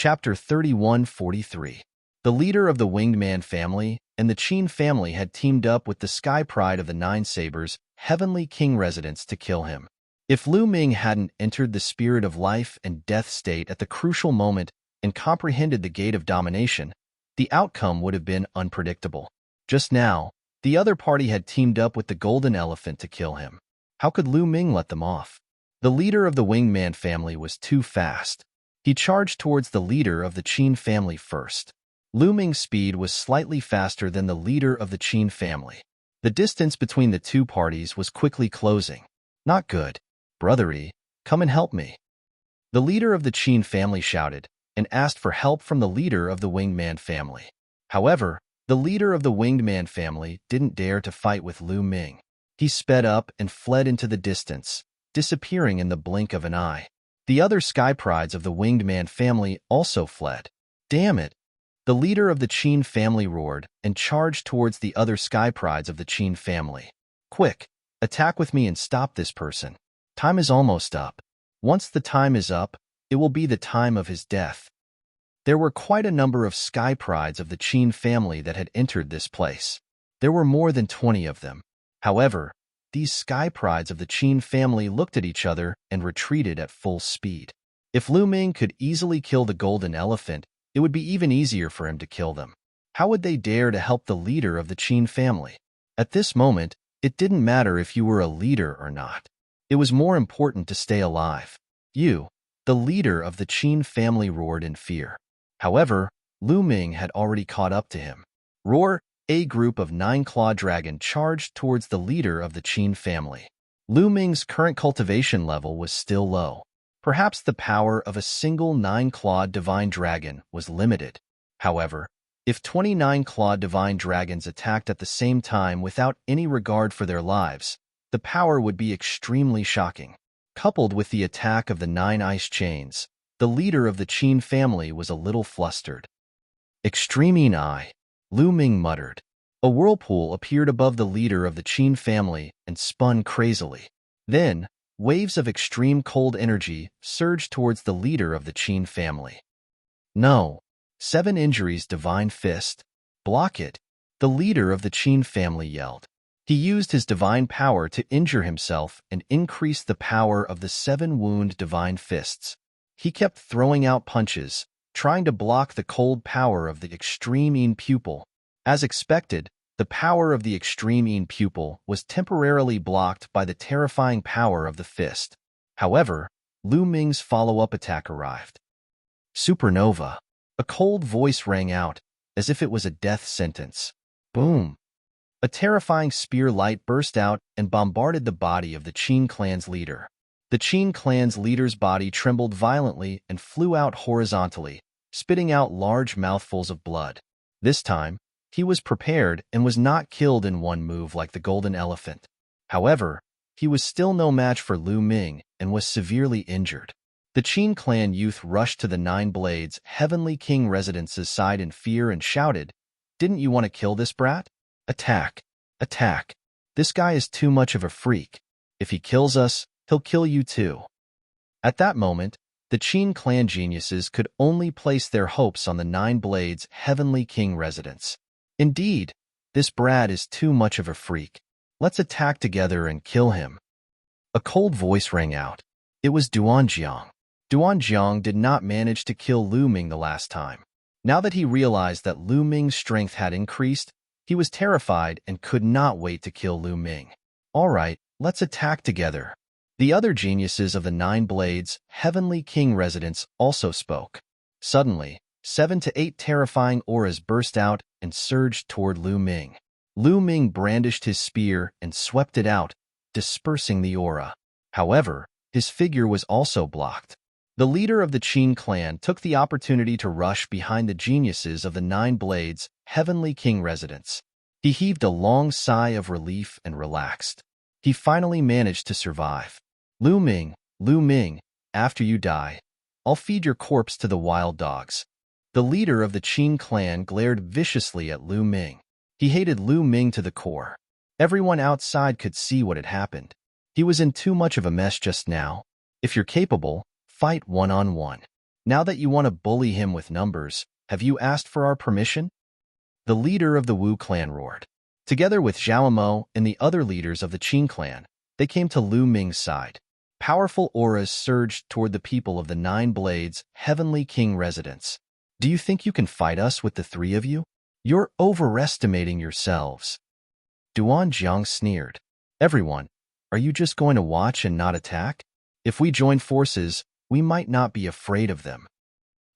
Chapter 3143. The leader of the Winged Man family and the Qin family had teamed up with the Sky Pride of the Nine Sabers, Heavenly King residents, to kill him. If Lu Ming hadn't entered the spirit of life and death state at the crucial moment and comprehended the gate of domination, the outcome would have been unpredictable. Just now, the other party had teamed up with the Golden Elephant to kill him. How could Lu Ming let them off? The leader of the Winged Man family was too fast. He charged towards the leader of the Qin family first. Lu Ming's speed was slightly faster than the leader of the Qin family. The distance between the two parties was quickly closing. Not good. Brothery, come and help me. The leader of the Qin family shouted and asked for help from the leader of the Winged Man family. However, the leader of the Winged Man family didn't dare to fight with Lu Ming. He sped up and fled into the distance, disappearing in the blink of an eye. The other Sky Prides of the Winged Man family also fled. Damn it! The leader of the Qin family roared and charged towards the other Sky Prides of the Qin family. Quick, attack with me and stop this person. Time is almost up. Once the time is up, it will be the time of his death. There were quite a number of Sky Prides of the Qin family that had entered this place. There were more than 20 of them. However, these Sky Prides of the Qin family looked at each other and retreated at full speed. If Lu Ming could easily kill the Golden Elephant, it would be even easier for him to kill them. How would they dare to help the leader of the Qin family? At this moment, it didn't matter if you were a leader or not. It was more important to stay alive. You, the leader of the Qin family, roared in fear. However, Lu Ming had already caught up to him. Roar! A group of 9-clawed dragon charged towards the leader of the Qin family. Lu Ming's current cultivation level was still low. Perhaps the power of a single 9-clawed divine dragon was limited. However, if 29-clawed divine dragons attacked at the same time without any regard for their lives, the power would be extremely shocking. Coupled with the attack of the 9 ice chains, the leader of the Qin family was a little flustered. Extreme eye, Lu Ming muttered. A whirlpool appeared above the leader of the Qin family and spun crazily. Then, waves of extreme cold energy surged towards the leader of the Qin family. No. 7 injuries, divine fist. Block it, the leader of the Qin family yelled. He used his divine power to injure himself and increase the power of the 7 wound divine fists. He kept throwing out punches, trying to block the cold power of the extreme pupil. As expected, the power of the extreme pupil was temporarily blocked by the terrifying power of the fist. However, Lu Ming's follow-up attack arrived. Supernova. A cold voice rang out, as if it was a death sentence. Boom! A terrifying spear light burst out and bombarded the body of the Qin clan's leader. The Qin clan's leader's body trembled violently and flew out horizontally, spitting out large mouthfuls of blood. This time, he was prepared and was not killed in one move like the Golden Elephant. However, he was still no match for Lu Ming and was severely injured. The Qin clan youth rushed to the 9 Blades Heavenly King residence's side in fear and shouted, "Didn't you want to kill this brat? Attack! Attack! This guy is too much of a freak. If he kills us, he'll kill you too." At that moment, the Qin clan geniuses could only place their hopes on the 9 Blades Heavenly King residence. Indeed, this brat is too much of a freak. Let's attack together and kill him. A cold voice rang out. It was Duanjiang. Duanjiang did not manage to kill Lu Ming the last time. Now that he realized that Lu Ming's strength had increased, he was terrified and could not wait to kill Lu Ming. All right, let's attack together. The other geniuses of the 9 Blades Heavenly King residence also spoke. Suddenly, 7 to 8 terrifying auras burst out and surged toward Lu Ming. Lu Ming brandished his spear and swept it out, dispersing the aura. However, his figure was also blocked. The leader of the Qin clan took the opportunity to rush behind the geniuses of the 9 Blades Heavenly King residence. He heaved a long sigh of relief and relaxed. He finally managed to survive. Lu Ming, after you die, I'll feed your corpse to the wild dogs. The leader of the Qin clan glared viciously at Lu Ming. He hated Lu Ming to the core. Everyone outside could see what had happened. He was in too much of a mess just now. If you're capable, fight one-on-one. Now that you want to bully him with numbers, have you asked for our permission? The leader of the Wu clan roared. Together with Zhao Mo and the other leaders of the Qin clan, they came to Lu Ming's side. Powerful auras surged toward the people of the Nine Blades, Heavenly King residence. Do you think you can fight us with the three of you? You're overestimating yourselves. Duan Jiang sneered. Everyone, are you just going to watch and not attack? If we join forces, we might not be afraid of them.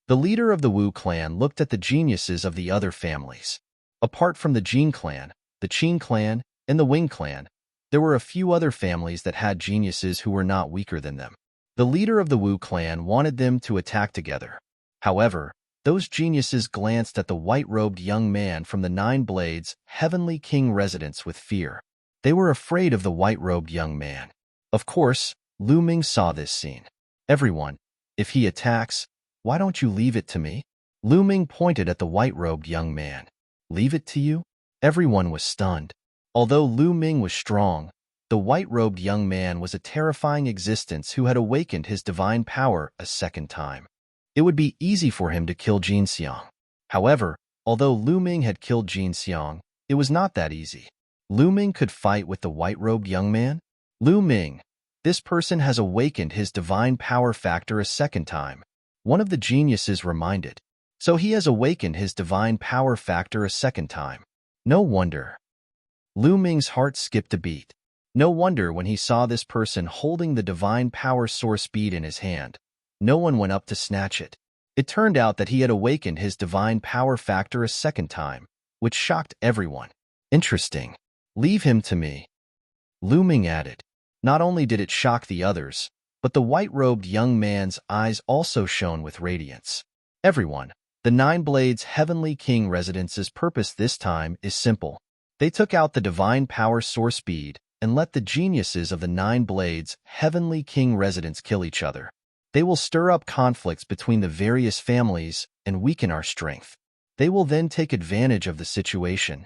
The leader of the Wu clan looked at the geniuses of the other families. Apart from the Jin clan, the Qin clan, and the Wing clan, there were a few other families that had geniuses who were not weaker than them. The leader of the Wu clan wanted them to attack together. However, those geniuses glanced at the white-robed young man from the Nine Blades, Heavenly King residence with fear. They were afraid of the white-robed young man. Of course, Lu Ming saw this scene. Everyone, if he attacks, why don't you leave it to me? Lu Ming pointed at the white-robed young man. Leave it to you? Everyone was stunned. Although Lu Ming was strong, the white-robed young man was a terrifying existence who had awakened his divine power a second time. It would be easy for him to kill Jin Xiang. However, although Lu Ming had killed Jin Xiang, it was not that easy. Lu Ming could fight with the white-robed young man? Lu Ming, this person has awakened his divine power factor a second time. One of the geniuses reminded. So he has awakened his divine power factor a second time. No wonder. Lu Ming's heart skipped a beat. No wonder when he saw this person holding the divine power source bead in his hand, no one went up to snatch it. It turned out that he had awakened his divine power factor a second time, which shocked everyone. Interesting. Leave him to me. Lu Ming added. Not only did it shock the others, but the white-robed young man's eyes also shone with radiance. Everyone, the Nine Blades Heavenly King residence's purpose this time is simple. They took out the divine power source bead and let the geniuses of the Nine Blades Heavenly King residence kill each other. They will stir up conflicts between the various families and weaken our strength. They will then take advantage of the situation.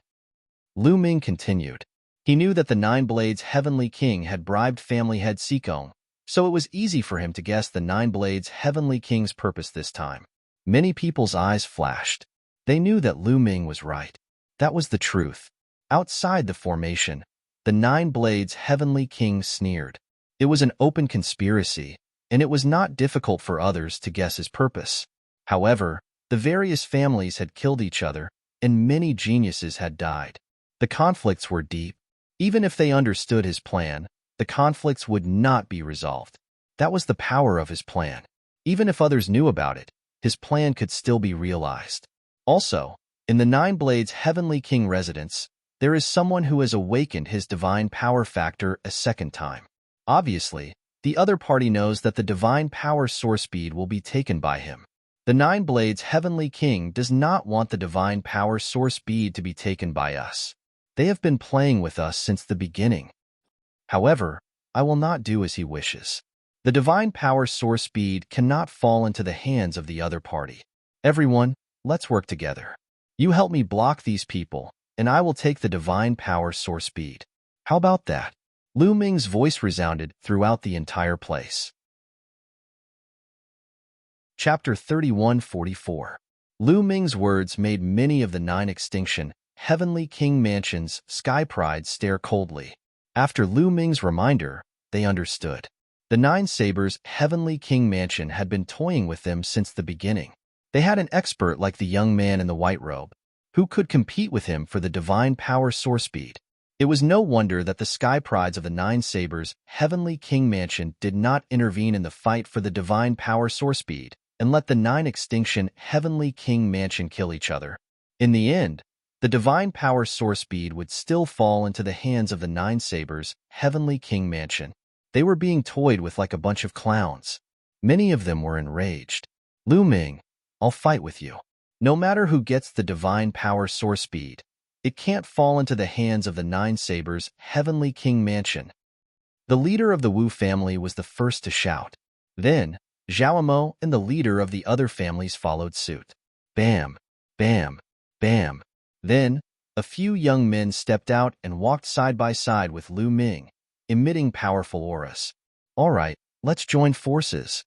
Lu Ming continued. He knew that the Nine Blades Heavenly King had bribed family head Sikong, so it was easy for him to guess the Nine Blades Heavenly King's purpose this time. Many people's eyes flashed. They knew that Lu Ming was right. That was the truth. Outside the formation, the Nine Blades Heavenly King sneered. It was an open conspiracy, and it was not difficult for others to guess his purpose. However, the various families had killed each other, and many geniuses had died. The conflicts were deep. Even if they understood his plan, the conflicts would not be resolved. That was the power of his plan. Even if others knew about it, his plan could still be realized. Also, in the Nine Blades Heavenly King residence, there is someone who has awakened his divine power factor a second time. Obviously, the other party knows that the divine power source bead will be taken by him. The Nine Blades Heavenly King does not want the divine power source bead to be taken by us. They have been playing with us since the beginning. However, I will not do as he wishes. The divine power source bead cannot fall into the hands of the other party. Everyone, let's work together. You help me block these people, and I will take the divine power source bead. How about that? Lu Ming's voice resounded throughout the entire place. Chapter 3144. Lu Ming's words made many of the Nine Extinction, Heavenly King Mansion's Sky Pride stare coldly. After Lu Ming's reminder, they understood. The Nine Sabers' Heavenly King Mansion had been toying with them since the beginning. They had an expert like the young man in the white robe, who could compete with him for the divine power source bead. It was no wonder that the Sky Prides of the Nine Sabers' Heavenly King Mansion did not intervene in the fight for the divine power source bead and let the Nine Extinction Heavenly King Mansion kill each other. In the end, the divine power source bead would still fall into the hands of the Nine Sabers' Heavenly King Mansion. They were being toyed with like a bunch of clowns. Many of them were enraged. Lu Ming, I'll fight with you. No matter who gets the divine power source bead, it can't fall into the hands of the Nine Sabers' Heavenly King Mansion. The leader of the Wu family was the first to shout. Then, Zhao Mo and the leader of the other families followed suit. Bam, bam, bam. Then, a few young men stepped out and walked side by side with Lu Ming, emitting powerful auras. All right, let's join forces.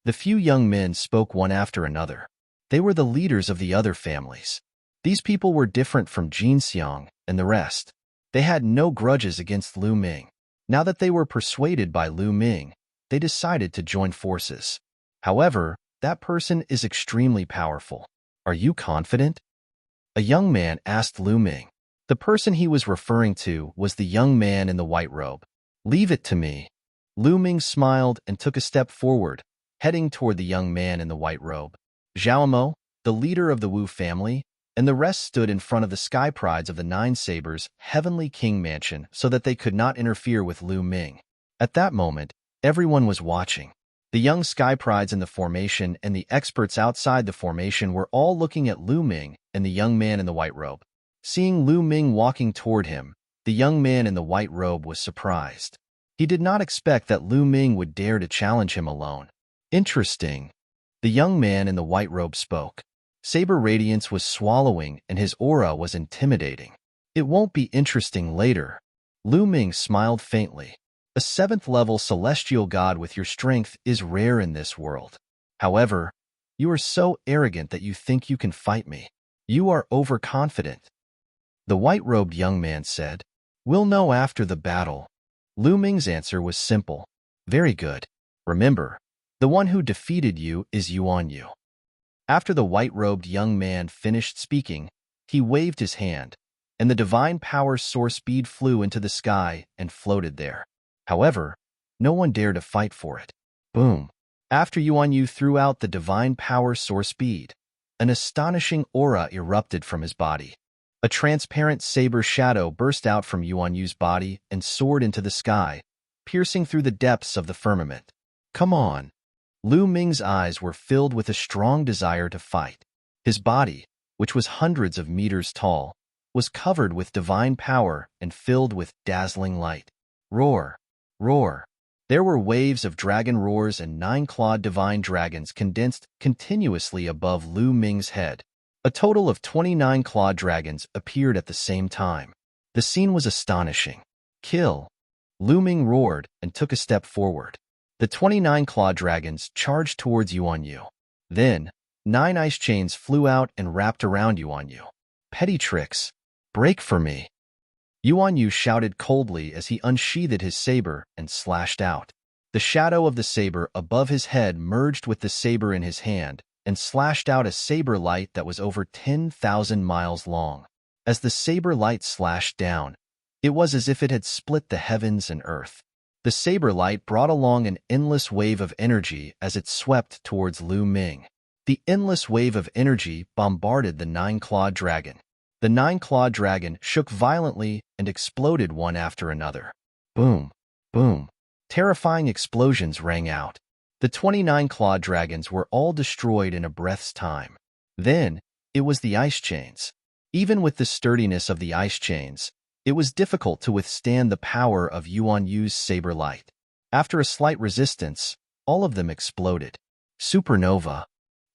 The few young men spoke one after another. They were the leaders of the other families. These people were different from Jin Xiang and the rest. They had no grudges against Lu Ming. Now that they were persuaded by Lu Ming, they decided to join forces. However, that person is extremely powerful. Are you confident? A young man asked Lu Ming. The person he was referring to was the young man in the white robe. Leave it to me. Lu Ming smiled and took a step forward, heading toward the young man in the white robe. Zhao, the leader of the Wu family, and the rest stood in front of the sky prides of the Nine Sabers' heavenly king mansion so that they could not interfere with Lu Ming. At that moment, everyone was watching. The young sky prides in the formation and the experts outside the formation were all looking at Lu Ming and the young man in the white robe. Seeing Lu Ming walking toward him, the young man in the white robe was surprised. He did not expect that Lu Ming would dare to challenge him alone. Interesting. The young man in the white robe spoke. Saber radiance was swallowing and his aura was intimidating. It won't be interesting later. Lu Ming smiled faintly. A 7th-level celestial god with your strength is rare in this world. However, you are so arrogant that you think you can fight me. You are overconfident. The white-robed young man said, We'll know after the battle. Lu Ming's answer was simple. Very good. Remember, the one who defeated you is Yuan Yu. After the white-robed young man finished speaking, he waved his hand, and the divine power source bead flew into the sky and floated there. However, no one dared to fight for it. Boom. After Yuan Yu threw out the divine power source bead, an astonishing aura erupted from his body. A transparent saber shadow burst out from Yuan Yu's body and soared into the sky, piercing through the depths of the firmament. Come on. Lu Ming's eyes were filled with a strong desire to fight. His body, which was hundreds of meters tall, was covered with divine power and filled with dazzling light. Roar! Roar! There were waves of dragon roars and 9-clawed divine dragons condensed continuously above Lu Ming's head. A total of 29 clawed dragons appeared at the same time. The scene was astonishing. Kill! Lu Ming roared and took a step forward. The 29 clawed dragons charged towards Yuan Yu. Then, 9 ice chains flew out and wrapped around Yuan Yu. Petty tricks! Break for me! Yuan Yu shouted coldly as he unsheathed his saber and slashed out. The shadow of the saber above his head merged with the saber in his hand and slashed out a saber light that was over 10,000 miles long. As the saber light slashed down, it was as if it had split the heavens and earth. The saber light brought along an endless wave of energy as it swept towards Lu Ming. The endless wave of energy bombarded the 9-clawed dragon. The 9-clawed dragon shook violently and exploded one after another. Boom! Boom! Terrifying explosions rang out. The 29 clawed dragons were all destroyed in a breath's time. Then, it was the ice chains. Even with the sturdiness of the ice chains, it was difficult to withstand the power of Yuan Yu's saber light. After a slight resistance, all of them exploded. Supernova.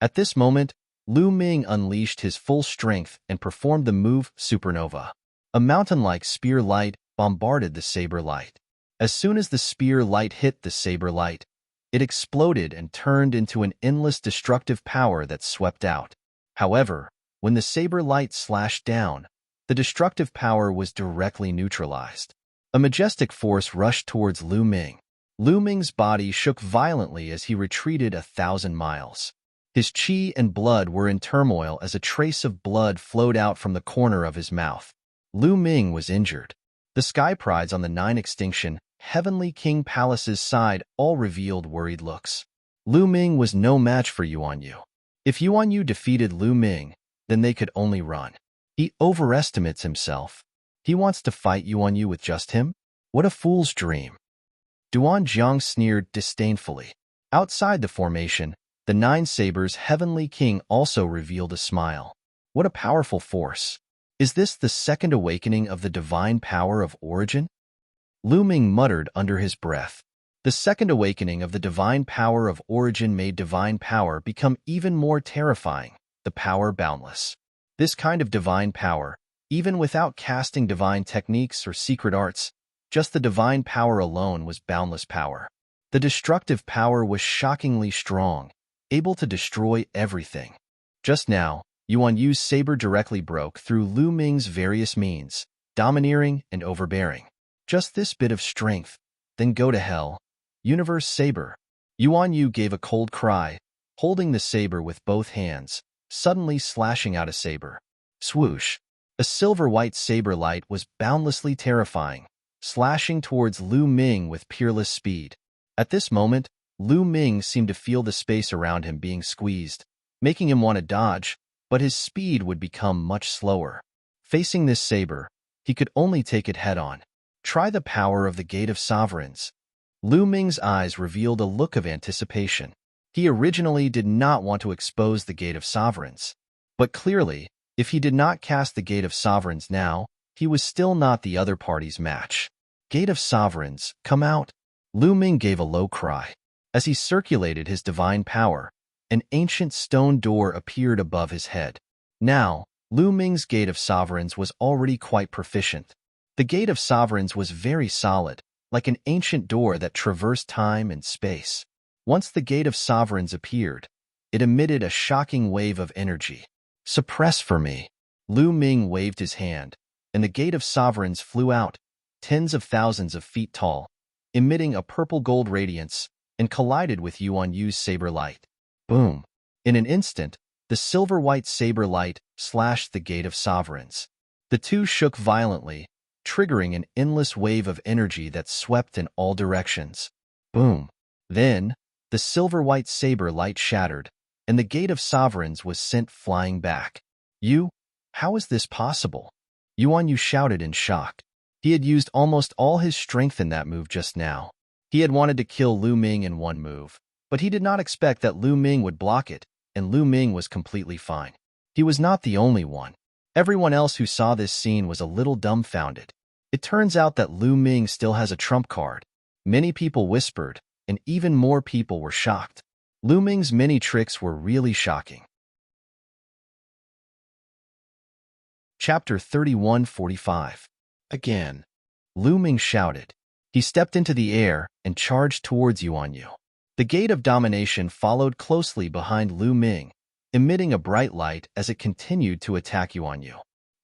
At this moment, Lu Ming unleashed his full strength and performed the move Supernova. A mountain-like spear light bombarded the saber light. As soon as the spear light hit the saber light, it exploded and turned into an endless destructive power that swept out. However, when the saber light slashed down, the destructive power was directly neutralized. A majestic force rushed towards Lu Ming. Lu Ming's body shook violently as he retreated 1,000 miles. His qi and blood were in turmoil as a trace of blood flowed out from the corner of his mouth. Lu Ming was injured. The sky prides on the 9 extinction Heavenly King Palace's side all revealed worried looks. Lu Ming was no match for Yuan Yu. If Yuan Yu defeated Lu Ming, then they could only run. He overestimates himself. He wants to fight Yuan Yu with just him? What a fool's dream. Duan Jiang sneered disdainfully. Outside the formation, the 9 Sabers' Heavenly King also revealed a smile. What a powerful force. Is this the second awakening of the divine power of origin? Lu Ming muttered under his breath. The second awakening of the divine power of origin made divine power become even more terrifying, the power boundless. This kind of divine power, even without casting divine techniques or secret arts, just the divine power alone was boundless power. The destructive power was shockingly strong, able to destroy everything. Just now, Yuan Yu's saber directly broke through Lu Ming's various means, domineering and overbearing. Just this bit of strength, then go to hell. Universe saber. Yuan Yu gave a cold cry, holding the saber with both hands, suddenly slashing out a saber. Swoosh! A silver-white saber light was boundlessly terrifying, slashing towards Lu Ming with peerless speed. At this moment, Lu Ming seemed to feel the space around him being squeezed, making him want to dodge, but his speed would become much slower. Facing this saber, he could only take it head-on. Try the power of the Gate of Sovereigns. Lu Ming's eyes revealed a look of anticipation. He originally did not want to expose the Gate of Sovereigns. But clearly, if he did not cast the Gate of Sovereigns now, he was still not the other party's match. Gate of Sovereigns, come out! Lu Ming gave a low cry. As he circulated his divine power, an ancient stone door appeared above his head. Now, Lu Ming's Gate of Sovereigns was already quite proficient. The Gate of Sovereigns was very solid, like an ancient door that traversed time and space. Once the Gate of Sovereigns appeared, it emitted a shocking wave of energy. Suppress for me. Lu Ming waved his hand, and the Gate of Sovereigns flew out, tens of thousands of feet tall, emitting a purple-gold radiance, and collided with Yuan Yu's saber light. Boom! In an instant, the silver-white saber light slashed the Gate of Sovereigns. The two shook violently, triggering an endless wave of energy that swept in all directions. Boom! Then, the silver-white saber light shattered, and the Gate of Sovereigns was sent flying back. How is this possible? Yuan Yu shouted in shock. He had used almost all his strength in that move just now. He had wanted to kill Lu Ming in one move, but he did not expect that Lu Ming would block it, and Lu Ming was completely fine. He was not the only one. Everyone else who saw this scene was a little dumbfounded. It turns out that Lu Ming still has a trump card. Many people whispered, and even more people were shocked. Lu Ming's many tricks were really shocking. Chapter 3145. Again. Lu Ming shouted. He stepped into the air and charged towards Yuan Yu. The Gate of Domination followed closely behind Lu Ming, emitting a bright light as it continued to attack Yuan Yu.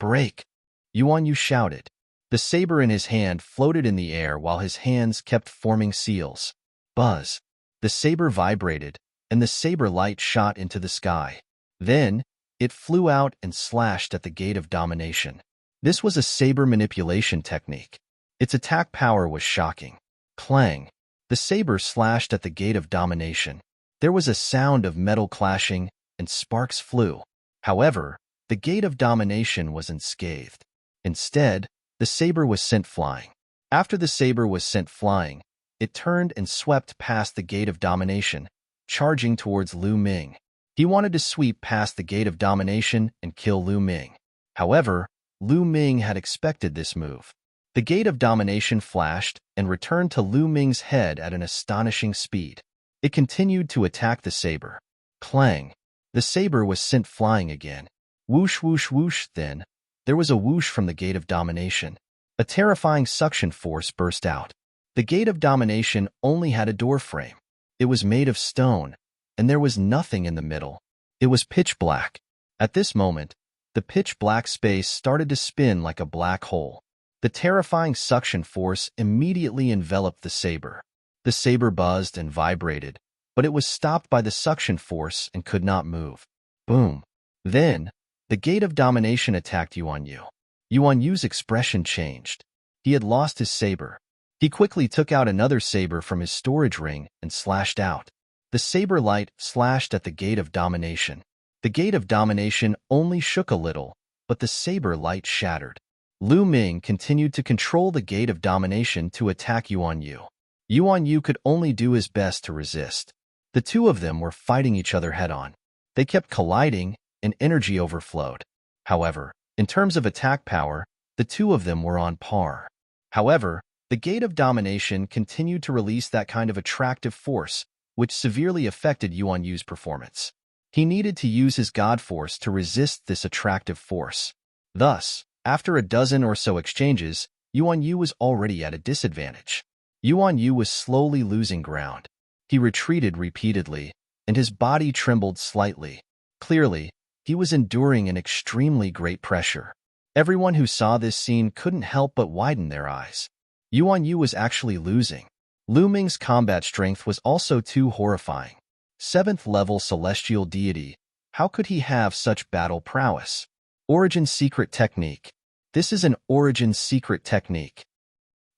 Break! Yuan Yu shouted. The saber in his hand floated in the air while his hands kept forming seals. Buzz! The saber vibrated, and the saber light shot into the sky. Then, it flew out and slashed at the Gate of Domination. This was a saber manipulation technique. Its attack power was shocking. Clang! The saber slashed at the Gate of Domination. There was a sound of metal clashing, and sparks flew. However, the Gate of Domination was unscathed. Instead, the saber was sent flying. After the saber was sent flying, it turned and swept past the Gate of Domination, charging towards Lu Ming. He wanted to sweep past the Gate of Domination and kill Lu Ming. However, Lu Ming had expected this move. The Gate of Domination flashed and returned to Lu Ming's head at an astonishing speed. It continued to attack the saber. Clang! The saber was sent flying again. Whoosh, whoosh, whoosh. Then, there was a whoosh from the Gate of Domination. A terrifying suction force burst out. The Gate of Domination only had a door frame. It was made of stone, and there was nothing in the middle. It was pitch black. At this moment, the pitch-black space started to spin like a black hole. The terrifying suction force immediately enveloped the saber. The saber buzzed and vibrated, but it was stopped by the suction force and could not move. Boom! Then, the Gate of Domination attacked Yuan Yu. Yuan Yu's expression changed. He had lost his saber. He quickly took out another saber from his storage ring and slashed out. The saber light slashed at the Gate of Domination. The Gate of Domination only shook a little, but the saber light shattered. Lu Ming continued to control the Gate of Domination to attack Yuan Yu. Yuan Yu could only do his best to resist. The two of them were fighting each other head-on. They kept colliding, and energy overflowed. However, in terms of attack power, the two of them were on par. However, the Gate of Domination continued to release that kind of attractive force, which severely affected Yuan Yu's performance. He needed to use his God Force to resist this attractive force. Thus, after a dozen or so exchanges, Yuan Yu was already at a disadvantage. Yuan Yu was slowly losing ground. He retreated repeatedly, and his body trembled slightly. Clearly, he was enduring an extremely great pressure. Everyone who saw this scene couldn't help but widen their eyes. Yuan Yu was actually losing. Lu Ming's combat strength was also too horrifying. 7th level celestial deity. How could he have such battle prowess? Origin secret technique. This is an origin secret technique.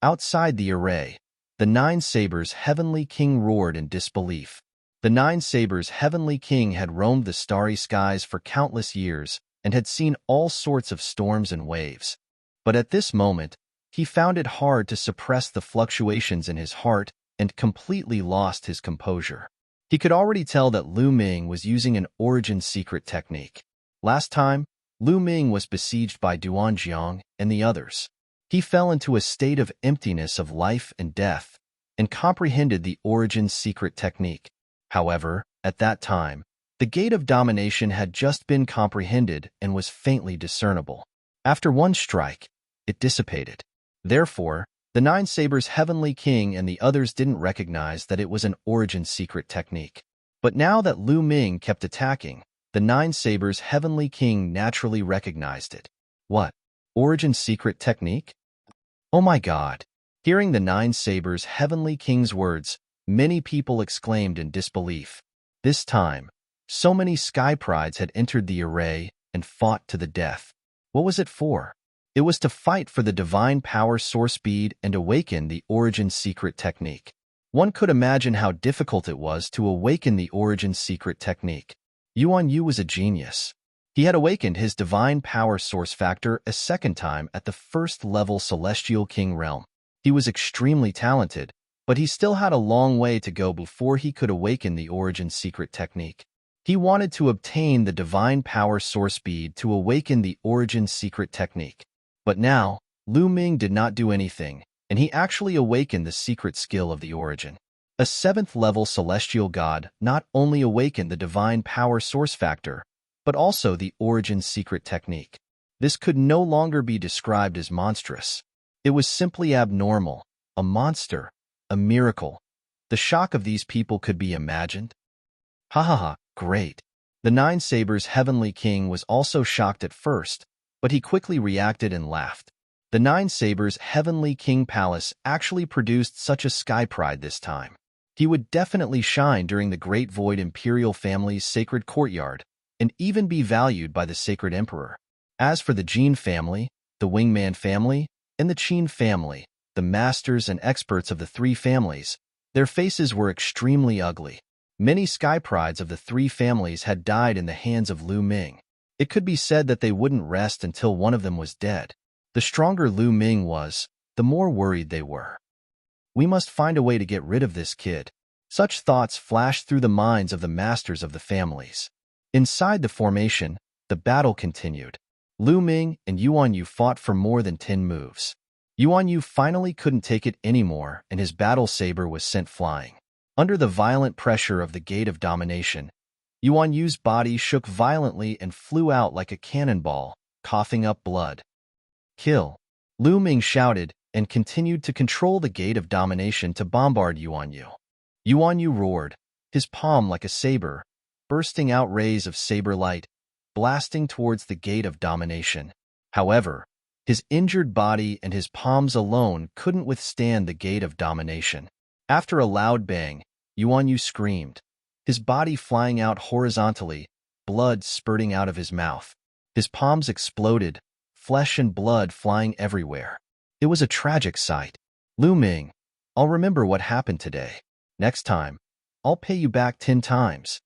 Outside the array, the Nine Sabers' heavenly king roared in disbelief. The Nine Sabers' heavenly king had roamed the starry skies for countless years and had seen all sorts of storms and waves. But at this moment, he found it hard to suppress the fluctuations in his heart and completely lost his composure. He could already tell that Lu Ming was using an origin secret technique. Last time, Lu Ming was besieged by Duan Jiang and the others. He fell into a state of emptiness of life and death and comprehended the origin secret technique. However, at that time, the gate of domination had just been comprehended and was faintly discernible. After one strike, it dissipated. Therefore, the Nine Sabers' heavenly king and the others didn't recognize that it was an origin secret technique. But now that Lu Ming kept attacking, the Nine Sabers' heavenly king naturally recognized it. What? Origin secret technique? Oh my God! Hearing the Nine Sabers' heavenly king's words, many people exclaimed in disbelief. This time, so many sky prides had entered the array and fought to the death. What was it for? It was to fight for the divine power source bead and awaken the origin secret technique. One could imagine how difficult it was to awaken the origin secret technique. Yuan Yu was a genius. He had awakened his divine power source factor a second time at the 1st level celestial king realm. He was extremely talented, but he still had a long way to go before he could awaken the origin secret technique. He wanted to obtain the divine power source bead to awaken the origin secret technique. But now, Lu Ming did not do anything, and he actually awakened the secret skill of the origin. A 7th level celestial god not only awakened the divine power source factor, but also the origin secret technique. This could no longer be described as monstrous. It was simply abnormal, a monster, a miracle. The shock of these people could be imagined. Ha ha ha, great. The Nine Sabers' heavenly king was also shocked at first, but he quickly reacted and laughed. The Nine Sabers' heavenly king palace actually produced such a sky pride this time. He would definitely shine during the Great Void Imperial family's sacred courtyard, and even be valued by the sacred emperor. As for the Jin family, the Wingman family, and the Qin family, the masters and experts of the three families, their faces were extremely ugly. Many sky prides of the three families had died in the hands of Lu Ming. It could be said that they wouldn't rest until one of them was dead. The stronger Lu Ming was, the more worried they were. We must find a way to get rid of this kid. Such thoughts flashed through the minds of the masters of the families. Inside the formation, the battle continued. Lu Ming and Yuan Yu fought for more than 10 moves. Yuan Yu finally couldn't take it anymore, and his battle saber was sent flying. Under the violent pressure of the gate of domination, Yuan Yu's body shook violently and flew out like a cannonball, coughing up blood. Kill! Lu Ming shouted and continued to control the gate of domination to bombard Yuan Yu. Yuan Yu roared, his palm like a saber, bursting out rays of saber light, blasting towards the gate of domination. However, his injured body and his palms alone couldn't withstand the gate of domination. After a loud bang, Yuan Yu screamed, his body flying out horizontally, blood spurting out of his mouth. His palms exploded, flesh and blood flying everywhere. It was a tragic sight. Lu Ming, I'll remember what happened today. Next time, I'll pay you back 10 times.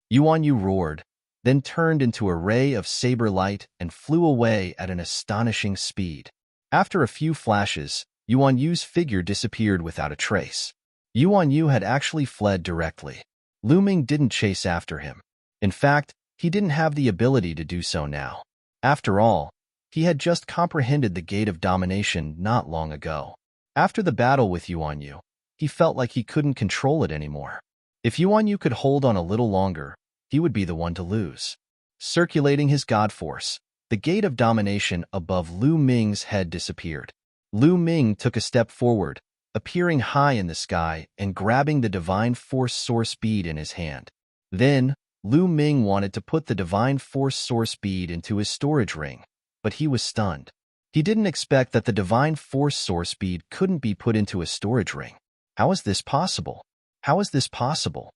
Yuan Yu roared, then turned into a ray of saber light and flew away at an astonishing speed. After a few flashes, Yuan Yu's figure disappeared without a trace. Yuan Yu had actually fled directly. Lu Ming didn't chase after him. In fact, he didn't have the ability to do so now. After all, he had just comprehended the gate of domination not long ago. After the battle with Yuan Yu, he felt like he couldn't control it anymore. If Yuan Yu could hold on a little longer, he would be the one to lose. Circulating his god force, the gate of domination above Lu Ming's head disappeared. Lu Ming took a step forward, appearing high in the sky and grabbing the divine force source bead in his hand. Then, Lu Ming wanted to put the divine force source bead into his storage ring, but he was stunned. He didn't expect that the divine force source bead couldn't be put into a storage ring. How is this possible? How is this possible?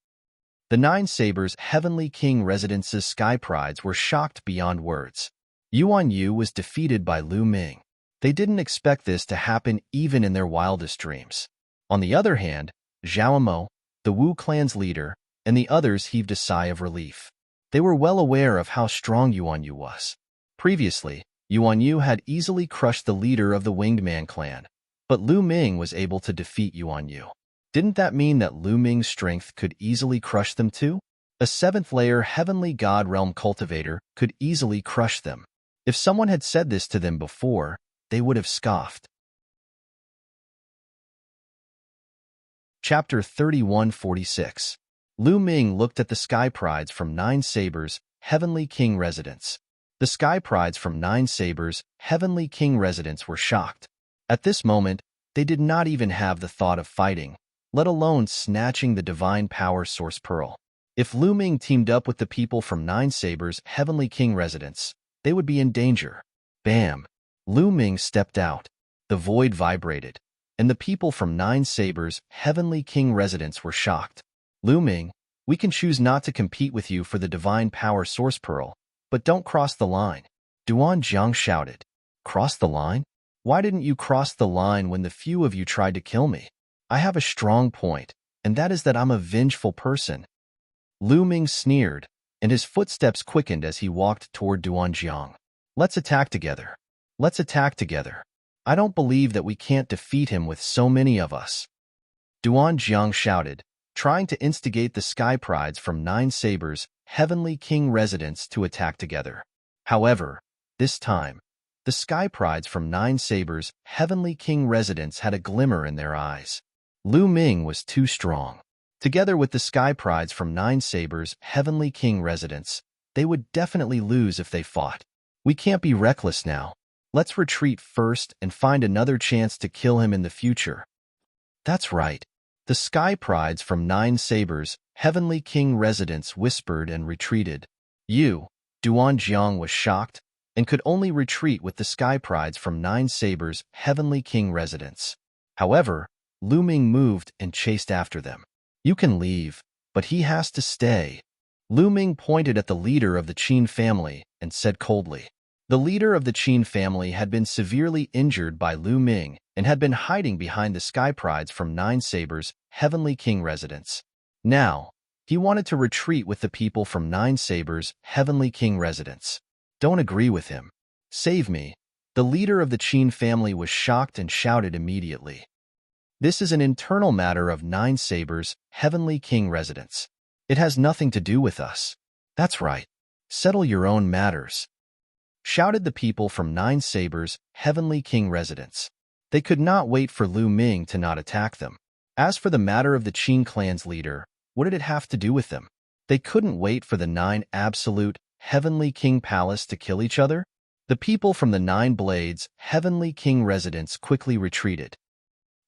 The Nine Sabers' Heavenly King Residence's Sky Prides were shocked beyond words. Yuan Yu was defeated by Lu Ming. They didn't expect this to happen even in their wildest dreams. On the other hand, Zhao Mo, the Wu clan's leader, and the others heaved a sigh of relief. They were well aware of how strong Yuan Yu was. Previously, Yuan Yu had easily crushed the leader of the Winged Man clan, but Lu Ming was able to defeat Yuan Yu. Didn't that mean that Lu Ming's strength could easily crush them too? A 7th-layer Heavenly God Realm cultivator could easily crush them. If someone had said this to them before, they would have scoffed. Chapter 3146. Lu Ming looked at the Sky Prides from Nine Sabers' Heavenly King Residence. The Sky Prides from Nine Sabers' Heavenly King Residence were shocked. At this moment, they did not even have the thought of fighting, let alone snatching the Divine Power Source Pearl. If Lu Ming teamed up with the people from Nine Sabers' Heavenly King Residence, they would be in danger. Bam! Lu Ming stepped out. The void vibrated, and the people from Nine Sabers' Heavenly King Residence were shocked. Lu Ming, we can choose not to compete with you for the Divine Power Source Pearl, but don't cross the line. Duan Jiang shouted. Cross the line? Why didn't you cross the line when the few of you tried to kill me? I have a strong point, and that is that I'm a vengeful person. Lu Ming sneered, and his footsteps quickened as he walked toward Duan Jiang. Let's attack together. Let's attack together. I don't believe that we can't defeat him with so many of us. Duan Jiang shouted, trying to instigate the Sky Prides from Nine Sabers' Heavenly King Residence to attack together. However, this time, the Sky Prides from Nine Sabers' Heavenly King Residence had a glimmer in their eyes. Lu Ming was too strong. Together with the Sky Prides from Nine Sabers' Heavenly King Residence, they would definitely lose if they fought. We can't be reckless now. Let's retreat first and find another chance to kill him in the future. That's right. The Sky Prides from Nine Sabers' Heavenly King Residence whispered and retreated. Duan Jiang was shocked and could only retreat with the Sky Prides from Nine Sabers' Heavenly King Residence. However, Lu Ming moved and chased after them. You can leave, but he has to stay. Lu Ming pointed at the leader of the Qin family and said coldly. The leader of the Qin family had been severely injured by Lu Ming and had been hiding behind the Sky Prides from Nine Sabers' Heavenly King Residence. Now, he wanted to retreat with the people from Nine Sabers' Heavenly King Residence. Don't agree with him. Save me. The leader of the Qin family was shocked and shouted immediately. This is an internal matter of Nine Sabers' Heavenly King Residence. It has nothing to do with us. That's right. Settle your own matters, shouted the people from Nine Sabers' Heavenly King Residence. They could not wait for Lu Ming to not attack them. As for the matter of the Qin clan's leader, what did it have to do with them? They couldn't wait for the Nine Absolute Heavenly King Palace to kill each other. The people from the Nine Blades' Heavenly King Residence quickly retreated.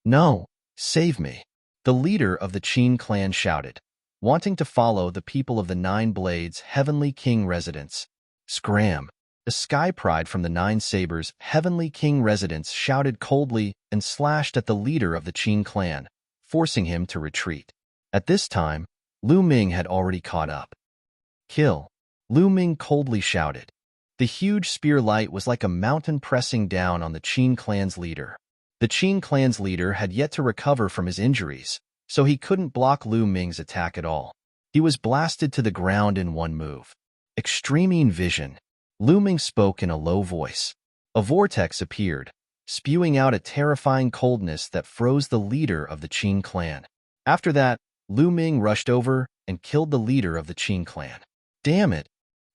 No, save me, the leader of the Qin clan shouted, wanting to follow the people of the Nine Blades' Heavenly King Residence. Scram! The Sky Pride from the Nine Sabers' Heavenly King Residence shouted coldly and slashed at the leader of the Qin clan, forcing him to retreat. At this time, Lu Ming had already caught up. Kill! Lu Ming coldly shouted. The huge spear light was like a mountain pressing down on the Qin clan's leader. The Qin clan's leader had yet to recover from his injuries, so he couldn't block Lu Ming's attack at all. He was blasted to the ground in one move. Extreme vision. Lu Ming spoke in a low voice. A vortex appeared, spewing out a terrifying coldness that froze the leader of the Qin clan. After that, Lu Ming rushed over and killed the leader of the Qin clan. Damn it!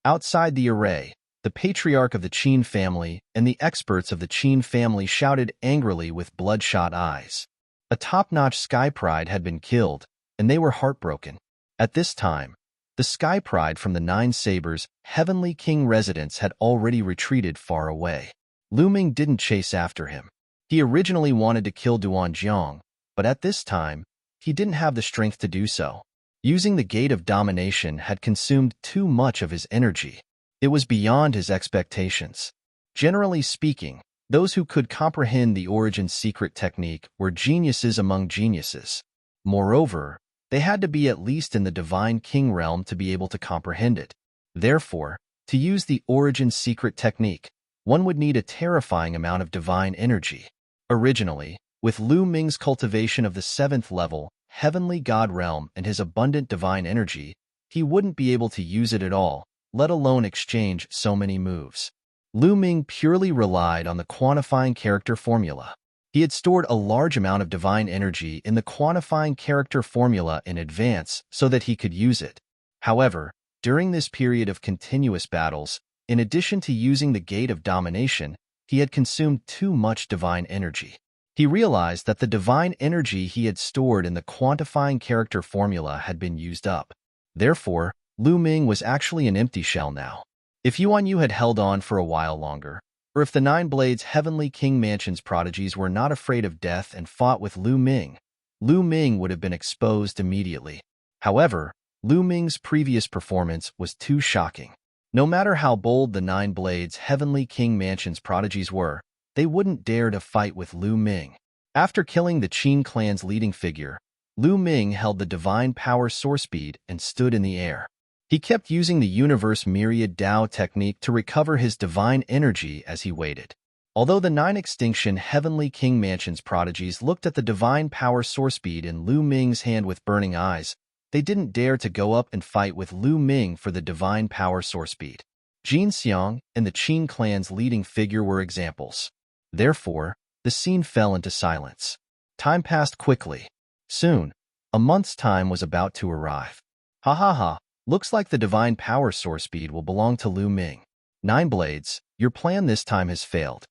Outside the array, the patriarch of the Qin family and the experts of the Qin family shouted angrily with bloodshot eyes. A top-notch Sky Pride had been killed, and they were heartbroken. At this time, the Sky Pride from the Nine Sabers' Heavenly King Residence had already retreated far away. Lu Ming didn't chase after him. He originally wanted to kill Duan Jiang, but at this time, he didn't have the strength to do so. Using the gate of domination had consumed too much of his energy. It was beyond his expectations. Generally speaking, those who could comprehend the origin secret technique were geniuses among geniuses. Moreover, they had to be at least in the divine king realm to be able to comprehend it. Therefore, to use the origin secret technique, one would need a terrifying amount of divine energy. Originally, with Lu Ming's cultivation of the 7th level, heavenly god realm and his abundant divine energy, he wouldn't be able to use it at all, let alone exchange so many moves. Lu Ming purely relied on the quantifying character formula. He had stored a large amount of divine energy in the quantifying character formula in advance so that he could use it. However, during this period of continuous battles, in addition to using the gate of domination, he had consumed too much divine energy. He realized that the divine energy he had stored in the quantifying character formula had been used up. Therefore, Lu Ming was actually an empty shell now. If Yuan Yu had held on for a while longer, or if the Nine Blades Heavenly King Mansion's prodigies were not afraid of death and fought with Lu Ming would have been exposed immediately. However, Lu Ming's previous performance was too shocking. No matter how bold the Nine Blades Heavenly King Mansion's prodigies were, they wouldn't dare to fight with Lu Ming. After killing the Qin clan's leading figure, Lu Ming held the divine power source speed and stood in the air. He kept using the universe myriad Dao technique to recover his divine energy as he waited. Although the 9 Extinction Heavenly King Mansion's prodigies looked at the divine power source speed in Lu Ming's hand with burning eyes, they didn't dare to go up and fight with Lu Ming for the divine power source speed. Jin Xiang and the Qin clan's leading figure were examples. Therefore, the scene fell into silence. Time passed quickly. Soon, a month's time was about to arrive. Ha ha ha, looks like the divine power source speed will belong to Lu Ming. 9 Blades, your plan this time has failed.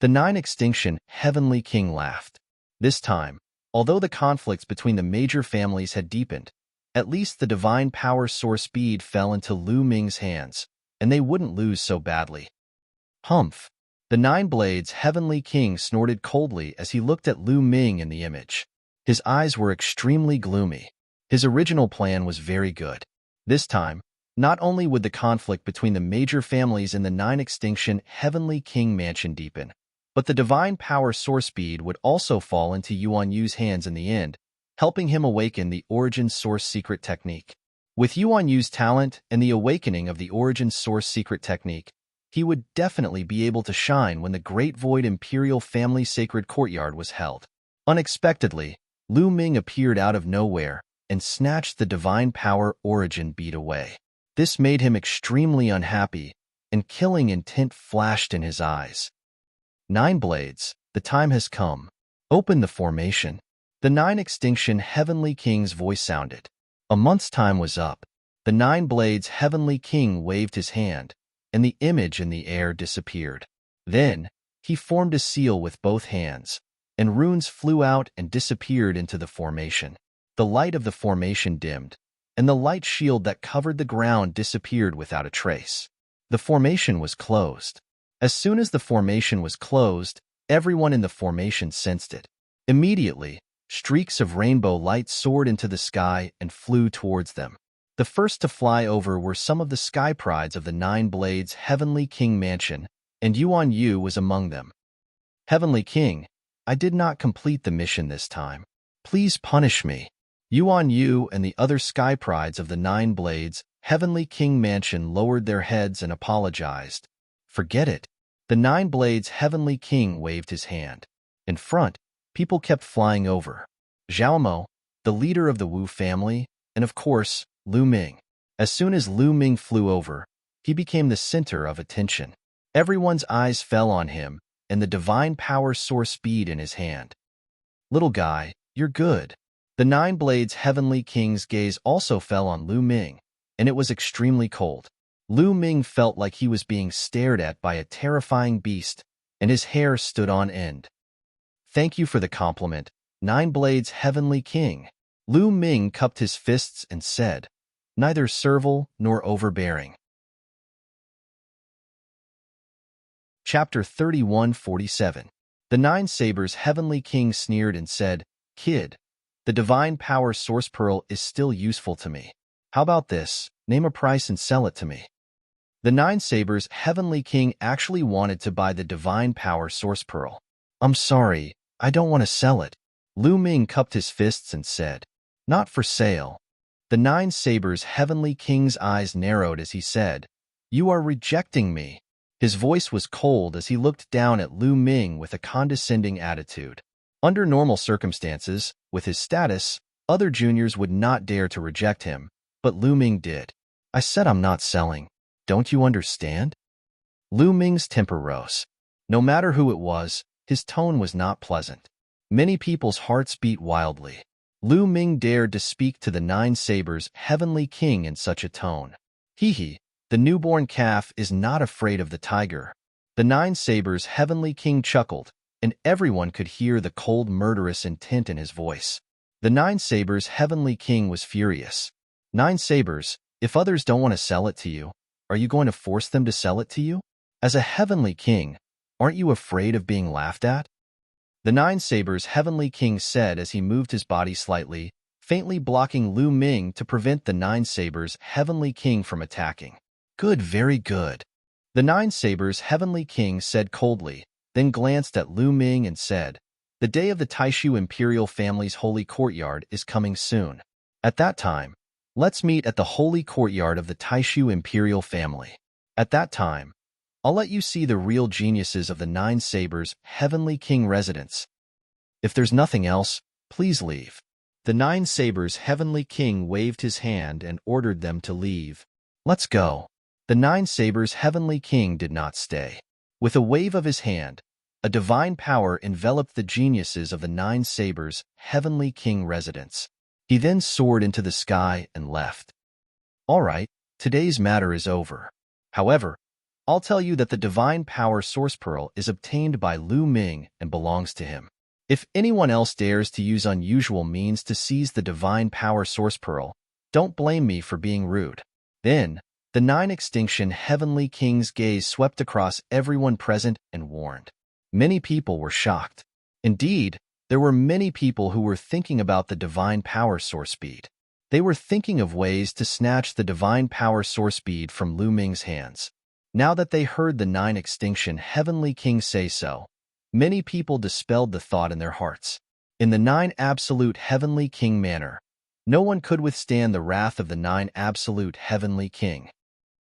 The 9 Extinction Heavenly King laughed. This time, although the conflicts between the major families had deepened, at least the divine power source speed fell into Lu Ming's hands, and they wouldn't lose so badly. Humph! The 9 Blades Heavenly King snorted coldly as he looked at Lu Ming in the image. His eyes were extremely gloomy. His original plan was very good. This time, not only would the conflict between the major families in the 9 Extinction Heavenly King Mansion deepen, but the divine power source speed would also fall into Yuan Yu's hands in the end, helping him awaken the origin source secret technique. With Yuan Yu's talent and the awakening of the origin source secret technique, he would definitely be able to shine when the Great Void Imperial Family Sacred Courtyard was held. Unexpectedly, Lu Ming appeared out of nowhere and snatched the divine power origin bead away. This made him extremely unhappy, and killing intent flashed in his eyes. 9 Blades, the time has come. Open the formation. The 9 Extinction Heavenly King's voice sounded. A month's time was up. The 9 Blades Heavenly King waved his hand, and the image in the air disappeared. Then, he formed a seal with both hands, and runes flew out and disappeared into the formation. The light of the formation dimmed, and the light shield that covered the ground disappeared without a trace. The formation was closed. As soon as the formation was closed, everyone in the formation sensed it. Immediately, streaks of rainbow light soared into the sky and flew towards them. The first to fly over were some of the sky prides of the 9 Blades Heavenly King Mansion, and Yuan Yu was among them. Heavenly King, I did not complete the mission this time. Please punish me. Yuan Yu and the other sky prides of the 9 Blades Heavenly King Mansion lowered their heads and apologized. Forget it. The 9 Blades Heavenly King waved his hand. In front, people kept flying over. Zhaomo, the leader of the Wu family, and of course, Lu Ming. As soon as Lu Ming flew over, he became the center of attention. Everyone's eyes fell on him and the divine power source speed in his hand. Little guy, you're good. The 9 Blades Heavenly King's gaze also fell on Lu Ming, and it was extremely cold. Lu Ming felt like he was being stared at by a terrifying beast, and his hair stood on end. Thank you for the compliment, 9 Blades Heavenly King. Lu Ming cupped his fists and said, neither servile nor overbearing. Chapter 3147. The 9 Sabers Heavenly King sneered and said, Kid, the divine power source pearl is still useful to me. How about this? Name a price and sell it to me. The Nine Sabers' heavenly king actually wanted to buy the divine power source pearl. I'm sorry, I don't want to sell it. Lu Ming cupped his fists and said, Not for sale. The Nine Sabers' heavenly king's eyes narrowed as he said, You are rejecting me. His voice was cold as he looked down at Lu Ming with a condescending attitude. Under normal circumstances, with his status, other juniors would not dare to reject him, but Lu Ming did. I said I'm not selling. Don't you understand? Lu Ming's temper rose. No matter who it was, his tone was not pleasant. Many people's hearts beat wildly. Lu Ming dared to speak to the Nine Sabers' heavenly king in such a tone. Hee, the newborn calf is not afraid of the tiger. The Nine Sabers' heavenly king chuckled, and everyone could hear the cold, murderous intent in his voice. The Nine Sabers' heavenly king was furious. Nine Sabers, if others don't want to sell it to you, are you going to force them to sell it to you? As a heavenly king, aren't you afraid of being laughed at? The Nine Sabers' heavenly king said as he moved his body slightly, faintly blocking Lu Ming to prevent the Nine Sabers' heavenly king from attacking. Good, very good. The Nine Sabers' heavenly king said coldly, then glanced at Lu Ming and said, The day of the Taishu imperial family's holy courtyard is coming soon. At that time, let's meet at the holy courtyard of the Taishu imperial family. At that time, I'll let you see the real geniuses of the Nine Sabers' heavenly king residence. If there's nothing else, please leave. The Nine Sabers' heavenly king waved his hand and ordered them to leave. Let's go. The Nine Sabers' heavenly king did not stay. With a wave of his hand, a divine power enveloped the geniuses of the Nine Sabers' heavenly king residence. He then soared into the sky and left. All right, today's matter is over. However, I'll tell you that the divine power source pearl is obtained by Lu Ming and belongs to him. If anyone else dares to use unusual means to seize the divine power source pearl, don't blame me for being rude. Then, the Nine Extinction Heavenly King's gaze swept across everyone present and warned. Many people were shocked. Indeed, there were many people who were thinking about the divine power source bead. They were thinking of ways to snatch the divine power source bead from Lu Ming's hands. Now that they heard the Nine Extinction Heavenly King say so, many people dispelled the thought in their hearts. In the Nine Absolute Heavenly King manner, no one could withstand the wrath of the Nine Absolute Heavenly King.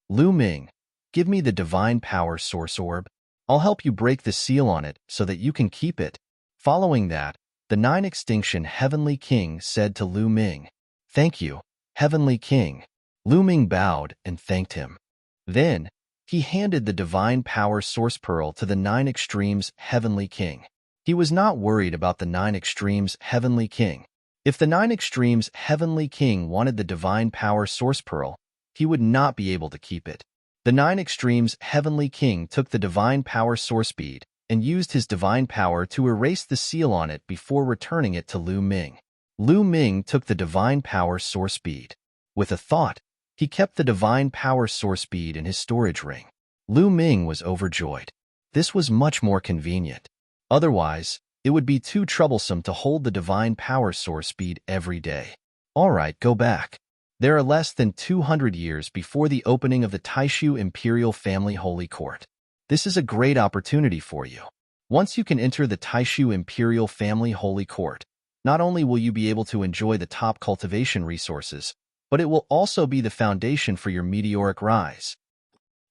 Lu Ming, give me the divine power source orb. I'll help you break the seal on it so that you can keep it. Following that, the Nine Extinction Heavenly King said to Lu Ming, Thank you, Heavenly King. Lu Ming bowed and thanked him. Then, he handed the divine power source pearl to the Nine Extremes Heavenly King. He was not worried about the Nine Extremes Heavenly King. If the Nine Extremes Heavenly King wanted the divine power source pearl, he would not be able to keep it. The Nine Extremes Heavenly King took the divine power source bead and used his divine power to erase the seal on it before returning it to Lu Ming. Lu Ming took the divine power source bead. With a thought, he kept the divine power source bead in his storage ring. Lu Ming was overjoyed. This was much more convenient. Otherwise, it would be too troublesome to hold the divine power source bead every day. All right, go back. There are less than 200 years before the opening of the Taishu Imperial Family Holy Court. This is a great opportunity for you. Once you can enter the Taishu Imperial Family Holy Court, not only will you be able to enjoy the top cultivation resources, but it will also be the foundation for your meteoric rise.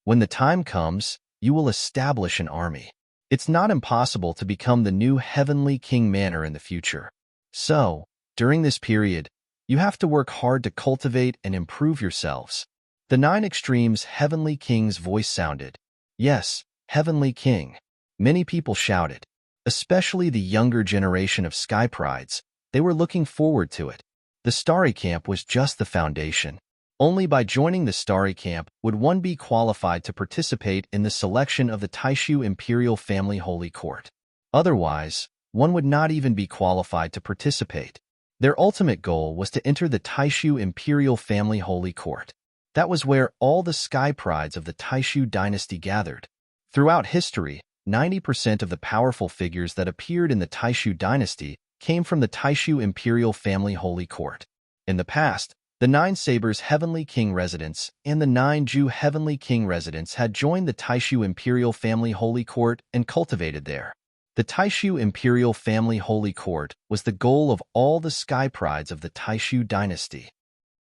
When the time comes, you will establish an army. It's not impossible to become the new Heavenly King Manor in the future. So, during this period, you have to work hard to cultivate and improve yourselves. The Nine Extremes Heavenly King's voice sounded. Yes, Heavenly King. Many people shouted. Especially the younger generation of Sky Prides, they were looking forward to it. The Starry Camp was just the foundation. Only by joining the Starry Camp would one be qualified to participate in the selection of the Taishu Imperial Family Holy Court. Otherwise, one would not even be qualified to participate. Their ultimate goal was to enter the Taishu Imperial Family Holy Court. That was where all the Sky Prides of the Taishu dynasty gathered. Throughout history, 90% of the powerful figures that appeared in the Taishu dynasty came from the Taishu imperial family holy court. In the past, the Nine Sabers Heavenly King residence and the Nine Ju Heavenly King residence had joined the Taishu imperial family holy court and cultivated there. The Taishu imperial family holy court was the goal of all the sky prides of the Taishu dynasty.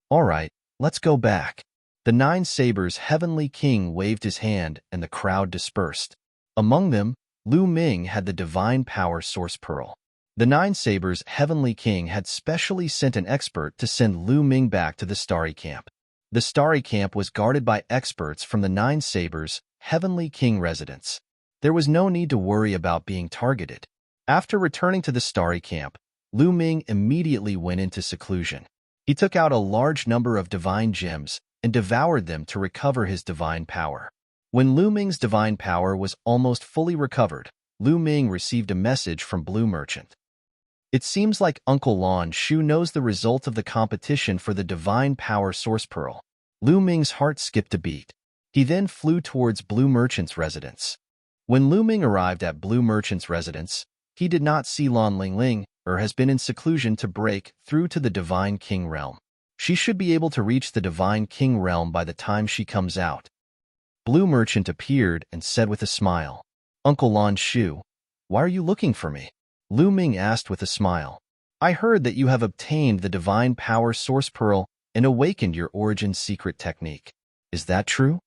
All right, let's go back. The Nine Sabers Heavenly King waved his hand and the crowd dispersed. Among them, Lu Ming had the divine power source pearl. The Nine Sabers Heavenly King had specially sent an expert to send Lu Ming back to the Starry Camp. The Starry Camp was guarded by experts from the Nine Sabers Heavenly King residence. There was no need to worry about being targeted. After returning to the Starry Camp, Lu Ming immediately went into seclusion. He took out a large number of divine gems and devoured them to recover his divine power. When Lu Ming's divine power was almost fully recovered, Lu Ming received a message from Blue Merchant. It seems like Uncle Lan Shu knows the result of the competition for the divine power source pearl. Lu Ming's heart skipped a beat. He then flew towards Blue Merchant's residence. When Lu Ming arrived at Blue Merchant's residence, he did not see Lan Lingling, or has been in seclusion to break through to the Divine King realm. She should be able to reach the Divine King realm by the time she comes out. Blue Merchant appeared and said with a smile, "Uncle Lan Shu, why are you looking for me?" Lu Ming asked with a smile. "I heard that you have obtained the divine power source pearl and awakened your origin secret technique. Is that true?"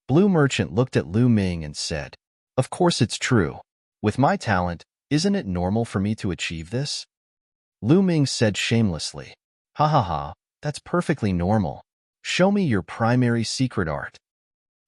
Blue Merchant looked at Lu Ming and said, "Of course it's true. With my talent, isn't it normal for me to achieve this?" Lu Ming said shamelessly, "Ha ha ha, that's perfectly normal. Show me your primary secret art."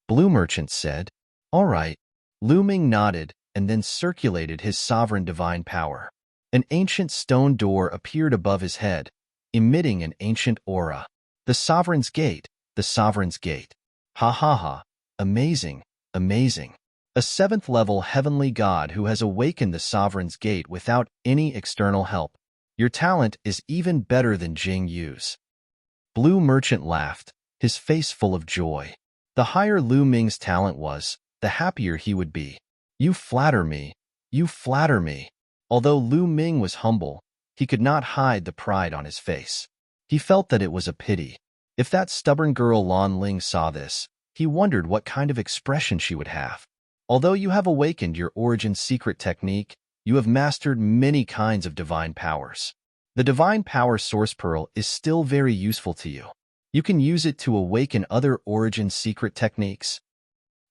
Blue Merchant said, "All right." Lu Ming nodded and then circulated his sovereign divine power. An ancient stone door appeared above his head, emitting an ancient aura. "The Sovereign's Gate, the Sovereign's Gate. Ha ha ha, amazing, amazing. A 7th-level heavenly god who has awakened the Sovereign's Gate without any external help. Your talent is even better than Jing Yu's." Blue Merchant laughed, his face full of joy. The higher Lu Ming's talent was, the happier he would be. "You flatter me. You flatter me." Although Lu Ming was humble, he could not hide the pride on his face. He felt that it was a pity. If that stubborn girl Lan Ling saw this, he wondered what kind of expression she would have. Although you have awakened your origin secret technique, you have mastered many kinds of divine powers. The divine power source pearl is still very useful to you. You can use it to awaken other origin secret techniques.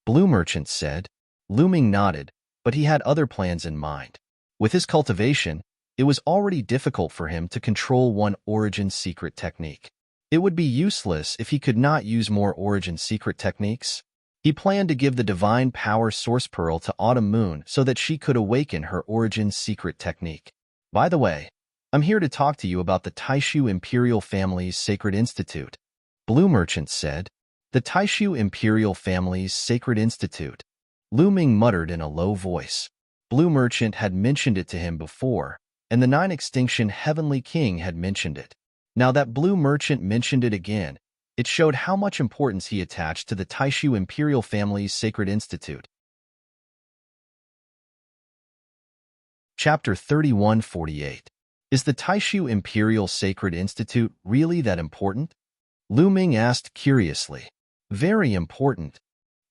Blue Merchant said. Lu Ming nodded, but he had other plans in mind. With his cultivation, it was already difficult for him to control one origin secret technique. It would be useless if he could not use more origin secret techniques. He planned to give the divine power source pearl to Autumn Moon so that she could awaken her origin secret technique. By the way, I'm here to talk to you about the Taishu Imperial Family's Sacred Institute. Blue Merchant said. The Taishu Imperial Family's Sacred Institute. Lu Ming muttered in a low voice. Blue Merchant had mentioned it to him before, and the Nine Extinction Heavenly King had mentioned it. Now that Blue Merchant mentioned it again, it showed how much importance he attached to the Taishu Imperial Family's Sacred Institute. Chapter 3148. Is the Taishu Imperial Sacred Institute really that important? Lu Ming asked curiously. Very important.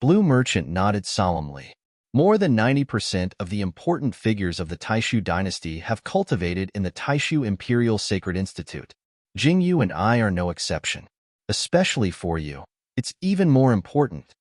Blue Merchant nodded solemnly. More than 90% of the important figures of the Taishu dynasty have cultivated in the Taishu Imperial Sacred Institute. Jingyu and I are no exception. Especially for you. It's even more important.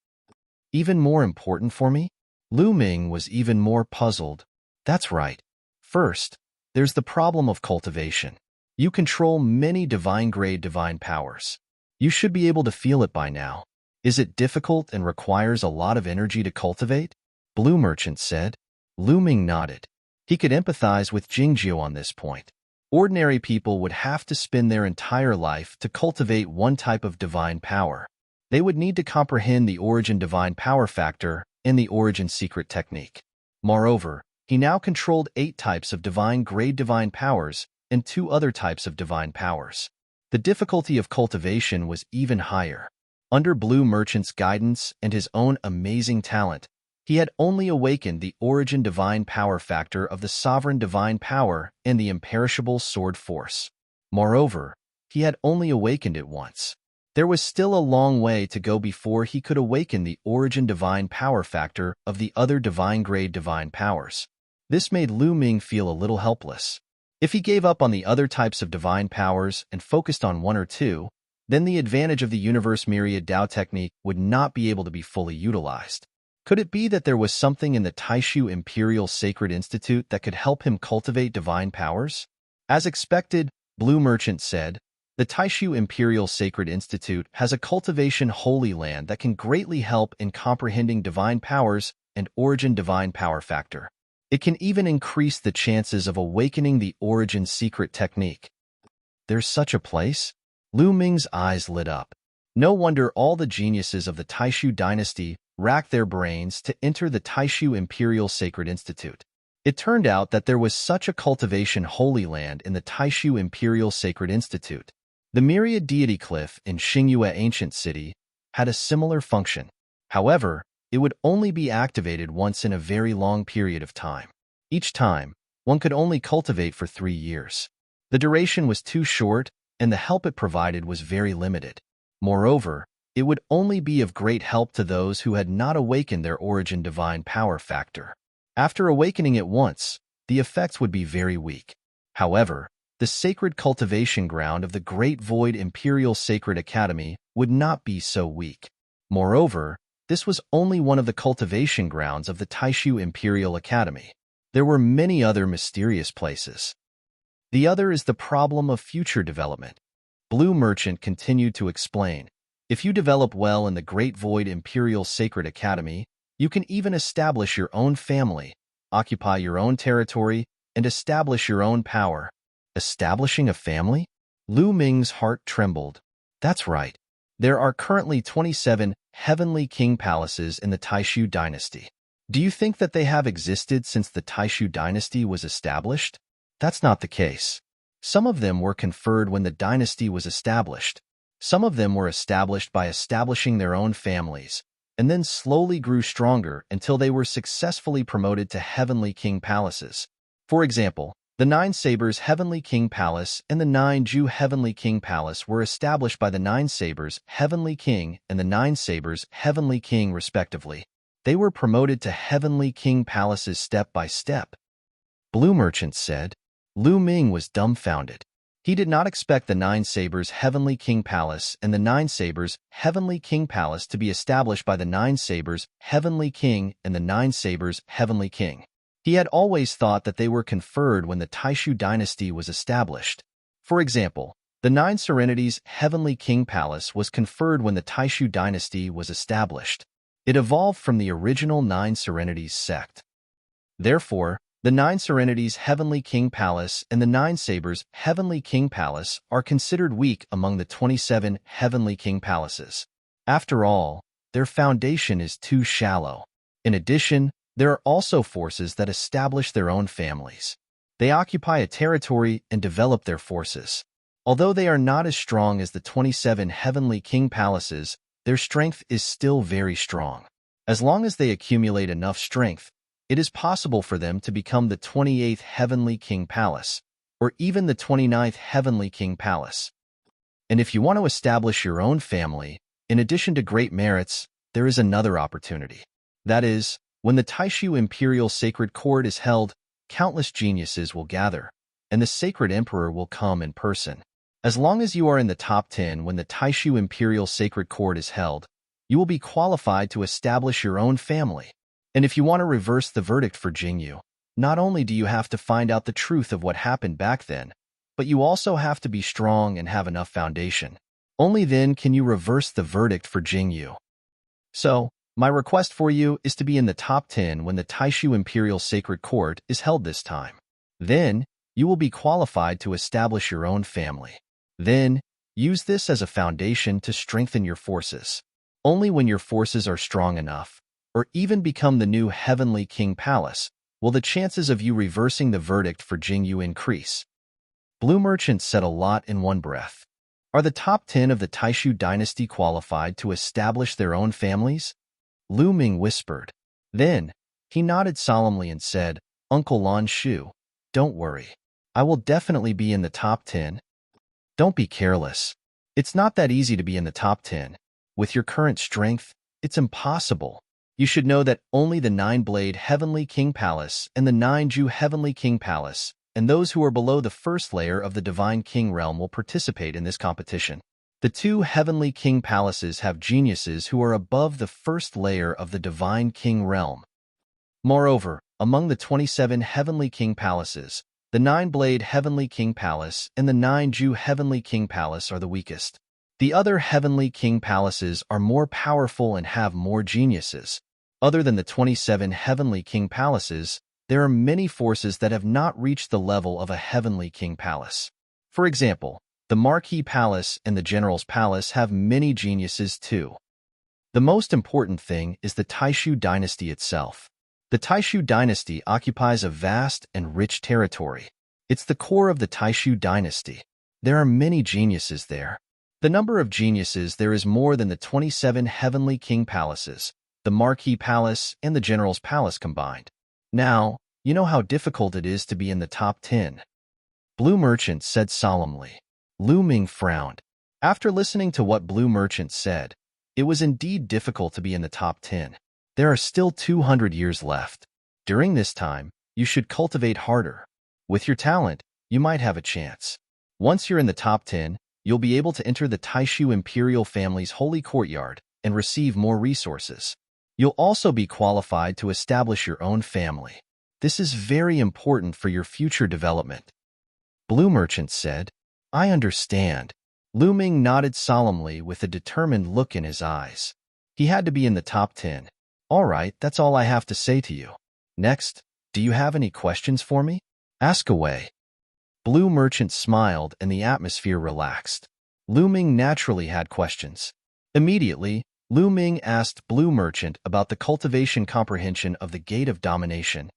Even more important for me? Lu Ming was even more puzzled. That's right. First, there's the problem of cultivation. You control many divine-grade divine powers. You should be able to feel it by now. Is it difficult and requires a lot of energy to cultivate? Blue Merchant said. Lu Ming nodded. He could empathize with Jingjiu on this point. Ordinary people would have to spend their entire life to cultivate one type of divine power. They would need to comprehend the origin divine power factor and the origin secret technique. Moreover, he now controlled 8 types of divine-grade divine powers and 2 other types of divine powers. The difficulty of cultivation was even higher. Under Blue Merchant's guidance and his own amazing talent, He had only awakened the origin divine power factor of the sovereign divine power and the imperishable sword force. Moreover, he had only awakened it once. There was still a long way to go before he could awaken the origin divine power factor of the other divine-grade divine powers. This made Lu Ming feel a little helpless. If he gave up on the other types of divine powers and focused on one or two, then the advantage of the universe myriad Dao technique would not be able to be fully utilized. Could it be that there was something in the Taishu Imperial Sacred Institute that could help him cultivate divine powers? As expected, Blue Merchant said, the Taishu Imperial Sacred Institute has a cultivation holy land that can greatly help in comprehending divine powers and origin divine power factor. It can even increase the chances of awakening the origin secret technique. There's such a place? Lu Ming's eyes lit up. No wonder all the geniuses of the Taishu dynasty racked their brains to enter the Taishu Imperial Sacred Institute. It turned out that there was such a cultivation holy land in the Taishu Imperial Sacred Institute. The Myriad Deity Cliff in Xingyue Ancient City had a similar function. However, it would only be activated once in a very long period of time. Each time, one could only cultivate for 3 years. The duration was too short, and the help it provided was very limited. Moreover, it would only be of great help to those who had not awakened their origin divine power factor. After awakening it once, the effects would be very weak. However, the sacred cultivation ground of the Great Void Imperial Sacred Academy would not be so weak. Moreover, this was only one of the cultivation grounds of the Taishu Imperial Academy. There were many other mysterious places. The other is the problem of future development. Blue Merchant continued to explain. If you develop well in the Great Void Imperial Sacred Academy, you can even establish your own family, occupy your own territory, and establish your own power. Establishing a family? Lu Ming's heart trembled. That's right. There are currently 27 Heavenly King Palaces in the Taishu dynasty. Do you think that they have existed since the Taishu dynasty was established? That's not the case. Some of them were conferred when the dynasty was established. Some of them were established by establishing their own families, and then slowly grew stronger until they were successfully promoted to Heavenly King Palaces. For example, the 9 Sabers Heavenly King Palace and the 9 Ju Heavenly King Palace were established by the 9 Sabers Heavenly King and the 9 Sabers Heavenly King respectively. They were promoted to Heavenly King Palaces step by step. Blue Merchant said. Lu Ming was dumbfounded. He did not expect the 9 Sabers Heavenly King Palace and the 9 Sabers Heavenly King Palace to be established by the 9 Sabers Heavenly King and the 9 Sabers Heavenly King. He had always thought that they were conferred when the Taishu dynasty was established. For example, the 9 Serenities Heavenly King Palace was conferred when the Taishu dynasty was established. It evolved from the original 9 Serenities sect. Therefore, the 9 Serenities Heavenly King Palace and the 9 Sabers Heavenly King Palace are considered weak among the 27 Heavenly King Palaces. After all, their foundation is too shallow. In addition, there are also forces that establish their own families. They occupy a territory and develop their forces. Although they are not as strong as the 27 Heavenly King Palaces, their strength is still very strong. As long as they accumulate enough strength, it is possible for them to become the 28th Heavenly King Palace, or even the 29th Heavenly King Palace. And if you want to establish your own family, in addition to great merits, there is another opportunity. That is, when the Taishu Imperial Sacred Court is held, countless geniuses will gather, and the Sacred Emperor will come in person. As long as you are in the top 10 when the Taishu Imperial Sacred Court is held, you will be qualified to establish your own family. And if you want to reverse the verdict for Jingyu, not only do you have to find out the truth of what happened back then, but you also have to be strong and have enough foundation. Only then can you reverse the verdict for Jingyu. So, my request for you is to be in the top 10 when the Taishu Imperial Sacred Court is held this time. Then, you will be qualified to establish your own family. Then, use this as a foundation to strengthen your forces. Only when your forces are strong enough, or even become the new Heavenly King Palace, will the chances of you reversing the verdict for Jingyu increase. Blue Merchant said a lot in one breath. Are the top 10 of the Taishu dynasty qualified to establish their own families? Lu Ming whispered. Then, he nodded solemnly and said, Uncle Lan Shu, don't worry. I will definitely be in the top 10. Don't be careless. It's not that easy to be in the top 10. With your current strength, it's impossible. You should know that only the 9-Blade Heavenly King Palace and the 9-Ju Heavenly King Palace, and those who are below the first layer of the Divine King realm will participate in this competition. The 2 Heavenly King Palaces have geniuses who are above the first layer of the Divine King realm. Moreover, among the 27 Heavenly King Palaces, the 9-Blade Heavenly King Palace and the 9-Ju Heavenly King Palace are the weakest. The other Heavenly King Palaces are more powerful and have more geniuses. Other than the 27 Heavenly King Palaces, there are many forces that have not reached the level of a Heavenly King Palace. For example, the Marquis Palace and the General's Palace have many geniuses too. The most important thing is the Taishu dynasty itself. The Taishu dynasty occupies a vast and rich territory. It's the core of the Taishu dynasty. There are many geniuses there. The number of geniuses there is more than the 27 Heavenly King Palaces, the Marquis Palace, and the General's Palace combined. Now, you know how difficult it is to be in the top 10. Blue Merchant said solemnly. Lu Ming frowned. After listening to what Blue Merchant said, it was indeed difficult to be in the top 10. There are still 200 years left. During this time, you should cultivate harder. With your talent, you might have a chance. Once you're in the top 10, you'll be able to enter the Taishu Imperial family's holy courtyard and receive more resources. You'll also be qualified to establish your own family. This is very important for your future development. Blue Merchant said, I understand. Lu Ming nodded solemnly with a determined look in his eyes. He had to be in the top 10. All right, that's all I have to say to you. Next, do you have any questions for me? Ask away. Blue Merchant smiled and the atmosphere relaxed. Lu Ming naturally had questions. Immediately, Lu Ming asked Blue Merchant about the cultivation comprehension of the Gate of Domination.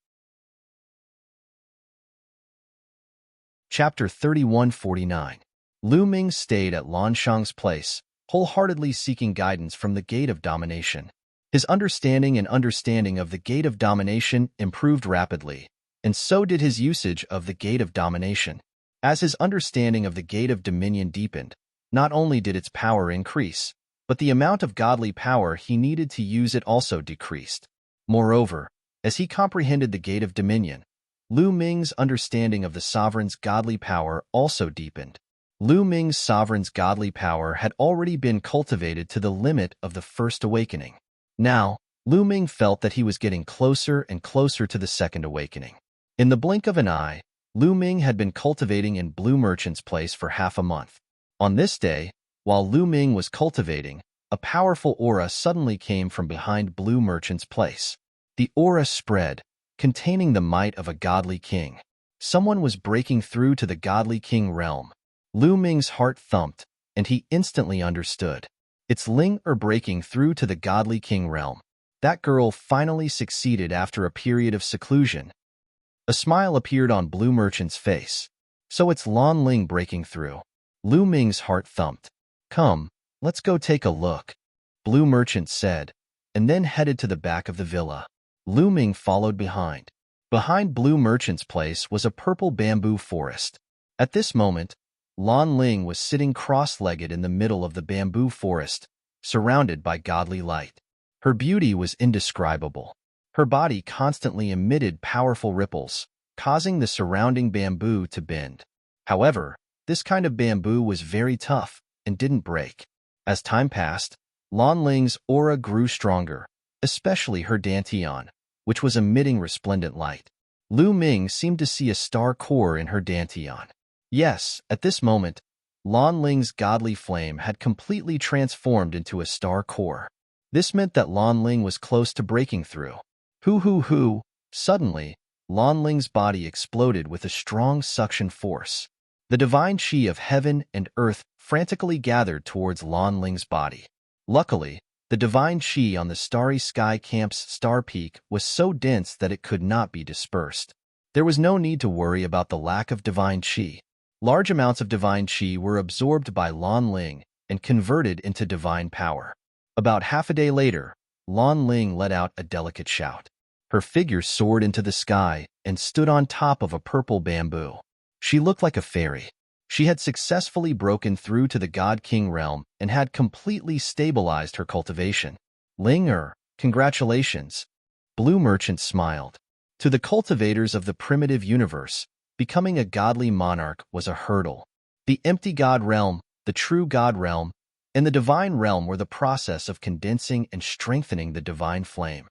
Chapter 3149. Lu Ming stayed at Lan Shang's place, wholeheartedly seeking guidance from the Gate of Domination. His understanding of the Gate of Domination improved rapidly, and so did his usage of the Gate of Domination. As his understanding of the Gate of Dominion deepened, not only did its power increase, but the amount of godly power he needed to use it also decreased. Moreover, as he comprehended the Gate of Dominion, Lu Ming's understanding of the sovereign's godly power also deepened. Lu Ming's sovereign's godly power had already been cultivated to the limit of the first awakening. Now, Lu Ming felt that he was getting closer and closer to the second awakening. In the blink of an eye, Lu Ming had been cultivating in Blue Merchant's place for half a month. On this day, while Lu Ming was cultivating, a powerful aura suddenly came from behind Blue Merchant's place. The aura spread, containing the might of a godly king. Someone was breaking through to the godly king realm. Lu Ming's heart thumped, and he instantly understood. It's Ling breaking through to the godly king realm. That girl finally succeeded after a period of seclusion. A smile appeared on Blue Merchant's face. So it's Lan Ling breaking through. Lu Ming's heart thumped. Come, let's go take a look, Blue Merchant said, and then headed to the back of the villa. Lu Ming followed behind. Behind Blue Merchant's place was a purple bamboo forest. At this moment, Lan Ling was sitting cross-legged in the middle of the bamboo forest, surrounded by godly light. Her beauty was indescribable. Her body constantly emitted powerful ripples, causing the surrounding bamboo to bend. However, this kind of bamboo was very tough and didn't break. As time passed, Lan Ling's aura grew stronger, especially her dantian, which was emitting resplendent light. Lu Ming seemed to see a star core in her dantian. Yes, at this moment, Lan Ling's godly flame had completely transformed into a star core. This meant that Lan Ling was close to breaking through. Hoo! Suddenly, Lan Ling's body exploded with a strong suction force. The divine chi of heaven and earth frantically gathered towards Lan Ling's body. Luckily, the divine chi on the starry sky camp's star peak was so dense that it could not be dispersed. There was no need to worry about the lack of divine chi. Large amounts of divine chi were absorbed by Lan Ling and converted into divine power. About half a day later, Lan Ling let out a delicate shout. Her figure soared into the sky and stood on top of a purple bamboo. She looked like a fairy. She had successfully broken through to the God King realm and had completely stabilized her cultivation. Ling congratulations. Blue Merchant smiled. To the cultivators of the primitive universe, becoming a godly monarch was a hurdle. The empty God realm, the true God realm, and the divine realm were the process of condensing and strengthening the divine flame.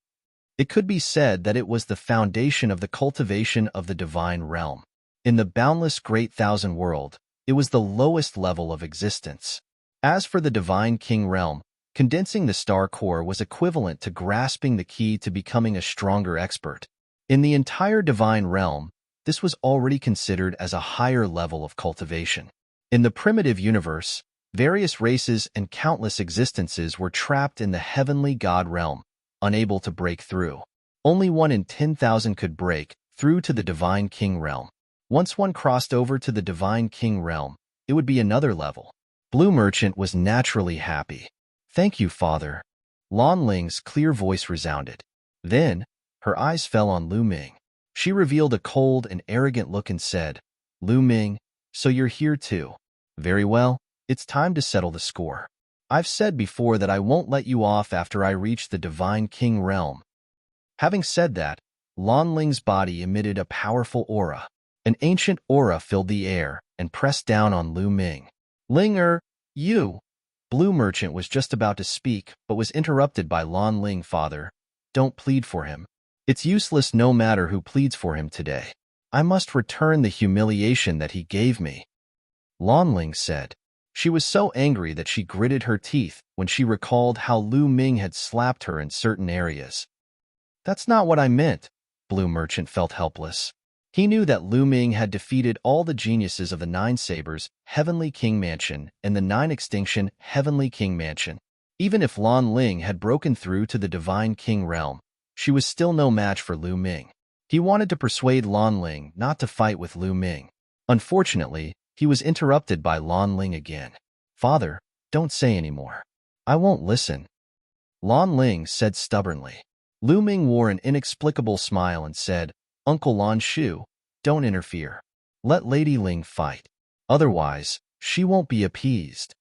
It could be said that it was the foundation of the cultivation of the divine realm. In the boundless great thousand world, it was the lowest level of existence. As for the divine king realm, condensing the star core was equivalent to grasping the key to becoming a stronger expert. In the entire divine realm, this was already considered as a higher level of cultivation. In the primitive universe, various races and countless existences were trapped in the heavenly God realm, unable to break through. Only 1 in 10,000 could break through to the divine king realm. Once one crossed over to the divine king realm, it would be another level. Blue Merchant was naturally happy. Thank you, Father. Lan Ling's clear voice resounded. Then, her eyes fell on Lu Ming. She revealed a cold and arrogant look and said, Lu Ming, so you're here too. Very well, it's time to settle the score. I've said before that I won't let you off after I reach the divine king realm. Having said that, Lan Ling's body emitted a powerful aura. An ancient aura filled the air and pressed down on Lu Ming. Ling you! Blue Merchant was just about to speak, but was interrupted by Lan Ling. Father, don't plead for him. It's useless no matter who pleads for him today. I must return the humiliation that he gave me. Lan Ling said. She was so angry that she gritted her teeth when she recalled how Lu Ming had slapped her in certain areas. That's not what I meant. Blue Merchant felt helpless. He knew that Lu Ming had defeated all the geniuses of the Nine Sabers, Heavenly King Mansion, and the Nine Extinction, Heavenly King Mansion. Even if Lan Ling had broken through to the Divine King realm, she was still no match for Lu Ming. He wanted to persuade Lan Ling not to fight with Lu Ming. Unfortunately, he was interrupted by Lan Ling again. Father, don't say any more. I won't listen. Lan Ling said stubbornly. Lu Ming wore an inexplicable smile and said, Uncle Lan Shu, don't interfere. Let Lady Ling fight. Otherwise, she won't be appeased.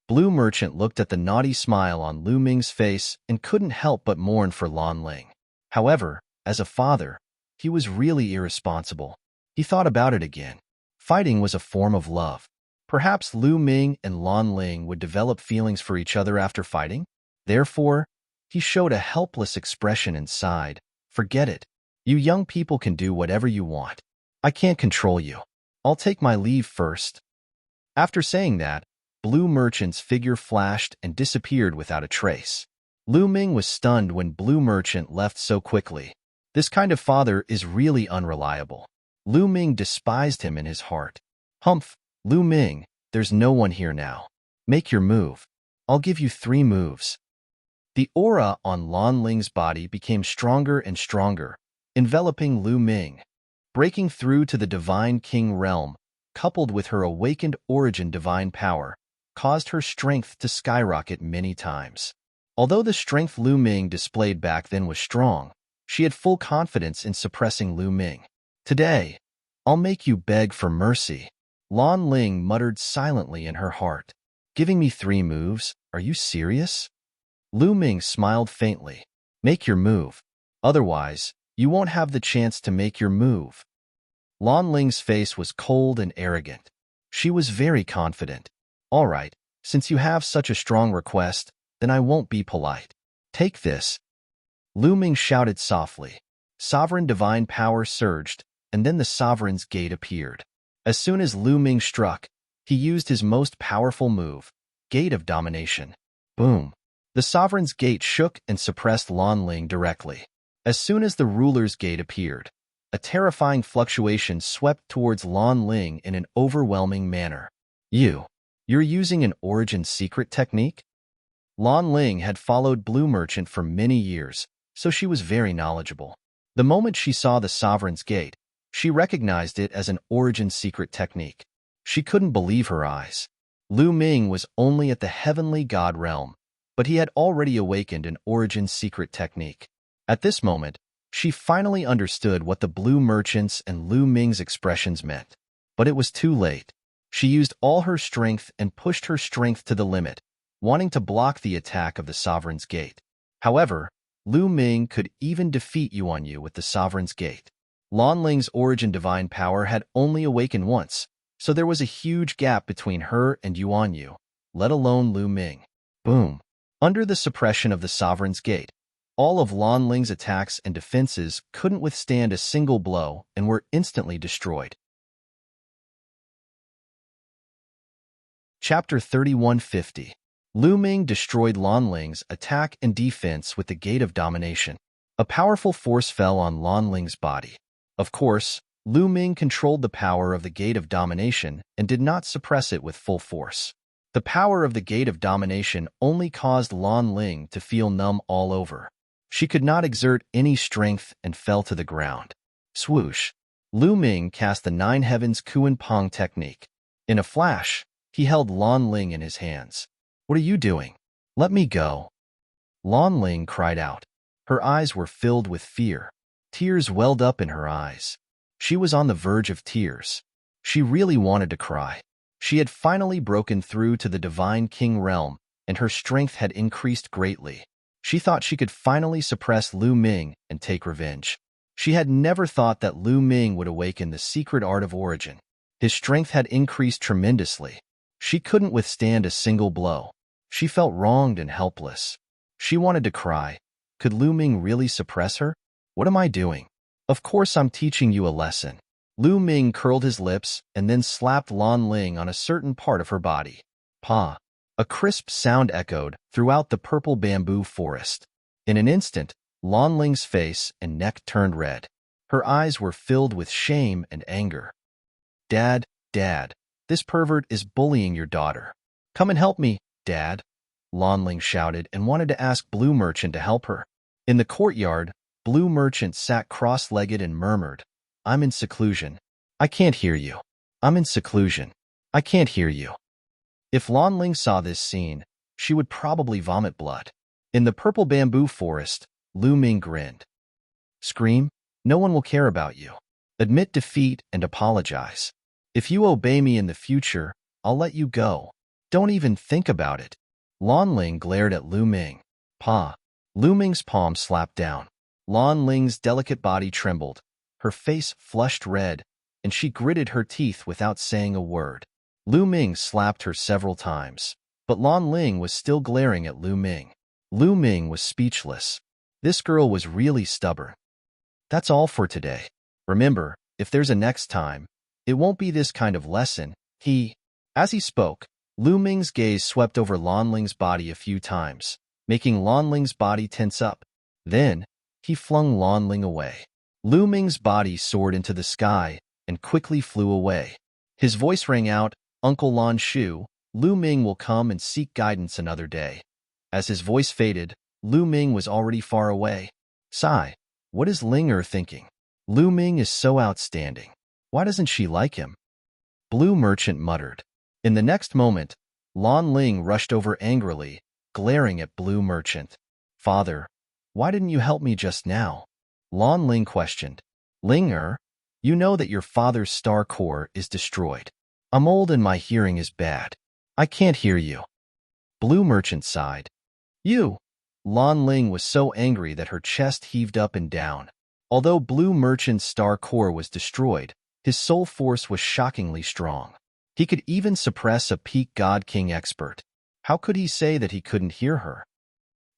Blue Merchant looked at the naughty smile on Lu Ming's face and couldn't help but mourn for Lan Ling. However, as a father, he was really irresponsible. He thought about it again. Fighting was a form of love. Perhaps Lu Ming and Lan Ling would develop feelings for each other after fighting? Therefore, he showed a helpless expression and sighed. Forget it. You young people can do whatever you want. I can't control you. I'll take my leave first. After saying that, Blue Merchant's figure flashed and disappeared without a trace. Lu Ming was stunned when Blue Merchant left so quickly. This kind of father is really unreliable. Lu Ming despised him in his heart. Humph, Lu Ming, there's no one here now. Make your move. I'll give you 3 moves. The aura on Lan Ling's body became stronger and stronger, enveloping Lu Ming. Breaking through to the Divine King realm, coupled with her awakened origin divine power, caused her strength to skyrocket many times. Although the strength Lu Ming displayed back then was strong, she had full confidence in suppressing Lu Ming. Today, I'll make you beg for mercy. Lan Ling muttered silently in her heart. Giving me 3 moves? Are you serious? Lu Ming smiled faintly. Make your move. Otherwise, you won't have the chance to make your move. Lan Ling's face was cold and arrogant. She was very confident. All right, since you have such a strong request, then I won't be polite. Take this. Lu Ming shouted softly. Sovereign divine power surged, and then the Sovereign's Gate appeared. As soon as Lu Ming struck, he used his most powerful move, Gate of Domination. Boom. The Sovereign's Gate shook and suppressed Lan Ling directly. As soon as the Ruler's Gate appeared, a terrifying fluctuation swept towards Lan Ling in an overwhelming manner. You're using an origin secret technique? Lan Ling had followed Blue Merchant for many years, so she was very knowledgeable. The moment she saw the Sovereign's Gate, she recognized it as an origin secret technique. She couldn't believe her eyes. Lu Ming was only at the heavenly God realm, but he had already awakened an Origin's secret technique. At this moment, she finally understood what the Blue Merchant's and Lu Ming's expressions meant. But it was too late. She used all her strength and pushed her strength to the limit, wanting to block the attack of the Sovereign's Gate. However, Lu Ming could even defeat Yuan Yu with the Sovereign's Gate. Lan Ling's Origin divine power had only awakened once, so there was a huge gap between her and Yuan Yu, let alone Lu Ming. Boom! Under the suppression of the Sovereign's Gate, all of Lan Ling's attacks and defenses couldn't withstand a single blow and were instantly destroyed. Chapter 3150. Lu Ming destroyed Lan Ling's attack and defense with the Gate of Domination. A powerful force fell on Lan Ling's body. Of course, Lu Ming controlled the power of the Gate of Domination and did not suppress it with full force. The power of the Gate of Domination only caused Lan Ling to feel numb all over. She could not exert any strength and fell to the ground. Swoosh! Lu Ming cast the Nine Heavens Kuan Pong technique. In a flash, he held Lan Ling in his hands. "What are you doing? Let me go." Lan Ling cried out. Her eyes were filled with fear. Tears welled up in her eyes. She was on the verge of tears. She really wanted to cry. She had finally broken through to the Divine King realm, and her strength had increased greatly. She thought she could finally suppress Lu Ming and take revenge. She had never thought that Lu Ming would awaken the secret art of Origin. His strength had increased tremendously. She couldn't withstand a single blow. She felt wronged and helpless. She wanted to cry. Could Lu Ming really suppress her? What am I doing? Of course I'm teaching you a lesson. Lu Ming curled his lips and then slapped Lan Ling on a certain part of her body. Pa! A crisp sound echoed throughout the purple bamboo forest. In an instant, Lan Ling's face and neck turned red. Her eyes were filled with shame and anger. Dad, this pervert is bullying your daughter. Come and help me, Dad, Lan Ling shouted and wanted to ask Blue Merchant to help her. In the courtyard, Blue Merchant sat cross-legged and murmured, "I'm in seclusion. I can't hear you. I'm in seclusion. I can't hear you." If Lan Ling saw this scene, she would probably vomit blood. In the purple bamboo forest, Lu Ming grinned. "Scream? No one will care about you. Admit defeat and apologize. If you obey me in the future, I'll let you go. Don't even think about it." Lan Ling glared at Lu Ming. Pa! Lu Ming's palm slapped down. Lan Ling's delicate body trembled. Her face flushed red, and she gritted her teeth without saying a word. Lu Ming slapped her several times, but Lan Ling was still glaring at Lu Ming. Lu Ming was speechless. This girl was really stubborn. That's all for today. Remember, if there's a next time, it won't be this kind of lesson. As he spoke, Lu Ming's gaze swept over Lan Ling's body a few times, making Lan Ling's body tense up. Then, he flung Lan Ling away. Lu Ming's body soared into the sky and quickly flew away. His voice rang out, "Uncle Lan Shu, Lu Ming will come and seek guidance another day." As his voice faded, Lu Ming was already far away. Sigh, what is Ling thinking? Lu Ming is so outstanding. Why doesn't she like him? Blue Merchant muttered. In the next moment, Lan Ling rushed over angrily, glaring at Blue Merchant. "Father, why didn't you help me just now?" Lan Ling questioned. "Ling, you know that your father's star core is destroyed. I'm old and my hearing is bad. I can't hear you." Blue Merchant sighed. "You!" Lan Ling was so angry that her chest heaved up and down. Although Blue Merchant's star core was destroyed, his soul force was shockingly strong. He could even suppress a peak God King expert. How could he say that he couldn't hear her?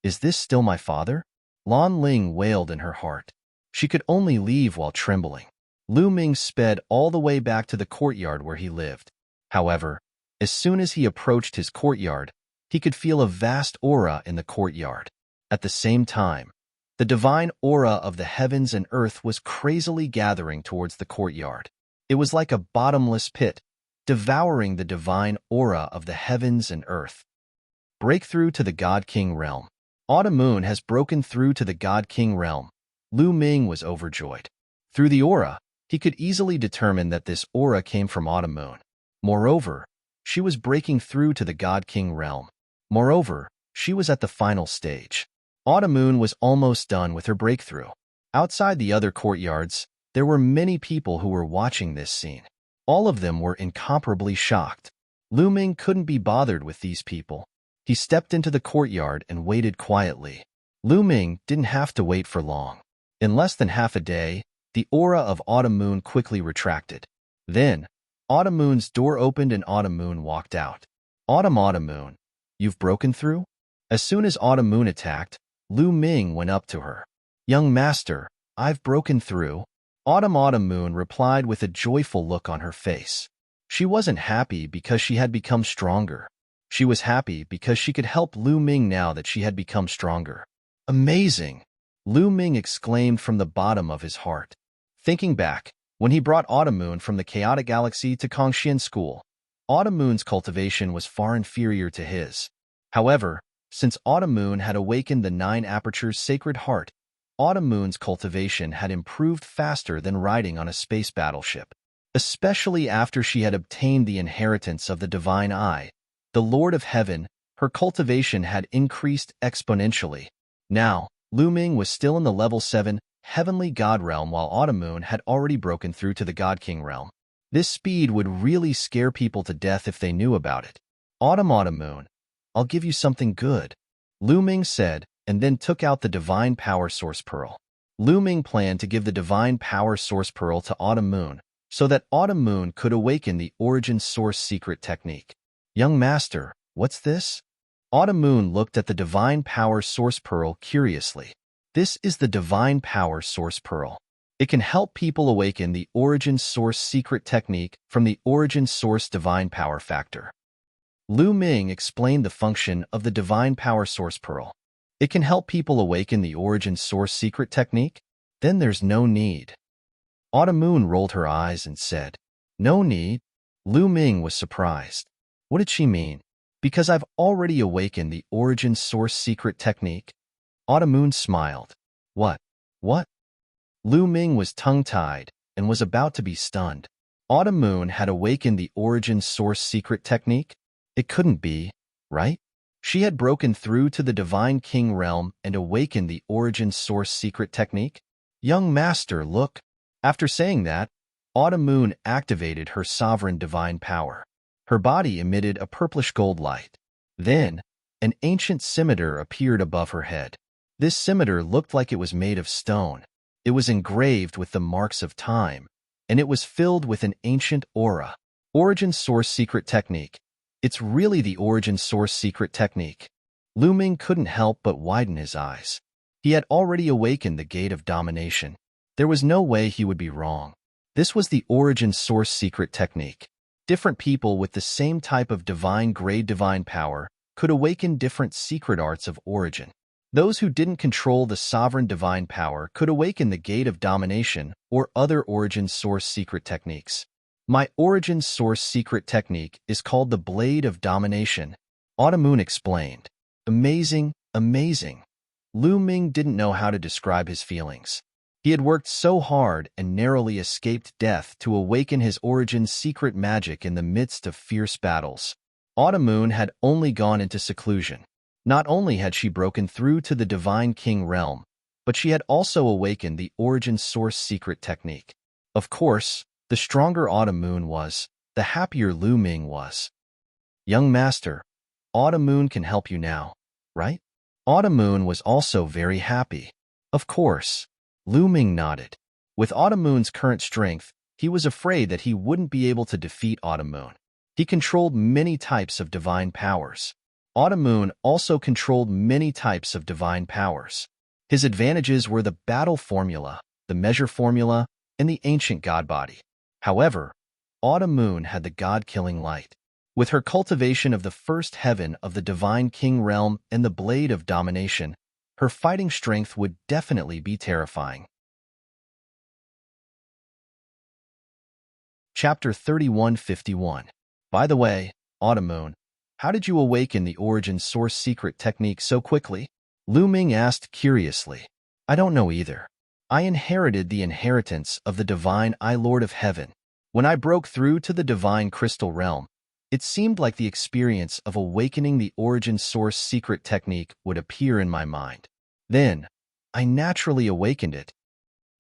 "Is this still my father?" Lan Ling wailed in her heart. She could only leave while trembling. Lu Ming sped all the way back to the courtyard where he lived. However, as soon as he approached his courtyard, he could feel a vast aura in the courtyard. At the same time, the divine aura of the heavens and earth was crazily gathering towards the courtyard. It was like a bottomless pit, devouring the divine aura of the heavens and earth. Breakthrough to the God King realm. Autumn Moon has broken through to the God King realm. Lu Ming was overjoyed. Through the aura, he could easily determine that this aura came from Autumn Moon. Moreover, she was breaking through to the God King realm. Moreover, She was at the final stage. Autumn Moon was almost done with her breakthrough. Outside the other courtyards, there were many people who were watching this scene. All of them were incomparably shocked. Lu Ming couldn't be bothered with these people. He stepped into the courtyard and waited quietly. Lu Ming didn't have to wait for long. In less than half a day, the aura of Autumn Moon quickly retracted. Then, Autumn Moon's door opened and Autumn Moon walked out. Autumn Moon, you've broken through? As soon as Autumn Moon attacked, Lu Ming went up to her. Young master, I've broken through. Autumn Moon replied with a joyful look on her face. She wasn't happy because she had become stronger. She was happy because she could help Lu Ming now that she had become stronger. Amazing! Lu Ming exclaimed from the bottom of his heart. Thinking back, when he brought Autumn Moon from the chaotic galaxy to Kongxian School, Autumn Moon's cultivation was far inferior to his. However, since Autumn Moon had awakened the 9 Apertures Sacred Heart, Autumn Moon's cultivation had improved faster than riding on a space battleship. Especially after she had obtained the inheritance of the Divine Eye, the Lord of Heaven, her cultivation had increased exponentially. Now, Lu Ming was still in the level 7 Heavenly God Realm while Autumn Moon had already broken through to the God King Realm. This speed would really scare people to death if they knew about it. Autumn Moon, I'll give you something good, Lu Ming said, and then took out the Divine Power Source Pearl. Lu Ming planned to give the Divine Power Source Pearl to Autumn Moon, so that Autumn Moon could awaken the Origin Source Secret Technique. Young master, what's this? Autumn Moon looked at the Divine Power Source Pearl curiously. This is the Divine Power Source Pearl. It can help people awaken the Origin Source Secret Technique from the Origin Source Divine Power Factor. Lu Ming explained the function of the Divine Power Source Pearl. It can help people awaken the Origin Source Secret Technique? Then there's no need. Autumn Moon rolled her eyes and said, No need? Lu Ming was surprised. What did she mean? Because I've already awakened the Origin Source Secret Technique? Autumn Moon smiled. What? Lu Ming was tongue-tied and was about to be stunned. Autumn Moon had awakened the Origin Source Secret Technique? It couldn't be, right? She had broken through to the Divine King Realm and awakened the Origin Source Secret Technique? Young master, look. After saying that, Autumn Moon activated her sovereign divine power. Her body emitted a purplish gold light. Then, an ancient scimitar appeared above her head. This scimitar looked like it was made of stone. It was engraved with the marks of time, and it was filled with an ancient aura. Origin Source Secret Technique. It's really the Origin Source Secret Technique. Lu Ming couldn't help but widen his eyes. He had already awakened the Gate of Domination. There was no way he would be wrong. This was the Origin Source Secret Technique. Different people with the same type of divine-grade divine power could awaken different secret arts of origin. Those who didn't control the sovereign divine power could awaken the Gate of Domination or other Origin Source Secret techniques. My Origin Source Secret technique is called the Blade of Domination, Autumn Moon explained. Amazing, amazing. Lu Ming didn't know how to describe his feelings. He had worked so hard and narrowly escaped death to awaken his Origin's secret magic in the midst of fierce battles. Autumn Moon had only gone into seclusion. Not only had she broken through to the Divine King Realm, but she had also awakened the Origin Source Secret technique. Of course, the stronger Autumn Moon was, the happier Lu Ming was. Young master, Autumn Moon can help you now, right? Autumn Moon was also very happy. Of course. Lu Ming nodded. With Autumn Moon's current strength, he was afraid that he wouldn't be able to defeat Autumn Moon. He controlled many types of divine powers. Autumn Moon also controlled many types of divine powers. His advantages were the battle formula, the measure formula, and the ancient god body. However, Autumn Moon had the god-killing light. With her cultivation of the first heaven of the Divine King Realm and the Blade of Domination, her fighting strength would definitely be terrifying. Chapter 3151. By the way, Autumn Moon, how did you awaken the Origin Source Secret technique so quickly? Lu Ming asked curiously. I don't know either. I inherited the inheritance of the Divine Eye Lord of Heaven. When I broke through to the Divine Crystal Realm, It seemed like the experience of awakening the origin source secret technique would appear in my mind. Then, I naturally awakened it,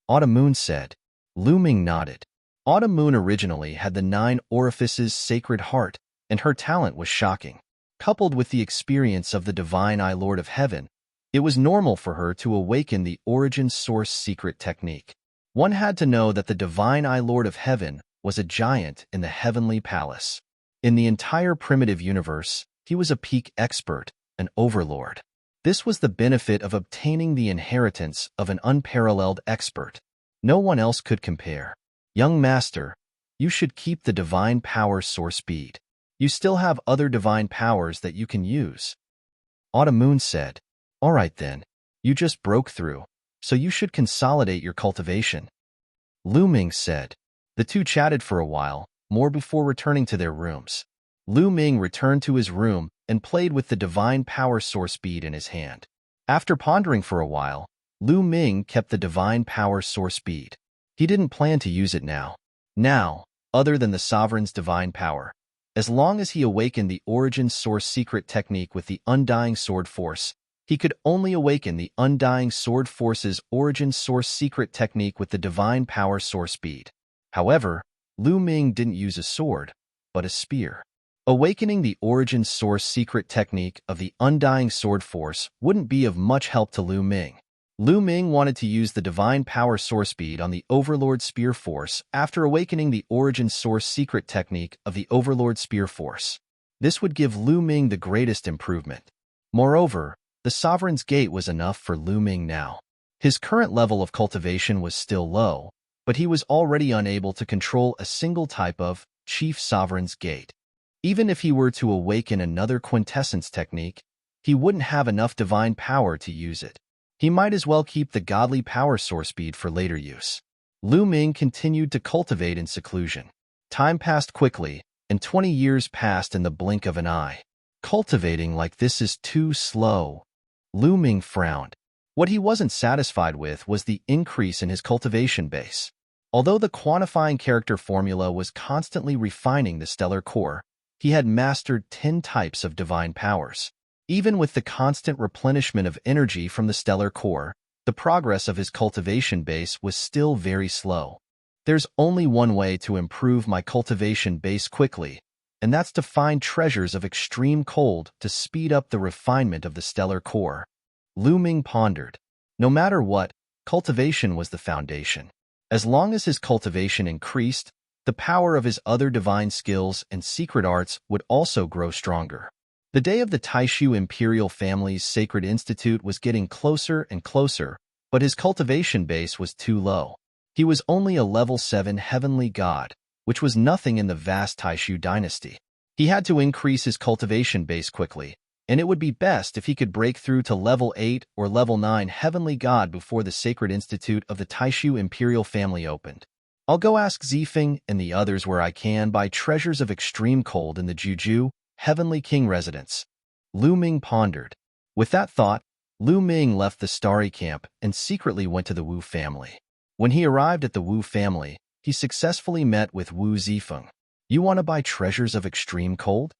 Autumn Moon said. Lu Ming nodded. Autumn Moon originally had the 9 orifices sacred heart, and her talent was shocking. Coupled with the experience of the Divine Eye Lord of Heaven, it was normal for her to awaken the origin source secret technique. One had to know that the Divine Eye Lord of Heaven was a giant in the heavenly palace. In the entire primitive universe, he was a peak expert, an overlord. This was the benefit of obtaining the inheritance of an unparalleled expert. No one else could compare. Young master, you should keep the divine power source bead. You still have other divine powers that you can use. Autumn Moon said, All right then, you just broke through, so you should consolidate your cultivation. Lu Ming said. The two chatted for a while, more before returning to their rooms. Lu Ming returned to his room and played with the divine power source bead in his hand. After pondering for a while, Lu Ming kept the divine power source bead. He didn't plan to use it now. Other than the sovereign's divine power, as long as he awakened the origin source secret technique with the undying sword force, he could only awaken the undying sword force's origin source secret technique with the divine power source bead. However, Lu Ming didn't use a sword, but a spear. Awakening the origin source secret technique of the undying sword force wouldn't be of much help to Lu Ming. Lu Ming wanted to use the divine power source bead on the Overlord Spear Force after awakening the origin source secret technique of the Overlord Spear Force. This would give Lu Ming the greatest improvement. Moreover, the Sovereign's Gate was enough for Lu Ming now. His current level of cultivation was still low, but he was already unable to control a single type of Chief Sovereign's Gate. Even if he were to awaken another quintessence technique, he wouldn't have enough divine power to use it. He might as well keep the godly power source bead for later use. Lu Ming continued to cultivate in seclusion. Time passed quickly, and 20 years passed in the blink of an eye. Cultivating like this is too slow. Lu Ming frowned. What he wasn't satisfied with was the increase in his cultivation base. Although the quantifying character formula was constantly refining the stellar core, he had mastered 10 types of divine powers. Even with the constant replenishment of energy from the stellar core, the progress of his cultivation base was still very slow. There's only one way to improve my cultivation base quickly, and that's to find treasures of extreme cold to speed up the refinement of the stellar core. Lu Ming pondered. No matter what, cultivation was the foundation. As long as his cultivation increased, the power of his other divine skills and secret arts would also grow stronger. The day of the Taishu imperial family's sacred institute was getting closer and closer, but his cultivation base was too low. He was only a level 7 heavenly god, which was nothing in the vast Taishu dynasty. He had to increase his cultivation base quickly, and it would be best if he could break through to level 8 or level 9 heavenly god before the sacred institute of the Taishu imperial family opened. I'll go ask Zifeng and the others where I can buy treasures of extreme cold in the Juju, Heavenly King residence. Lu Ming pondered. With that thought, Lu Ming left the Starry Camp and secretly went to the Wu family. When he arrived at the Wu family, he successfully met with Wu Zifeng. You want to buy treasures of extreme cold?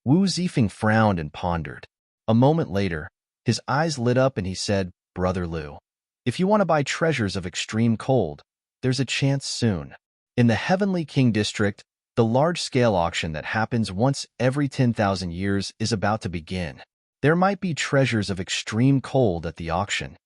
Wu Zifeng frowned and pondered. A moment later, his eyes lit up and he said, Brother Lu, if you want to buy treasures of extreme cold, there's a chance soon. In the Heavenly King district, the large-scale auction that happens once every 10,000 years is about to begin. There might be treasures of extreme cold at the auction.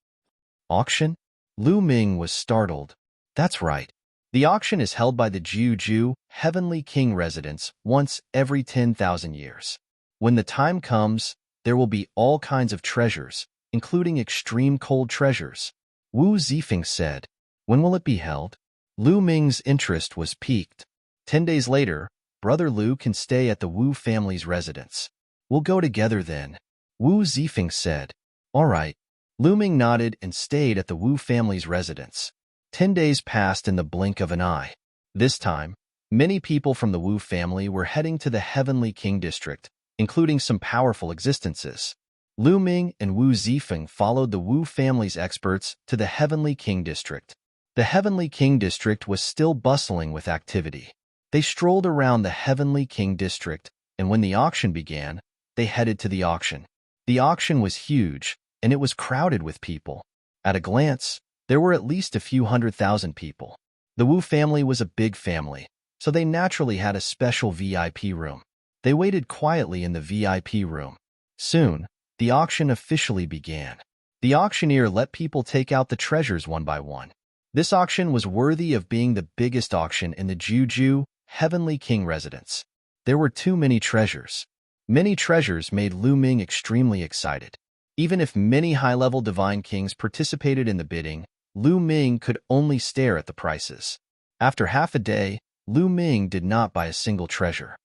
Auction? Lu Ming was startled. That's right. The auction is held by the Juju, Heavenly King residence, once every 10,000 years. When the time comes, there will be all kinds of treasures, including extreme cold treasures. Wu Zifeng said. When will it be held? Lu Ming's interest was piqued. 10 days later, Brother Lu can stay at the Wu family's residence. We'll go together then. Wu Zifeng said. All right. Lu Ming nodded and stayed at the Wu family's residence. 10 days passed in the blink of an eye. This time, many people from the Wu family were heading to the Heavenly King district, including some powerful existences. Lu Ming and Wu Zifeng followed the Wu family's experts to the Heavenly King district. The Heavenly King district was still bustling with activity. They strolled around the Heavenly King district, and when the auction began, they headed to the auction. The auction was huge, and it was crowded with people. At a glance, there were at least a few 100,000 people. The Wu family was a big family, so they naturally had a special VIP room. They waited quietly in the VIP room. Soon, the auction officially began. The auctioneer let people take out the treasures one by one. This auction was worthy of being the biggest auction in the Juju Heavenly King residence. There were too many treasures. Many treasures made Lu Ming extremely excited. Even if many high-level divine kings participated in the bidding, Lu Ming could only stare at the prices. After half a day, Lu Ming did not buy a single treasure.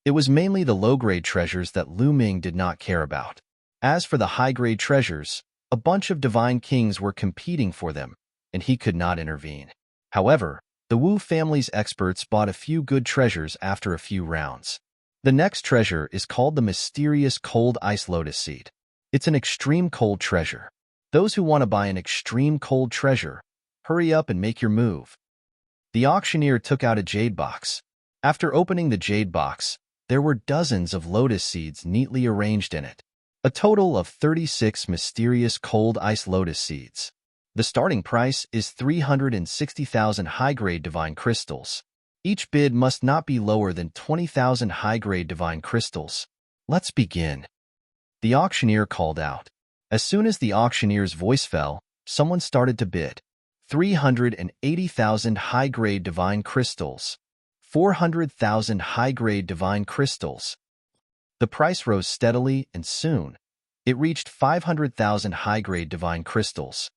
It was mainly the low-grade treasures that Lu Ming did not care about. As for the high-grade treasures, a bunch of divine kings were competing for them, and he could not intervene. However, the Wu family's experts bought a few good treasures after a few rounds. The next treasure is called the mysterious cold ice lotus seed. It's an extreme cold treasure. Those who want to buy an extreme cold treasure, hurry up and make your move. The auctioneer took out a jade box. After opening the jade box, there were dozens of lotus seeds neatly arranged in it. A total of 36 mysterious cold ice lotus seeds. The starting price is 360,000 high-grade divine crystals. Each bid must not be lower than 20,000 high-grade divine crystals. Let's begin. The auctioneer called out. As soon as the auctioneer's voice fell, someone started to bid. 380,000 high-grade divine crystals. 400,000 high-grade divine crystals. The price rose steadily, and soon, it reached 500,000 high-grade divine crystals.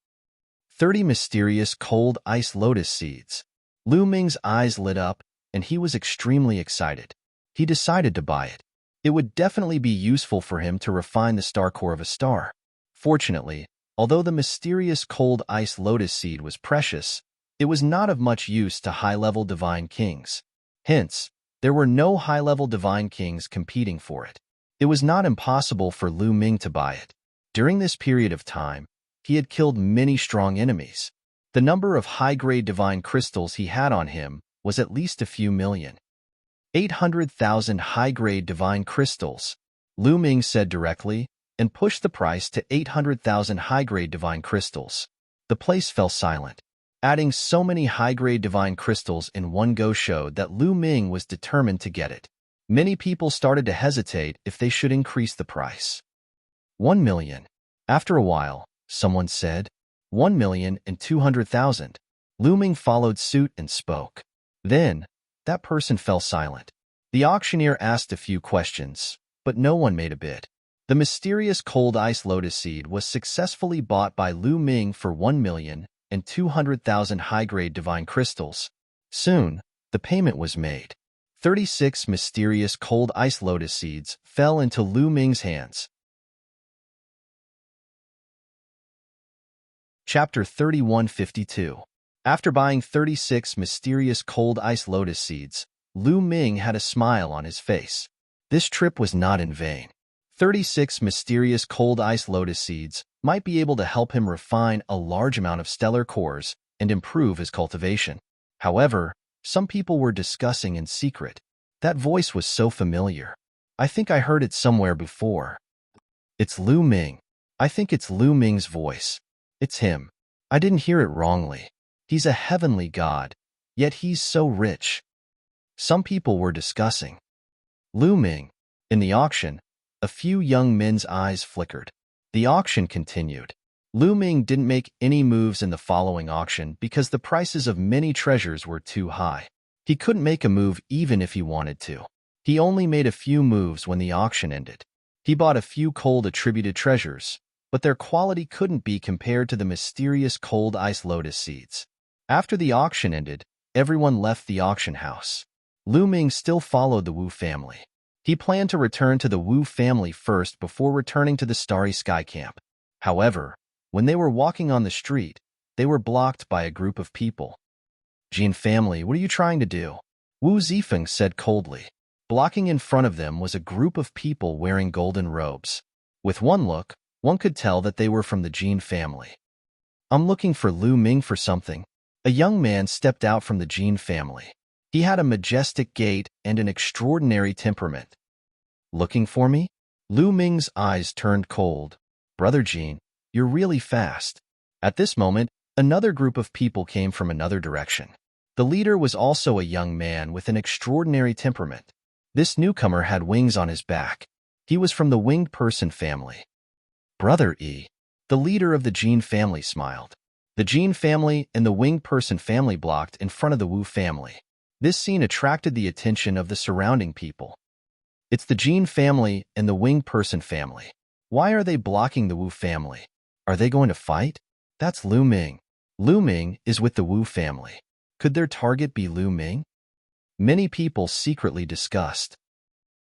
30 mysterious cold ice lotus seeds. Lu Ming's eyes lit up, and he was extremely excited. He decided to buy it. It would definitely be useful for him to refine the star core of a star. Fortunately, although the mysterious cold ice lotus seed was precious, it was not of much use to high-level divine kings. Hence, there were no high-level divine kings competing for it. It was not impossible for Lu Ming to buy it. During this period of time, he had killed many strong enemies. The number of high-grade divine crystals he had on him was at least a few million. 800,000 high-grade divine crystals, Lu Ming said directly, and pushed the price to 800,000 high-grade divine crystals. The place fell silent. Adding so many high-grade divine crystals in one go showed that Lu Ming was determined to get it. Many people started to hesitate if they should increase the price. 1 million. After a while, someone said, 1,200,000. Lu Ming followed suit and spoke. Then, that person fell silent. The auctioneer asked a few questions, but no one made a bid. The mysterious cold ice lotus seed was successfully bought by Lu Ming for 1,200,000 high-grade divine crystals. Soon, the payment was made. 36 mysterious cold ice lotus seeds fell into Lu Ming's hands. Chapter 3152. After buying 36 mysterious cold ice lotus seeds, Lu Ming had a smile on his face. This trip was not in vain. 36 mysterious cold ice lotus seeds might be able to help him refine a large amount of stellar cores and improve his cultivation. However, some people were discussing in secret. That voice was so familiar. I think I heard it somewhere before. It's Lu Ming. I think it's Lu Ming's voice. It's him. I didn't hear it wrongly. He's a heavenly god, yet he's so rich. Some people were discussing. Lu Ming. In the auction, a few young men's eyes flickered. The auction continued. Lu Ming didn't make any moves in the following auction because the prices of many treasures were too high. He couldn't make a move even if he wanted to. He only made a few moves when the auction ended. He bought a few cold attributed treasures, but their quality couldn't be compared to the mysterious cold ice lotus seeds. After the auction ended, everyone left the auction house. Lu Ming still followed the Wu family. He planned to return to the Wu family first before returning to the Starry Sky Camp. However, when they were walking on the street, they were blocked by a group of people. Jin family, what are you trying to do? Wu Zifeng said coldly. Blocking in front of them was a group of people wearing golden robes. With one look, one could tell that they were from the Jin family. I'm looking for Lu Ming for something. A young man stepped out from the Jin family. He had a majestic gait and an extraordinary temperament. Looking for me? Lu Ming's eyes turned cold. Brother Jean, you're really fast. At this moment, another group of people came from another direction. The leader was also a young man with an extraordinary temperament. This newcomer had wings on his back. He was from the winged person family. Brother E. The leader of the Jean family smiled. The Jean family and the winged person family blocked in front of the Wu family. This scene attracted the attention of the surrounding people. It's the Jean family and the winged person family. Why are they blocking the Wu family? Are they going to fight? That's Lu Ming. Lu Ming is with the Wu family. Could their target be Lu Ming? Many people secretly discussed.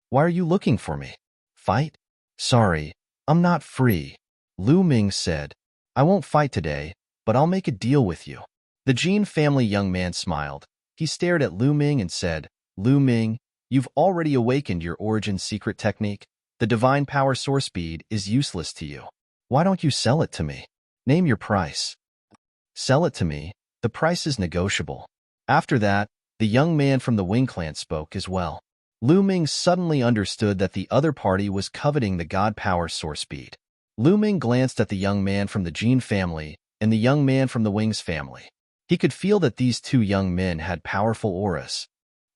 Why are you looking for me? Fight? Sorry, I'm not free. Lu Ming said. I won't fight today, but I'll make a deal with you. The Jean family young man smiled. He stared at Lu Ming and said, Lu Ming, you've already awakened your origin secret technique. The divine power source bead is useless to you. Why don't you sell it to me? Name your price. Sell it to me. The price is negotiable. After that, the young man from the Wing clan spoke as well. Lu Ming suddenly understood that the other party was coveting the god power source bead. Lu Ming glanced at the young man from the Jean family and the young man from the Wings family. He could feel that these two young men had powerful auras.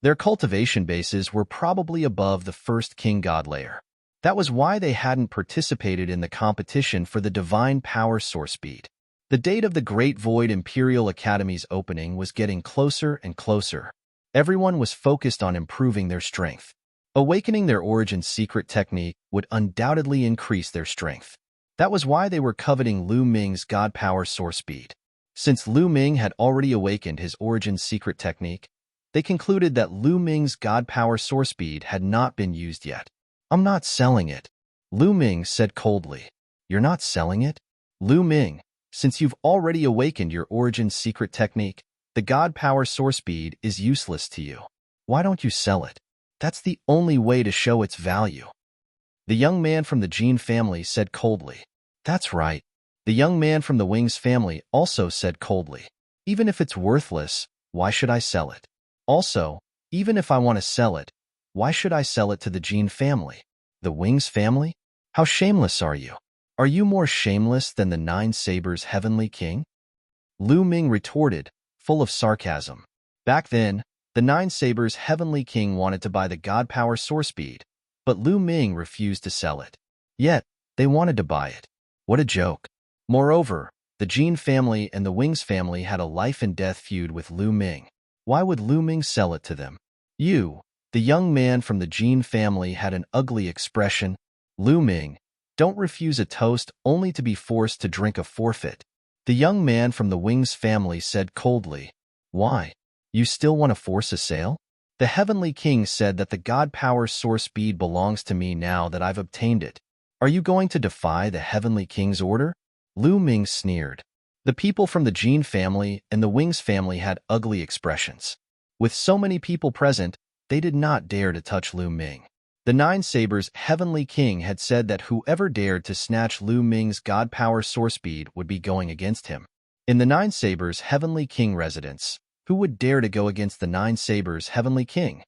Their cultivation bases were probably above the first king god layer. That was why they hadn't participated in the competition for the divine power source bead. The date of the Great Void Imperial Academy's opening was getting closer and closer. Everyone was focused on improving their strength. Awakening their origin secret technique would undoubtedly increase their strength. That was why they were coveting Lu Ming's god power source bead. Since Lu Ming had already awakened his origin secret technique, they concluded that Lu Ming's god power source bead had not been used yet. I'm not selling it, Lu Ming said coldly. You're not selling it? Lu Ming, since you've already awakened your origin secret technique, the god power source bead is useless to you. Why don't you sell it? That's the only way to show its value. The young man from the Jean family said coldly. That's right. The young man from the Wings family also said coldly. Even if it's worthless, why should I sell it? Also, even if I want to sell it, why should I sell it to the Jean family? The Wings family? How shameless are you? Are you more shameless than the Nine Sabers' heavenly king? Lu Ming retorted, full of sarcasm. Back then, the Nine Sabers' heavenly king wanted to buy the god power source bead, but Lu Ming refused to sell it. Yet, they wanted to buy it. What a joke. Moreover, the Jean family and the Wings family had a life-and-death feud with Lu Ming. Why would Lu Ming sell it to them? You, the young man from the Jean family, had an ugly expression. Lu Ming, don't refuse a toast only to be forced to drink a forfeit. The young man from the Wings family said coldly. Why? You still want to force a sale? The heavenly king said that the god power source bead belongs to me now that I've obtained it. Are you going to defy the heavenly king's order? Lu Ming sneered. The people from the Jean family and the Wings family had ugly expressions. With so many people present, they did not dare to touch Lu Ming. The Nine Sabers' heavenly king had said that whoever dared to snatch Lu Ming's god power source bead would be going against him. In the Nine Sabers' heavenly king residence, who would dare to go against the Nine Sabers' heavenly king?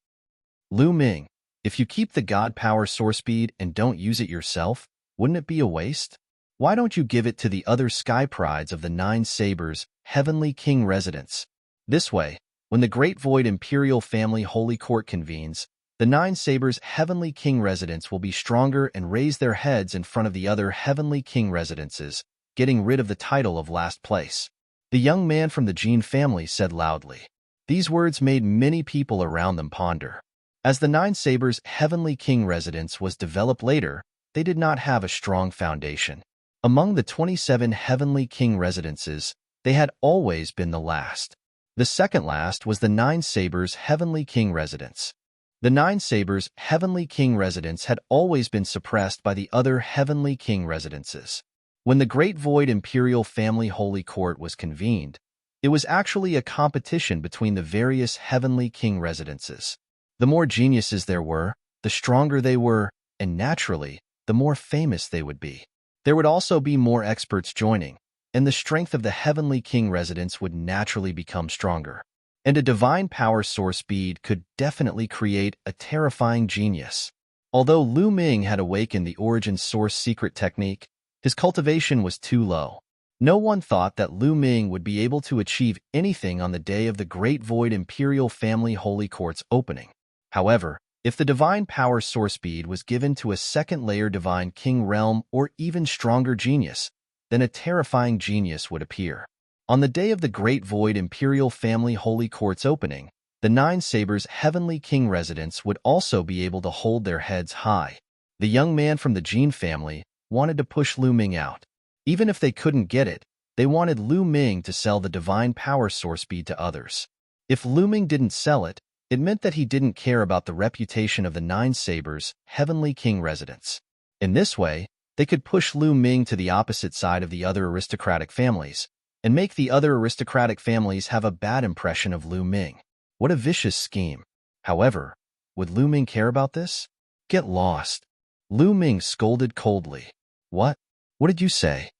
Lu Ming, if you keep the god power source bead and don't use it yourself, wouldn't it be a waste? Why don't you give it to the other sky prides of the Nine Sabers' heavenly king residence? This way, when the Great Void Imperial Family Holy Court convenes, the Nine Sabers' heavenly king residence will be stronger and raise their heads in front of the other heavenly king residences, getting rid of the title of last place. The young man from the Jean family said loudly. These words made many people around them ponder. As the Nine Sabers' heavenly king residence was developed later, they did not have a strong foundation. Among the 27 heavenly king residences, they had always been the last. The second last was the Nine Sabers' heavenly king residence. The Nine Sabers' heavenly king residence had always been suppressed by the other heavenly king residences. When the Great Void Imperial Family Holy Court was convened, it was actually a competition between the various heavenly king residences. The more geniuses there were, the stronger they were, and naturally, the more famous they would be. There would also be more experts joining, and the strength of the heavenly king residence would naturally become stronger. And a divine power source bead could definitely create a terrifying genius. Although Lu Ming had awakened the origin source secret technique, his cultivation was too low. No one thought that Lu Ming would be able to achieve anything on the day of the Great Void Imperial Family Holy Court's opening. However, if the divine power source bead was given to a second-layer divine king realm or even stronger genius, then a terrifying genius would appear. On the day of the Great Void Imperial Family Holy Court's opening, the Nine Sabers' Heavenly King residents would also be able to hold their heads high. The young man from the Jin family wanted to push Lu Ming out. Even if they couldn't get it, they wanted Lu Ming to sell the divine power source bead to others. If Lu Ming didn't sell it, it meant that he didn't care about the reputation of the Nine Sabers' Heavenly King residents. In this way, they could push Lu Ming to the opposite side of the other aristocratic families, and make the other aristocratic families have a bad impression of Lu Ming. What a vicious scheme. However, would Lu Ming care about this? Get lost. Lu Ming scolded coldly. What? What did you say?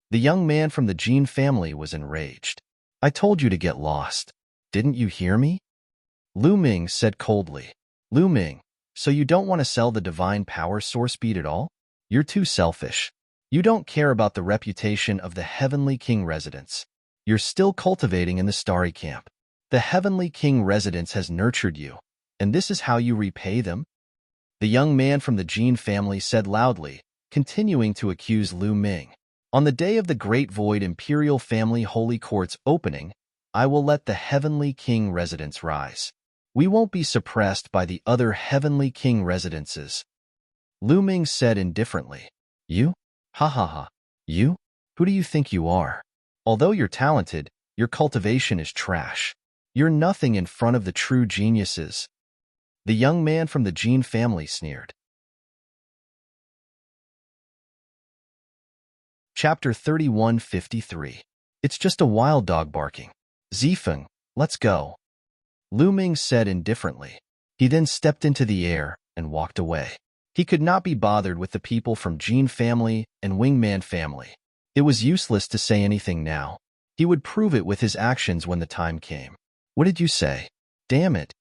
The young man from the Jin family was enraged. I told you to get lost. Didn't you hear me? Lu Ming said coldly. Lu Ming, so you don't want to sell the divine power source bead at all? You're too selfish. You don't care about the reputation of the Heavenly King residents. You're still cultivating in the Starry Camp. The Heavenly King residence has nurtured you, and this is how you repay them? The young man from the Jin family said loudly, continuing to accuse Lu Ming. On the day of the Great Void Imperial Family Holy Court's opening, I will let the Heavenly King residence rise. We won't be suppressed by the other Heavenly King residences. Lu Ming said indifferently. You? Ha ha ha. You? Who do you think you are? Although you're talented, your cultivation is trash. You're nothing in front of the true geniuses. The young man from the Jin family sneered. Chapter 3153. It's just a wild dog barking. Zifeng, let's go. Lu Ming said indifferently. He then stepped into the air and walked away. He could not be bothered with the people from Jin family and Wingman family. It was useless to say anything now. He would prove it with his actions when the time came. What did you say? Damn it.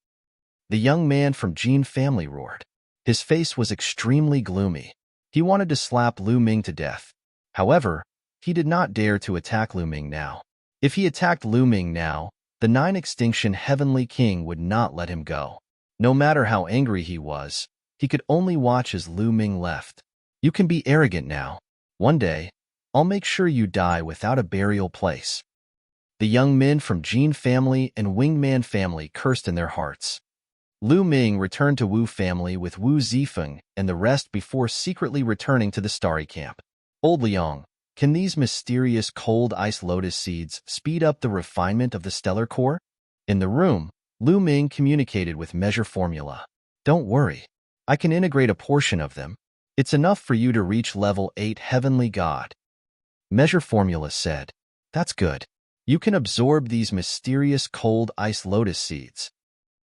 The young man from Jin family roared. His face was extremely gloomy. He wanted to slap Lu Ming to death. However, he did not dare to attack Lu Ming now. If he attacked Lu Ming now, the Nine Extinction Heavenly King would not let him go. No matter how angry he was, he could only watch as Lu Ming left. You can be arrogant now. One day, I'll make sure you die without a burial place. The young men from Jin family and Wingman family cursed in their hearts. Lu Ming returned to Wu family with Wu Zifeng and the rest before secretly returning to the Starry Camp. Old Liang, can these mysterious cold ice lotus seeds speed up the refinement of the stellar core? In the room, Lu Ming communicated with Measure Formula. Don't worry. I can integrate a portion of them. It's enough for you to reach level 8 Heavenly God. Measure Formula said. That's good. You can absorb these mysterious cold ice lotus seeds.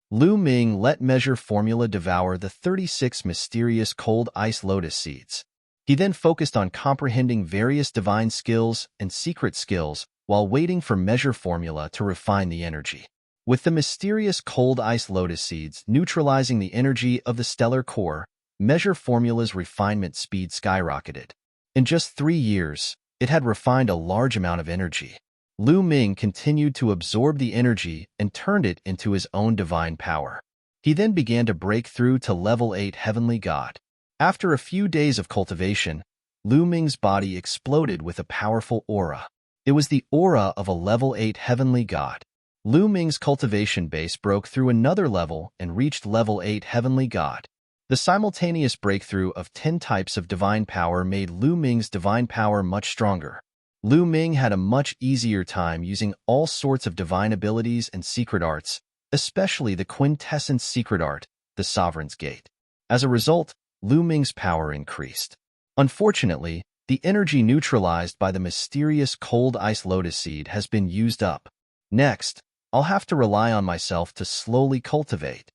Lu Ming let Measure Formula devour the 36 mysterious cold ice lotus seeds. He then focused on comprehending various divine skills and secret skills while waiting for Measure Formula to refine the energy. With the mysterious cold ice lotus seeds neutralizing the energy of the stellar core, Measure Formula's refinement speed skyrocketed. In just 3 years, it had refined a large amount of energy. Lu Ming continued to absorb the energy and turned it into his own divine power. He then began to break through to level 8 Heavenly God. After a few days of cultivation, Lu Ming's body exploded with a powerful aura. It was the aura of a level 8 Heavenly God. Lu Ming's cultivation base broke through another level and reached level 8 Heavenly God. The simultaneous breakthrough of 10 types of divine power made Lu Ming's divine power much stronger. Lu Ming had a much easier time using all sorts of divine abilities and secret arts, especially the quintessence secret art, the Sovereign's Gate. As a result, Lu Ming's power increased. Unfortunately, the energy neutralized by the mysterious cold ice lotus seed has been used up. Next, I'll have to rely on myself to slowly cultivate.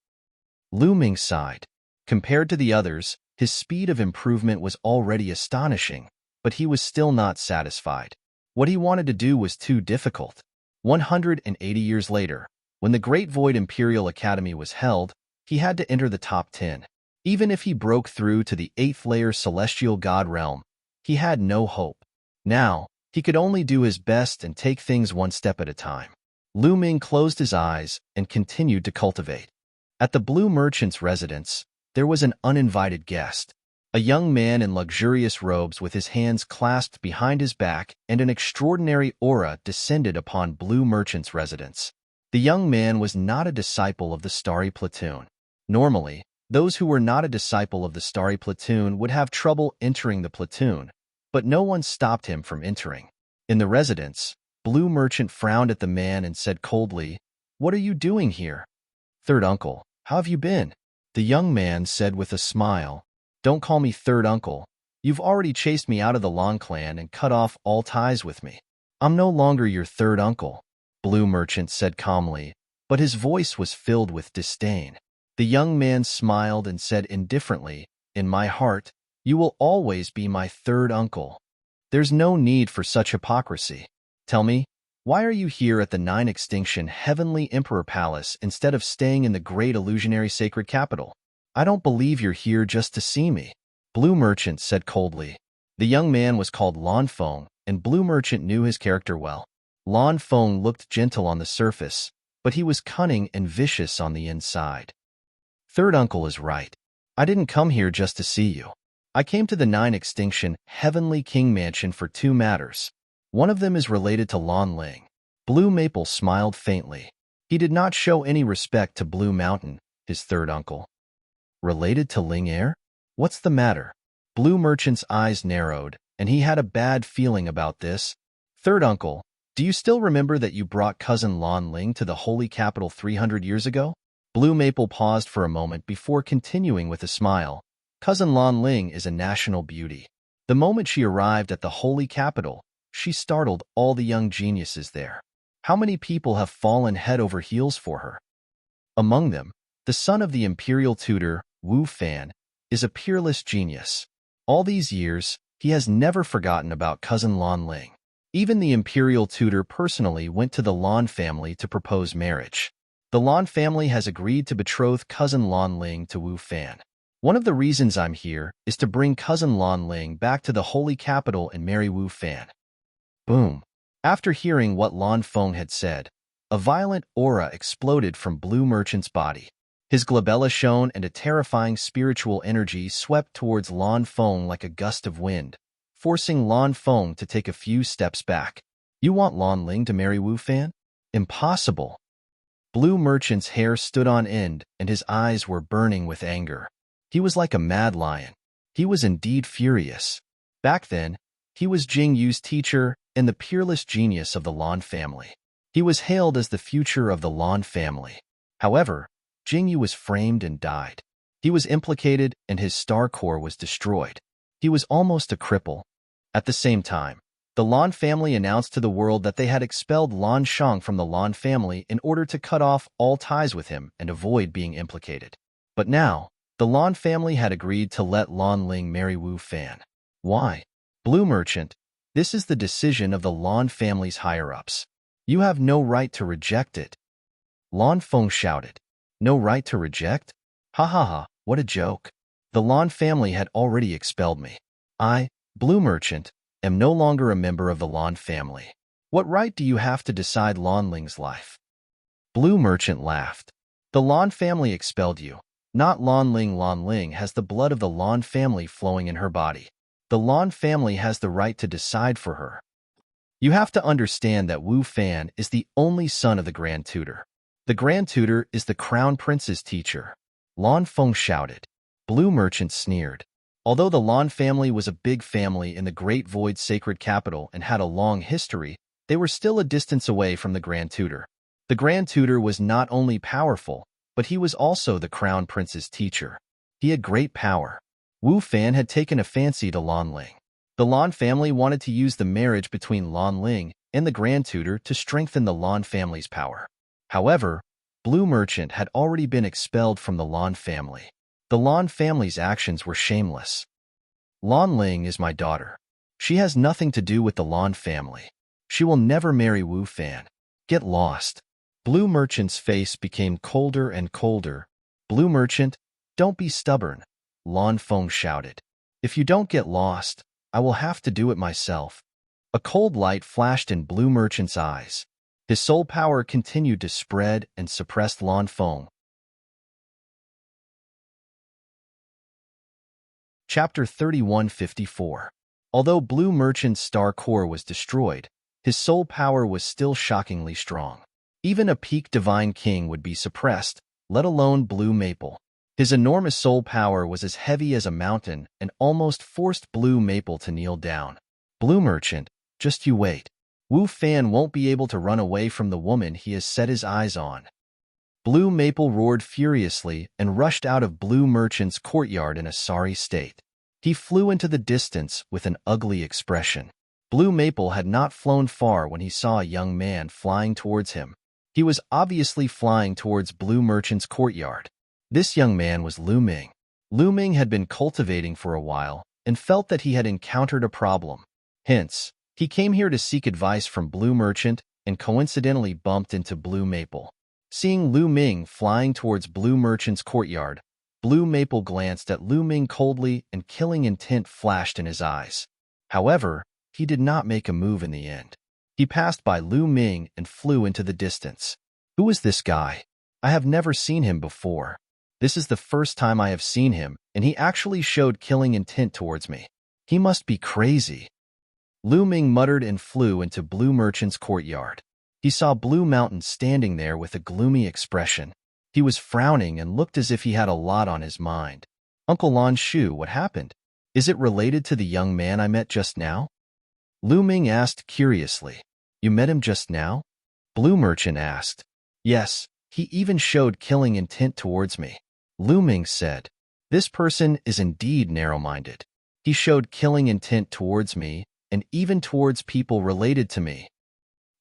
Lu Ming sighed. Compared to the others, his speed of improvement was already astonishing, but he was still not satisfied. What he wanted to do was too difficult. 180 years later, when the Great Void Imperial Academy was held, he had to enter the top 10. Even if he broke through to the 8th-layer celestial god realm, he had no hope. Now, he could only do his best and take things one step at a time. Lu Ming closed his eyes and continued to cultivate. At the Blue Merchant's residence, there was an uninvited guest. A young man in luxurious robes with his hands clasped behind his back, and an extraordinary aura descended upon Blue Merchant's residence. The young man was not a disciple of the Starry Platoon. Normally, those who were not a disciple of the Starry Platoon would have trouble entering the platoon, but no one stopped him from entering. In the residence, Blue Merchant frowned at the man and said coldly, "What are you doing here?" "Third uncle, how have you been?" The young man said with a smile. "Don't call me third uncle. You've already chased me out of the Lan clan and cut off all ties with me. I'm no longer your third uncle," Blue Merchant said calmly, but his voice was filled with disdain. The young man smiled and said indifferently, "In my heart, you will always be my third uncle. There's no need for such hypocrisy. Tell me, why are you here at the 9 Extinction Heavenly Emperor Palace instead of staying in the great illusionary sacred capital? I don't believe you're here just to see me," Blue Merchant said coldly. The young man was called Lan Feng, and Blue Merchant knew his character well. Lan Feng looked gentle on the surface, but he was cunning and vicious on the inside. "Third uncle is right. I didn't come here just to see you. I came to the 9 Extinction Heavenly King Mansion for 2 matters. One of them is related to Lan Ling." Blue Maple smiled faintly. He did not show any respect to Blue Mountain, his third uncle. "Related to Ling Air? What's the matter?" Blue Merchant's eyes narrowed, and he had a bad feeling about this. "Third uncle, do you still remember that you brought cousin Lan Ling to the holy capital 300 years ago?" Blue Maple paused for a moment before continuing with a smile. "Cousin Lan Ling is a national beauty. The moment she arrived at the holy capital, she startled all the young geniuses there. How many people have fallen head over heels for her? Among them, the son of the imperial tutor, Wu Fan, is a peerless genius. All these years, he has never forgotten about cousin Lan Ling. Even the imperial tutor personally went to the Lan family to propose marriage. The Lan family has agreed to betroth cousin Lan Ling to Wu Fan. One of the reasons I'm here is to bring cousin Lan Ling back to the holy capital and marry Wu Fan." Boom. After hearing what Lan Feng had said, a violent aura exploded from Blue Merchant's body. His glabella shone and a terrifying spiritual energy swept towards Lan Feng like a gust of wind, forcing Lan Feng to take a few steps back. "You want Lan Ling to marry Wu Fan? Impossible." Blue Merchant's hair stood on end and his eyes were burning with anger. He was like a mad lion. He was indeed furious. Back then, he was Jing Yu's teacher and the peerless genius of the Lan family. He was hailed as the future of the Lan family. However, Jing Yu was framed and died. He was implicated and his star core was destroyed. He was almost a cripple. At the same time, the Lan family announced to the world that they had expelled Lan Shang from the Lan family in order to cut off all ties with him and avoid being implicated. But now, the Lan family had agreed to let Lan Ling marry Wu Fan. Why? Blue Merchant, this is the decision of the Lan family's higher-ups. You have no right to reject it. Lan Feng shouted. No right to reject? Ha ha ha, what a joke. The Lan family had already expelled me. I, Blue Merchant, am no longer a member of the Lan family. What right do you have to decide Lan Ling's life? Blue Merchant laughed. The Lan family expelled you. Not Lan Ling. Lan Ling has the blood of the Lan family flowing in her body. The Lan family has the right to decide for her. You have to understand that Wu Fan is the only son of the Grand Tutor. The Grand Tutor is the Crown Prince's teacher. Lan Feng shouted. Blue Merchant sneered. Although the Lan family was a big family in the Great Void Sacred Capital and had a long history, they were still a distance away from the Grand Tutor. The Grand Tutor was not only powerful, but he was also the Crown Prince's teacher. He had great power. Wu Fan had taken a fancy to Lan Ling. The Lan family wanted to use the marriage between Lan Ling and the Grand Tutor to strengthen the Lan family's power. However, Blue Merchant had already been expelled from the Lan family. The Lan family's actions were shameless. Lan Ling is my daughter. She has nothing to do with the Lan family. She will never marry Wu Fan. Get lost. Blue Merchant's face became colder and colder. Blue Merchant, don't be stubborn. Lan Feng shouted. If you don't get lost, I will have to do it myself. A cold light flashed in Blue Merchant's eyes. His soul power continued to spread and suppressed Lan Feng. Chapter 3154. Although Blue Merchant's star core was destroyed, his soul power was still shockingly strong. Even a peak divine king would be suppressed, let alone Blue Maple. His enormous soul power was as heavy as a mountain and almost forced Blue Maple to kneel down. Blue Merchant, just you wait. Wu Fan won't be able to run away from the woman he has set his eyes on. Blue Maple roared furiously and rushed out of Blue Merchant's courtyard in a sorry state. He flew into the distance with an ugly expression. Blue Maple had not flown far when he saw a young man flying towards him. He was obviously flying towards Blue Merchant's courtyard. This young man was Lu Ming. Lu Ming had been cultivating for a while and felt that he had encountered a problem. Hence, he came here to seek advice from Blue Merchant and coincidentally bumped into Blue Maple. Seeing Lu Ming flying towards Blue Merchant's courtyard, Blue Maple glanced at Lu Ming coldly and killing intent flashed in his eyes. However, he did not make a move in the end. He passed by Lu Ming and flew into the distance. Who is this guy? I have never seen him before. This is the first time I have seen him, and he actually showed killing intent towards me. He must be crazy. Lu Ming muttered and flew into Blue Merchant's courtyard. He saw Blue Mountain standing there with a gloomy expression. He was frowning and looked as if he had a lot on his mind. Uncle Lan Shu, what happened? Is it related to the young man I met just now? Lu Ming asked curiously. You met him just now? Blue Merchant asked. Yes, he even showed killing intent towards me. Lu Ming said. This person is indeed narrow-minded. He showed killing intent towards me and even towards people related to me.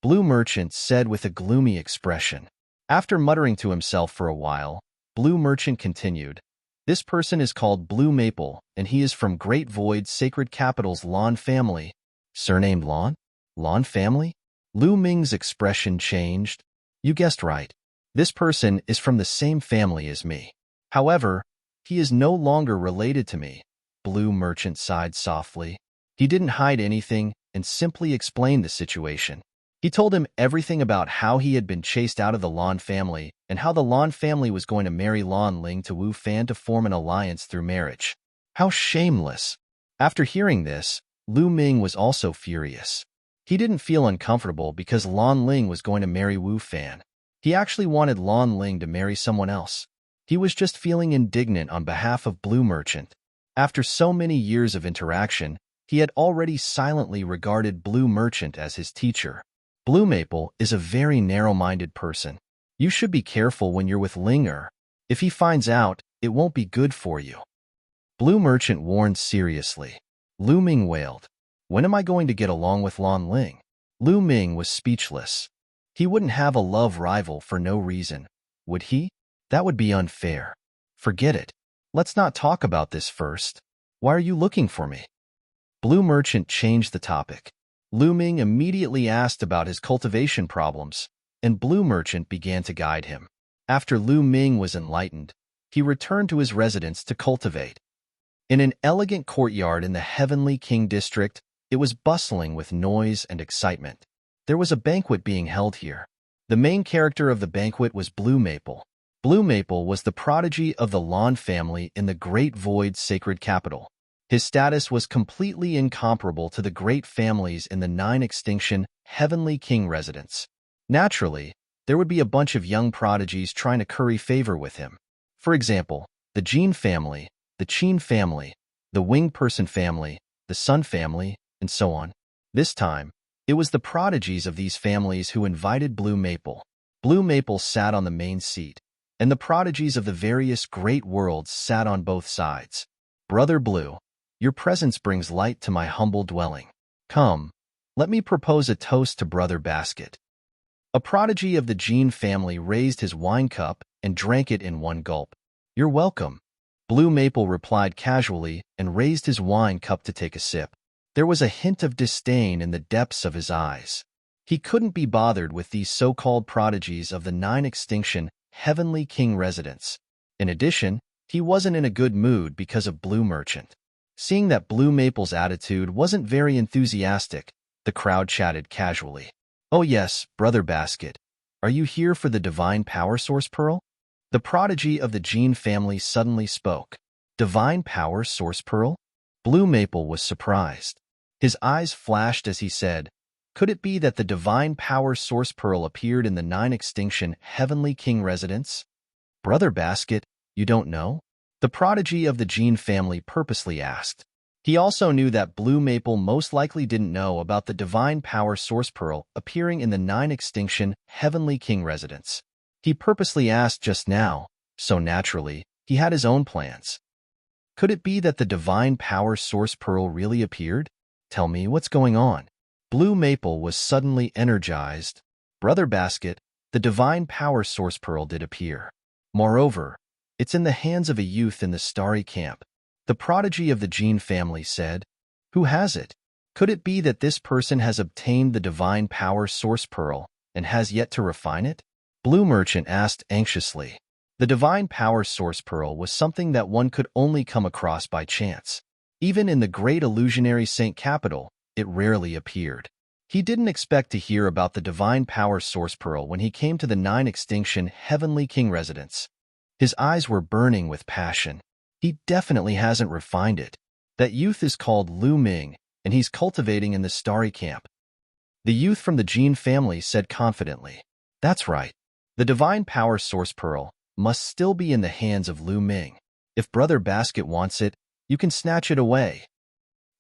Blue Merchant said with a gloomy expression. After muttering to himself for a while, Blue Merchant continued. This person is called Blue Maple, and he is from Great Void Sacred Capital's Lan family. Surnamed Lan? Lan family? Lu Ming's expression changed. You guessed right. This person is from the same family as me. However, he is no longer related to me. Blue Merchant sighed softly. He didn't hide anything and simply explained the situation. He told him everything about how he had been chased out of the Lan family and how the Lan family was going to marry Lan Ling to Wu Fan to form an alliance through marriage. How shameless! After hearing this, Lu Ming was also furious. He didn't feel uncomfortable because Lan Ling was going to marry Wu Fan. He actually wanted Lan Ling to marry someone else. He was just feeling indignant on behalf of Blue Merchant. After so many years of interaction, he had already silently regarded Blue Merchant as his teacher. Blue Maple is a very narrow-minded person. You should be careful when you're with Linger. If he finds out, it won't be good for you. Blue Merchant warned seriously. Lu Ming wailed. When am I going to get along with Lan Ling? Lu Ming was speechless. He wouldn't have a love rival for no reason, would he? That would be unfair. Forget it. Let's not talk about this first. Why are you looking for me? Blue Merchant changed the topic. Lu Ming immediately asked about his cultivation problems, and Blue Merchant began to guide him. After Lu Ming was enlightened, he returned to his residence to cultivate. In an elegant courtyard in the Heavenly King district, it was bustling with noise and excitement. There was a banquet being held here. The main character of the banquet was Blue Maple. Blue Maple was the prodigy of the Lan family in the Great Void Sacred Capital. His status was completely incomparable to the great families in the 9 extinction Heavenly King residence. Naturally, there would be a bunch of young prodigies trying to curry favor with him. For example, the Jean family, the Qin family, the Winged Person family, the Sun family, and so on. This time, it was the prodigies of these families who invited Blue Maple. Blue Maple sat on the main seat, and the prodigies of the various great worlds sat on both sides. Brother Blue, your presence brings light to my humble dwelling. Come, let me propose a toast to Brother Basket. A prodigy of the Jean family raised his wine cup and drank it in one gulp. You're welcome. Blue Maple replied casually and raised his wine cup to take a sip. There was a hint of disdain in the depths of his eyes. He couldn't be bothered with these so-called prodigies of the 9 extinction Heavenly King residence. In addition, He wasn't in a good mood because of Blue Merchant. Seeing that Blue Maple's attitude wasn't very enthusiastic, the crowd chatted casually. "Oh yes, Brother Basket. Are you here for the Divine Power Source Pearl?" The prodigy of the Jean family suddenly spoke. Divine Power Source Pearl? Blue Maple was surprised. His eyes flashed as he said, "Could it be that the Divine Power Source Pearl appeared in the 9 Extinction Heavenly King residence?" "Brother Basket, you don't know?" The prodigy of the Jean family purposely asked. He also knew that Blue Maple most likely didn't know about the Divine Power Source Pearl appearing in the 9 Extinction Heavenly King residence. He purposely asked just now, so naturally, he had his own plans. Could it be that the Divine Power Source Pearl really appeared? Tell me what's going on. Blue Maple was suddenly energized. Brother Basket, the Divine Power Source Pearl did appear. Moreover, it's in the hands of a youth in the Starry Camp. The prodigy of the Jean family said. Who has it? Could it be that this person has obtained the Divine Power Source Pearl and has yet to refine it? Blue Merchant asked anxiously. The Divine Power Source Pearl was something that one could only come across by chance. Even in the great illusionary Saint Capital, it rarely appeared. He didn't expect to hear about the Divine Power Source Pearl when he came to the 9 Extinction Heavenly King residence. His eyes were burning with passion. He definitely hasn't refined it. That youth is called Lu Ming, and he's cultivating in the Starry Camp. The youth from the Jean family said confidently. That's right. The Divine Power Source Pearl must still be in the hands of Lu Ming. If Brother Basket wants it, you can snatch it away.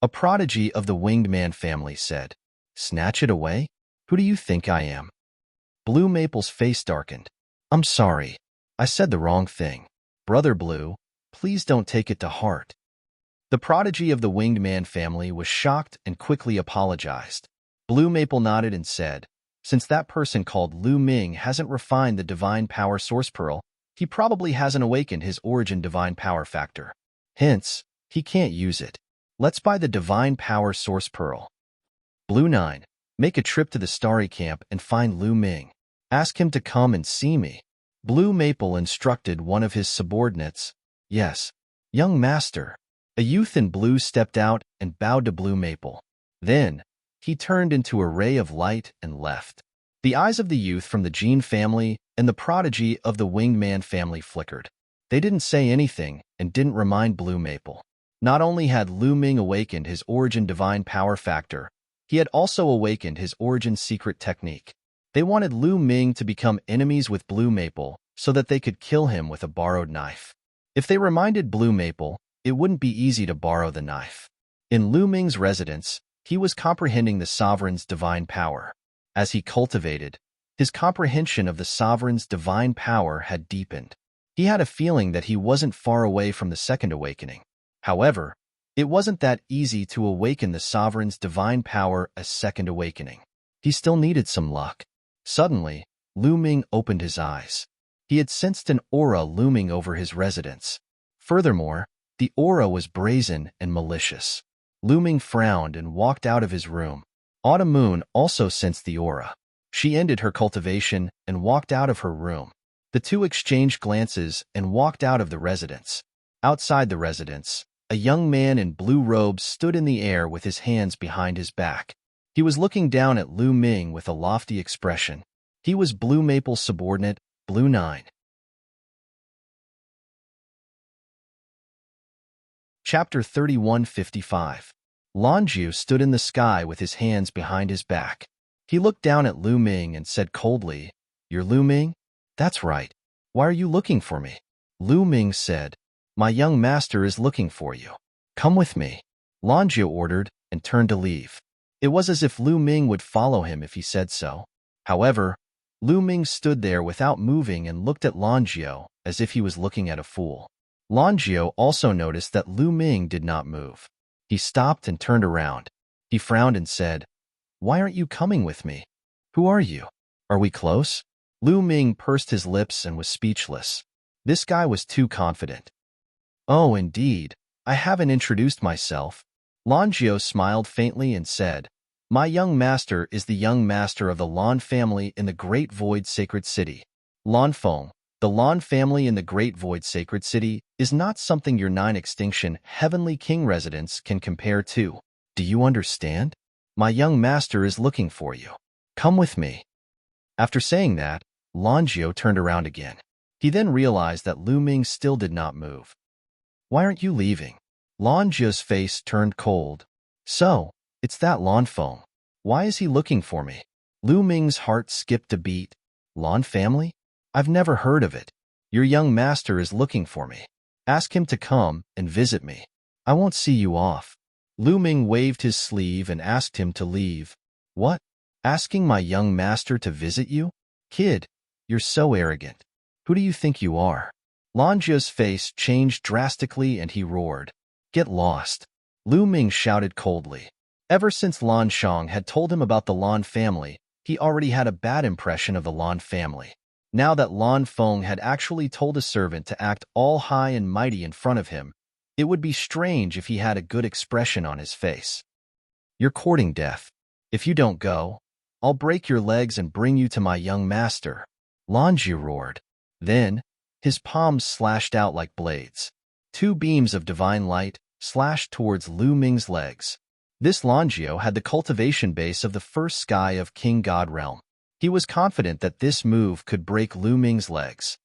A prodigy of the Winged Man family said. Snatch it away? Who do you think I am? Blue Maple's face darkened. I'm sorry. I said the wrong thing. Brother Blue, please don't take it to heart. The prodigy of the Winged Man family was shocked and quickly apologized. Blue Maple nodded and said, since that person called Lu Ming hasn't refined the Divine Power Source Pearl, he probably hasn't awakened his origin Divine Power factor. Hence, he can't use it. Let's buy the Divine Power Source Pearl. Blue 9, make a trip to the Starry Camp and find Lu Ming. Ask him to come and see me. Blue Maple instructed one of his subordinates. Yes, young master. A youth in blue stepped out and bowed to Blue Maple. Then, he turned into a ray of light and left. The eyes of the youth from the Jean family and the prodigy of the Winged Man family flickered. They didn't say anything and didn't remind Blue Maple. Not only had Lu Ming awakened his origin Divine Power factor, he had also awakened his origin secret technique. They wanted Lu Ming to become enemies with Blue Maple so that they could kill him with a borrowed knife. If they reminded Blue Maple, it wouldn't be easy to borrow the knife. In Lu Ming's residence, he was comprehending the sovereign's divine power. As he cultivated, his comprehension of the sovereign's divine power had deepened. He had a feeling that he wasn't far away from the second awakening. However, it wasn't that easy to awaken the sovereign's divine power as second awakening. He still needed some luck. Suddenly, Lu Ming opened his eyes. He had sensed an aura looming over his residence. Furthermore, the aura was brazen and malicious. Lu Ming frowned and walked out of his room. Autumn Moon also sensed the aura. She ended her cultivation and walked out of her room. The two exchanged glances and walked out of the residence. Outside the residence, a young man in blue robes stood in the air with his hands behind his back. He was looking down at Lu Ming with a lofty expression. He was Blue Maple's subordinate, Blue 9. Chapter 3155. Longiu stood in the sky with his hands behind his back. He looked down at Lu Ming and said coldly, You're Lu Ming? That's right. Why are you looking for me? Lu Ming said, My young master is looking for you. Come with me. Longiu ordered and turned to leave. It was as if Lu Ming would follow him if he said so. However, Lu Ming stood there without moving and looked at Longiu as if he was looking at a fool. Longiu also noticed that Lu Ming did not move. He stopped and turned around. He frowned and said, Why aren't you coming with me? Who are you? Are we close? Lu Ming pursed his lips and was speechless. This guy was too confident. Oh, indeed. I haven't introduced myself. Longiu smiled faintly and said, My young master is the young master of the Lan family in the Great Void Sacred City. Lan Feng, The Lan family in the Great Void Sacred City is not something your 9 extinction Heavenly King residents can compare to. Do you understand? My young master is looking for you. Come with me. After saying that, Longio turned around again. He then realized that Lu Ming still did not move. Why aren't you leaving? Longio's face turned cold. So, it's that Lan Feng. Why is he looking for me? Lu Ming's heart skipped a beat. Lan family? I've never heard of it. Your young master is looking for me. Ask him to come and visit me. I won't see you off. Lu Ming waved his sleeve and asked him to leave. What? Asking my young master to visit you? Kid, you're so arrogant. Who do you think you are? Longio's face changed drastically and he roared. Get lost. Lu Ming shouted coldly. Ever since Lan Shang had told him about the Lan family, he already had a bad impression of the Lan family. Now that Lan Feng had actually told a servant to act all high and mighty in front of him, it would be strange if he had a good expression on his face. You're courting death. If you don't go, I'll break your legs and bring you to my young master. Longio roared. Then, his palms slashed out like blades. 2 beams of divine light slashed towards Lu Ming's legs. This Longio had the cultivation base of the first sky of King God realm. He was confident that this move could break Lu Ming's legs.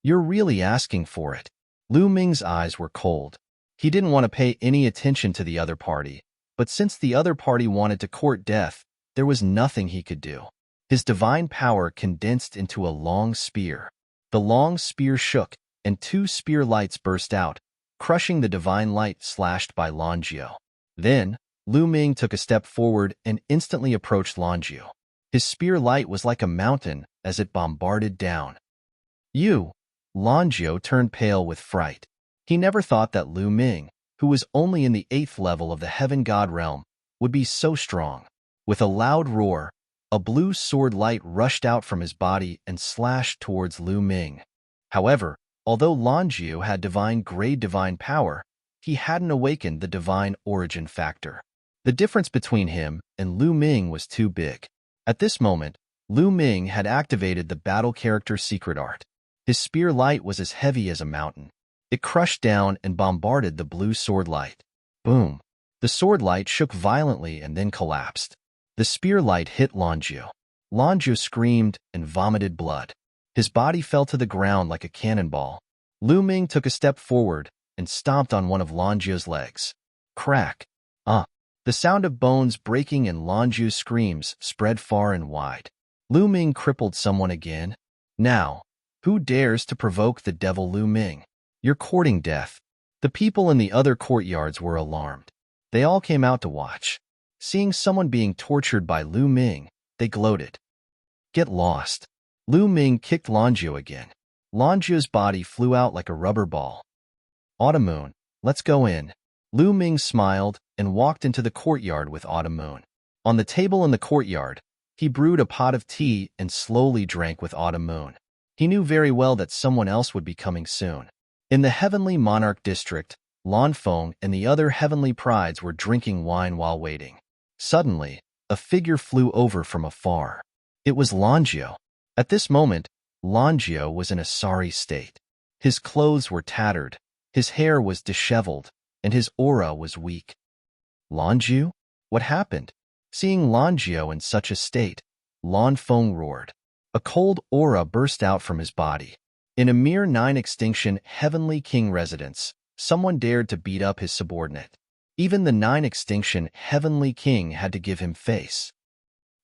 You're really asking for it. Lu Ming's eyes were cold. He didn't want to pay any attention to the other party, but since the other party wanted to court death, there was nothing he could do. His divine power condensed into a long spear. The long spear shook, and 2 spear lights burst out, crushing the divine light slashed by Longio. Then, Lu Ming took a step forward and instantly approached Longio. His spear light was like a mountain as it bombarded down. You! Longio turned pale with fright. He never thought that Lu Ming, who was only in the 8th level of the Heaven God realm, would be so strong. With a loud roar, a blue sword light rushed out from his body and slashed towards Lu Ming. However, although Longio had divine-grade divine power, he hadn't awakened the divine origin factor. The difference between him and Lu Ming was too big. At this moment, Lu Ming had activated the battle character secret art. His spear light was as heavy as a mountain. It crushed down and bombarded the blue sword light. Boom! The sword light shook violently and then collapsed. The spear light hit Longio. Longio screamed and vomited blood. His body fell to the ground like a cannonball. Lu Ming took a step forward and stomped on one of Longio's legs. Crack! The sound of bones breaking and Longio's screams spread far and wide. Lu Ming crippled someone again. Now, who dares to provoke the devil Lu Ming? You're courting death. The people in the other courtyards were alarmed. They all came out to watch. Seeing someone being tortured by Lu Ming, they gloated. Get lost. Lu Ming kicked Longio again. Longio's body flew out like a rubber ball. Autumn Moon, let's go in. Lu Ming smiled and walked into the courtyard with Autumn Moon. On the table in the courtyard, he brewed a pot of tea and slowly drank with Autumn Moon. He knew very well that someone else would be coming soon. In the Heavenly Monarch District, Lan Feng and the other Heavenly Prides were drinking wine while waiting. Suddenly, a figure flew over from afar. It was Longio. At this moment, Longio was in a sorry state. His clothes were tattered, his hair was disheveled, and his aura was weak. Longio? What happened? Seeing Longio in such a state, Lan Feng roared. A cold aura burst out from his body. In a mere 9 extinction Heavenly King residence, someone dared to beat up his subordinate. Even the 9 extinction Heavenly King had to give him face.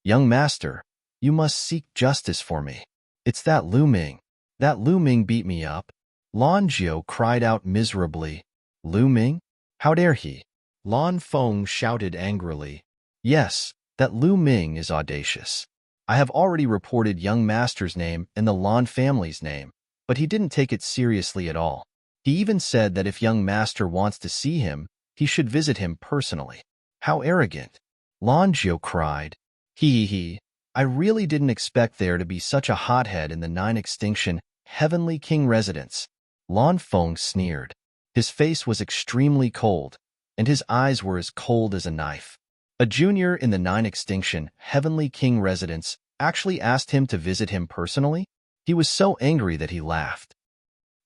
Young master, you must seek justice for me. It's that Lu Ming. That Lu Ming beat me up. Longio cried out miserably. Lu Ming? How dare he? Lan Feng shouted angrily. Yes, that Lu Ming is audacious. I have already reported young master's name and the Lan family's name, but he didn't take it seriously at all. He even said that if young master wants to see him, he should visit him personally. How arrogant! Longio cried. He. I really didn't expect there to be such a hothead in the 9 extinction Heavenly King residence. Lan Feng sneered. His face was extremely cold, and his eyes were as cold as a knife. A junior in the 9 extinction Heavenly King residence actually asked him to visit him personally? He was so angry that he laughed.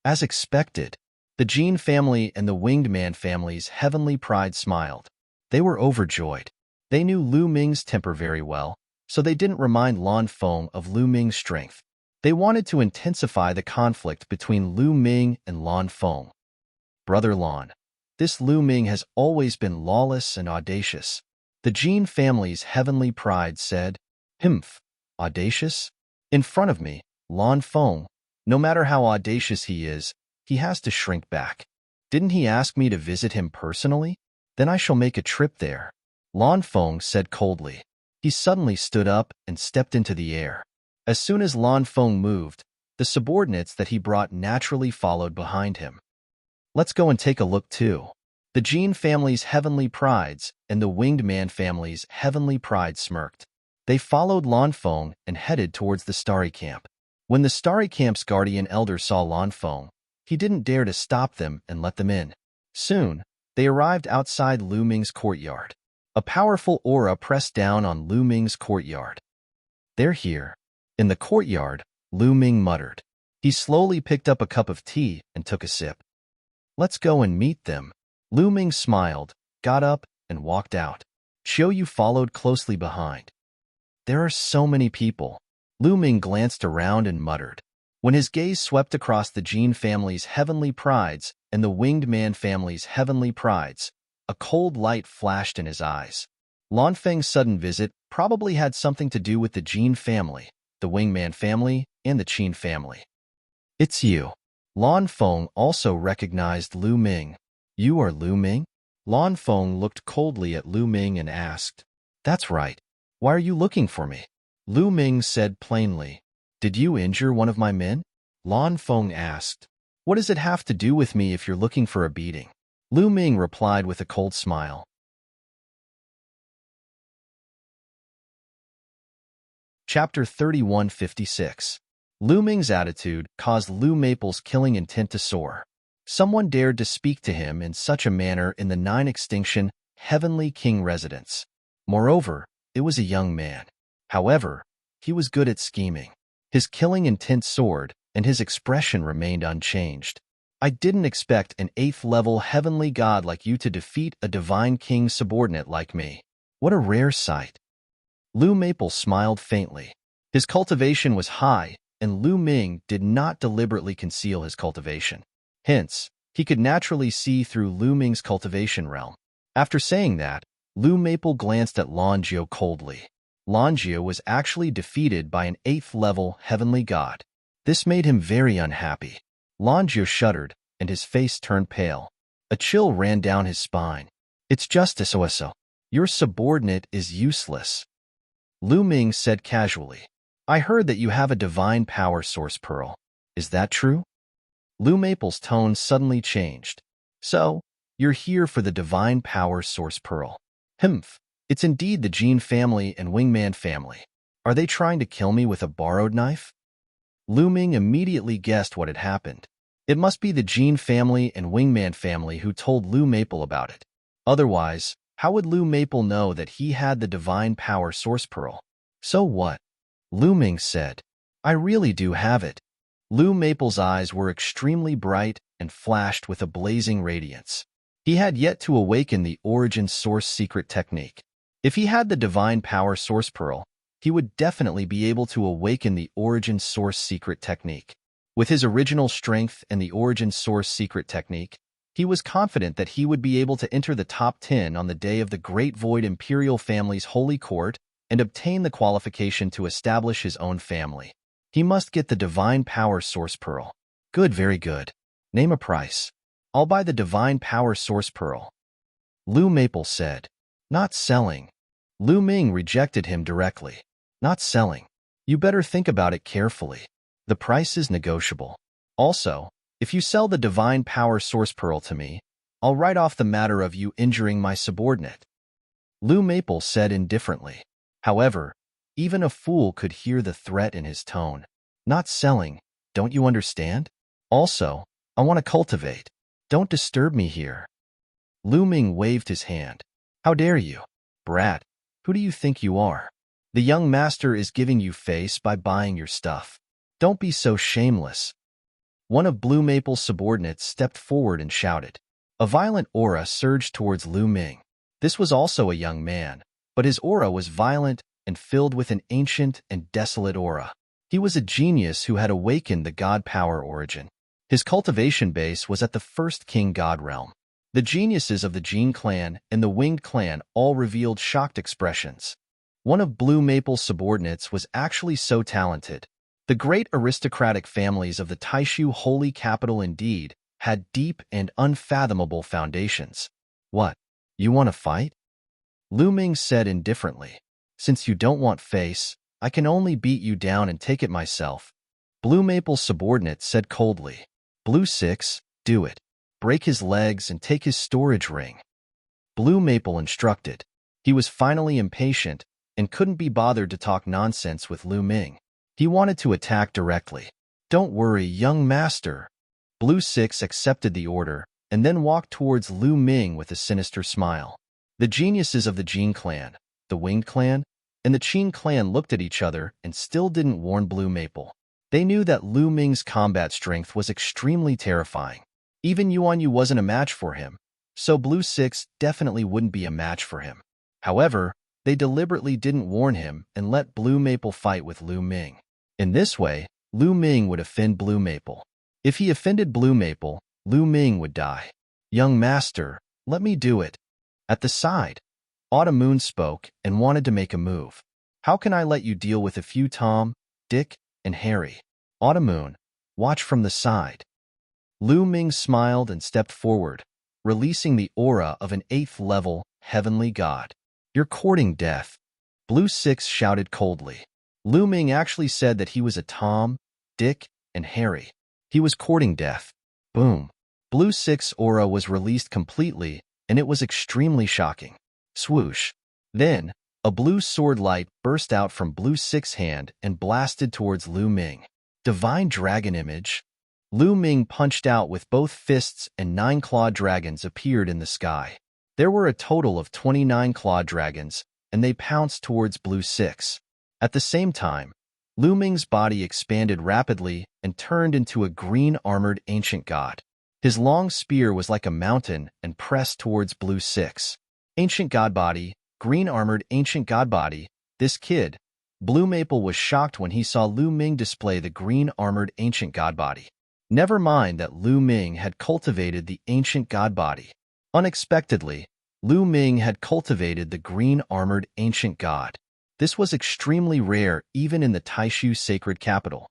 As expected, the Jean family and the Winged Man family's heavenly pride smiled. They were overjoyed. They knew Lu Ming's temper very well, so they didn't remind Lan Feng of Lu Ming's strength. They wanted to intensify the conflict between Lu Ming and Lan Feng. Brother Lan, this Lu Ming has always been lawless and audacious. The Jean family's heavenly pride said, "Humph, audacious? In front of me, Lan Feng, no matter how audacious he is, he has to shrink back. Didn't he ask me to visit him personally? Then I shall make a trip there." Lan Feng said coldly. He suddenly stood up and stepped into the air. As soon as Lan Feng moved, the subordinates that he brought naturally followed behind him. Let's go and take a look too. The Jean family's heavenly prides and the Winged Man family's heavenly pride smirked. They followed Lan Feng and headed towards the Starry Camp. When the Starry Camp's guardian elder saw Lan Feng, he didn't dare to stop them and let them in. Soon, they arrived outside Lu Ming's courtyard. A powerful aura pressed down on Lu Ming's courtyard. "They're here." In the courtyard, Lu Ming muttered. He slowly picked up a cup of tea and took a sip. "Let's go and meet them." Lu Ming smiled, got up, and walked out. Xiao Yu followed closely behind. "There are so many people." Lu Ming glanced around and muttered. When his gaze swept across the Jean family's heavenly prides and the Winged Man family's heavenly prides, a cold light flashed in his eyes. Lan Feng's sudden visit probably had something to do with the Jean family, the Winged Man family, and the Qin family. "It's you." Lan Feng also recognized Lu Ming. "You are Lu Ming?" Lan Feng looked coldly at Lu Ming and asked, "That's right. Why are you looking for me?" Lu Ming said plainly, "Did you injure one of my men?" Lan Feng asked, "What does it have to do with me if you're looking for a beating?" Lu Ming replied with a cold smile. Chapter 3156. Lu Ming's attitude caused Lu Maple's killing intent to soar. Someone dared to speak to him in such a manner in the nine-extinction Heavenly King residence. Moreover, it was a young man. However, he was good at scheming. His killing intent soared, and his expression remained unchanged. "I didn't expect an 8th-level heavenly god like you to defeat a divine king subordinate like me. What a rare sight." Lu Maple smiled faintly. His cultivation was high, and Lu Ming did not deliberately conceal his cultivation. Hence, he could naturally see through Lu Ming's cultivation realm. After saying that, Lu Maple glanced at Longio coldly. Longio was actually defeated by an 8th-level heavenly god. This made him very unhappy. Longio shuddered, and his face turned pale. A chill ran down his spine. "It's just so. Your subordinate is useless." Lu Ming said casually, "I heard that you have a divine power source pearl. Is that true?" Lu Maple's tone suddenly changed. "So, you're here for the divine power source pearl. Humph, it's indeed the Jean family and Wingman family. Are they trying to kill me with a borrowed knife?" Lu Ming immediately guessed what had happened. It must be the Jean family and Wingman family who told Lu Maple about it. Otherwise, how would Lu Maple know that he had the divine power source pearl? "So what?" Lu Ming said. "I really do have it." Lu Maple's eyes were extremely bright and flashed with a blazing radiance. He had yet to awaken the origin source secret technique. If he had the divine power source pearl, he would definitely be able to awaken the origin source secret technique. With his original strength and the origin source secret technique, he was confident that he would be able to enter the top 10 on the day of the Great Void Imperial family's holy court and obtain the qualification to establish his own family. He must get the divine power source pearl. Good, very good. Name a price. I'll buy the divine power source pearl. Lu Maple said. Not selling. Lu Ming rejected him directly. Not selling. You better think about it carefully. The price is negotiable. Also, if you sell the divine power source pearl to me, I'll write off the matter of you injuring my subordinate. Lu Maple said indifferently. However, even a fool could hear the threat in his tone. Not selling, don't you understand? Also, I want to cultivate. Don't disturb me here. Lu Ming waved his hand. How dare you? Brat, who do you think you are? The young master is giving you face by buying your stuff. Don't be so shameless. One of Blue Maple's subordinates stepped forward and shouted. A violent aura surged towards Lu Ming. This was also a young man, but his aura was violent and filled with an ancient and desolate aura. He was a genius who had awakened the god power origin. His cultivation base was at the first king god realm. The geniuses of the Jin clan and the Winged clan all revealed shocked expressions. One of Blue Maple's subordinates was actually so talented. The great aristocratic families of the Taishu holy capital indeed had deep and unfathomable foundations. What? You want to fight? Lu Ming said indifferently. Since you don't want face, I can only beat you down and take it myself. Blue Maple's subordinate said coldly. Blue 6, do it. Break his legs and take his storage ring. Blue Maple instructed. He was finally impatient and couldn't be bothered to talk nonsense with Lu Ming. He wanted to attack directly. Don't worry, young master. Blue 6 accepted the order and then walked towards Lu Ming with a sinister smile. The geniuses of the Jin clan, the Winged clan, and the Qin clan looked at each other and still didn't warn Blue Maple. They knew that Lu Ming's combat strength was extremely terrifying. Even Yuan Yu wasn't a match for him, so Blue 6 definitely wouldn't be a match for him. However, they deliberately didn't warn him and let Blue Maple fight with Lu Ming. In this way, Lu Ming would offend Blue Maple. If he offended Blue Maple, Lu Ming would die. Young master, let me do it. At the side, Autumn Moon spoke and wanted to make a move. How can I let you deal with a few Tom, Dick, and Harry? Autumn Moon, watch from the side. Lu Ming smiled and stepped forward, releasing the aura of an 8th level heavenly god. You're courting death. Blue 6 shouted coldly. Lu Ming actually said that he was a Tom, Dick, and Harry. He was courting death. Boom. Blue 6 aura was released completely, and it was extremely shocking. Swoosh. Then, a blue sword light burst out from Blue 6's hand and blasted towards Lu Ming. Divine Dragon Image. Lu Ming punched out with both fists and 9 clawed dragons appeared in the sky. There were a total of 29 clawed dragons, and they pounced towards Blue 6. At the same time, Lu Ming's body expanded rapidly and turned into a green-armored ancient god. His long spear was like a mountain and pressed towards Blue 6. Ancient god body, green-armored ancient god body, this kid. Blue Maple was shocked when he saw Lu Ming display the green-armored ancient god body. Never mind that Lu Ming had cultivated the ancient god body. Unexpectedly, Lu Ming had cultivated the green-armored ancient god. This was extremely rare even in the Taishu sacred capital.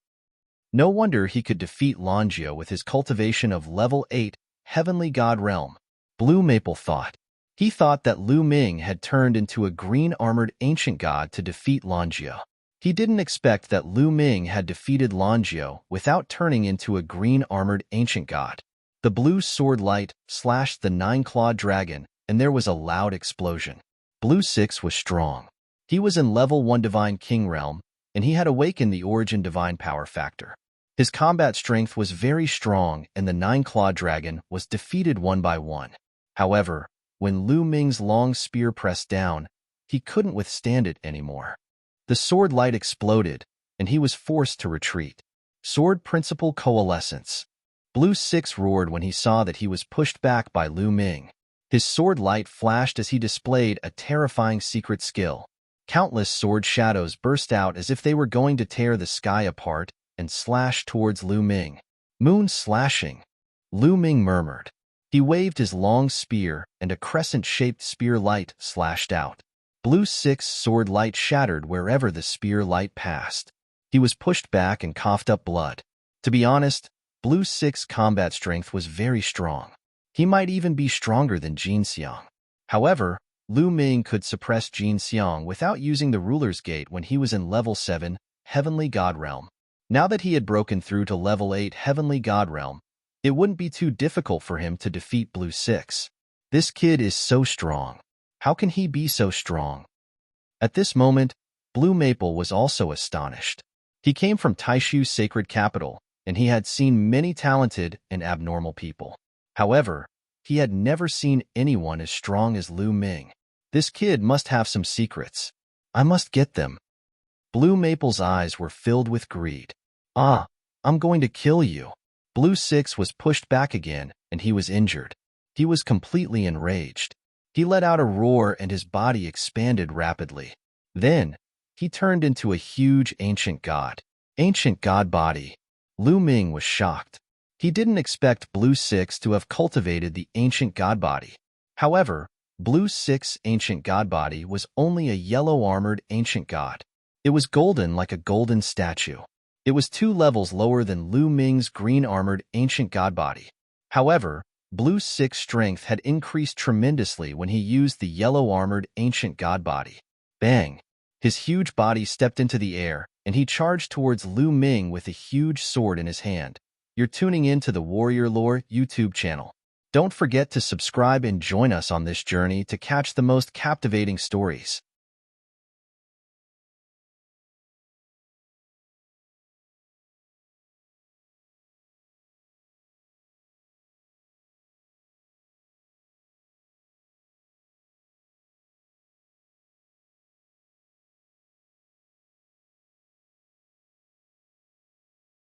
No wonder he could defeat Longjio with his cultivation of level 8 heavenly god realm. Blue Maple thought. He thought that Lu Ming had turned into a green-armored ancient god to defeat Longjio. He didn't expect that Lu Ming had defeated Longjio without turning into a green-armored ancient god. The blue sword light slashed the 9-clawed dragon, and there was a loud explosion. Blue 6 was strong. He was in level 1 Divine King realm, and he had awakened the origin divine power factor. His combat strength was very strong, and the 9-clawed dragon was defeated one by one. However, when Lu Ming's long spear pressed down, he couldn't withstand it anymore. The sword light exploded, and he was forced to retreat. Sword Principle Coalescence. Blue 6 roared when he saw that he was pushed back by Lu Ming. His sword light flashed as he displayed a terrifying secret skill. Countless sword shadows burst out as if they were going to tear the sky apart and slash towards Lu Ming. Moon slashing. Lu Ming murmured. He waved his long spear, and a crescent-shaped spear light slashed out. Blue 6's sword light shattered wherever the spear light passed. He was pushed back and coughed up blood. To be honest, Blue 6's combat strength was very strong. He might even be stronger than Jin Xiang. However, Lu Ming could suppress Jin Xiang without using the Ruler's Gate when he was in level 7, Heavenly God Realm. Now that he had broken through to level 8 Heavenly God Realm, it wouldn't be too difficult for him to defeat Blue 6. This kid is so strong. How can he be so strong? At this moment, Blue Maple was also astonished. He came from Taishu's sacred capital, and he had seen many talented and abnormal people. However, he had never seen anyone as strong as Lu Ming. This kid must have some secrets. I must get them. Blue Maple's eyes were filled with greed. Ah, I'm going to kill you. Blue 6 was pushed back again, and he was injured. He was completely enraged. He let out a roar and his body expanded rapidly. Then, he turned into a huge ancient god. Ancient god body. Lu Ming was shocked. He didn't expect Blue 6 to have cultivated the ancient god body. However, Blue 6 ancient god body was only a yellow-armored ancient god. It was golden like a golden statue. It was 2 levels lower than Lu Ming's green-armored ancient god body. However, Blue 6 strength had increased tremendously when he used the yellow-armored ancient god body. Bang! His huge body stepped into the air, and he charged towards Lu Ming with a huge sword in his hand. You're tuning in to the Warrior Lore YouTube channel. Don't forget to subscribe and join us on this journey to catch the most captivating stories.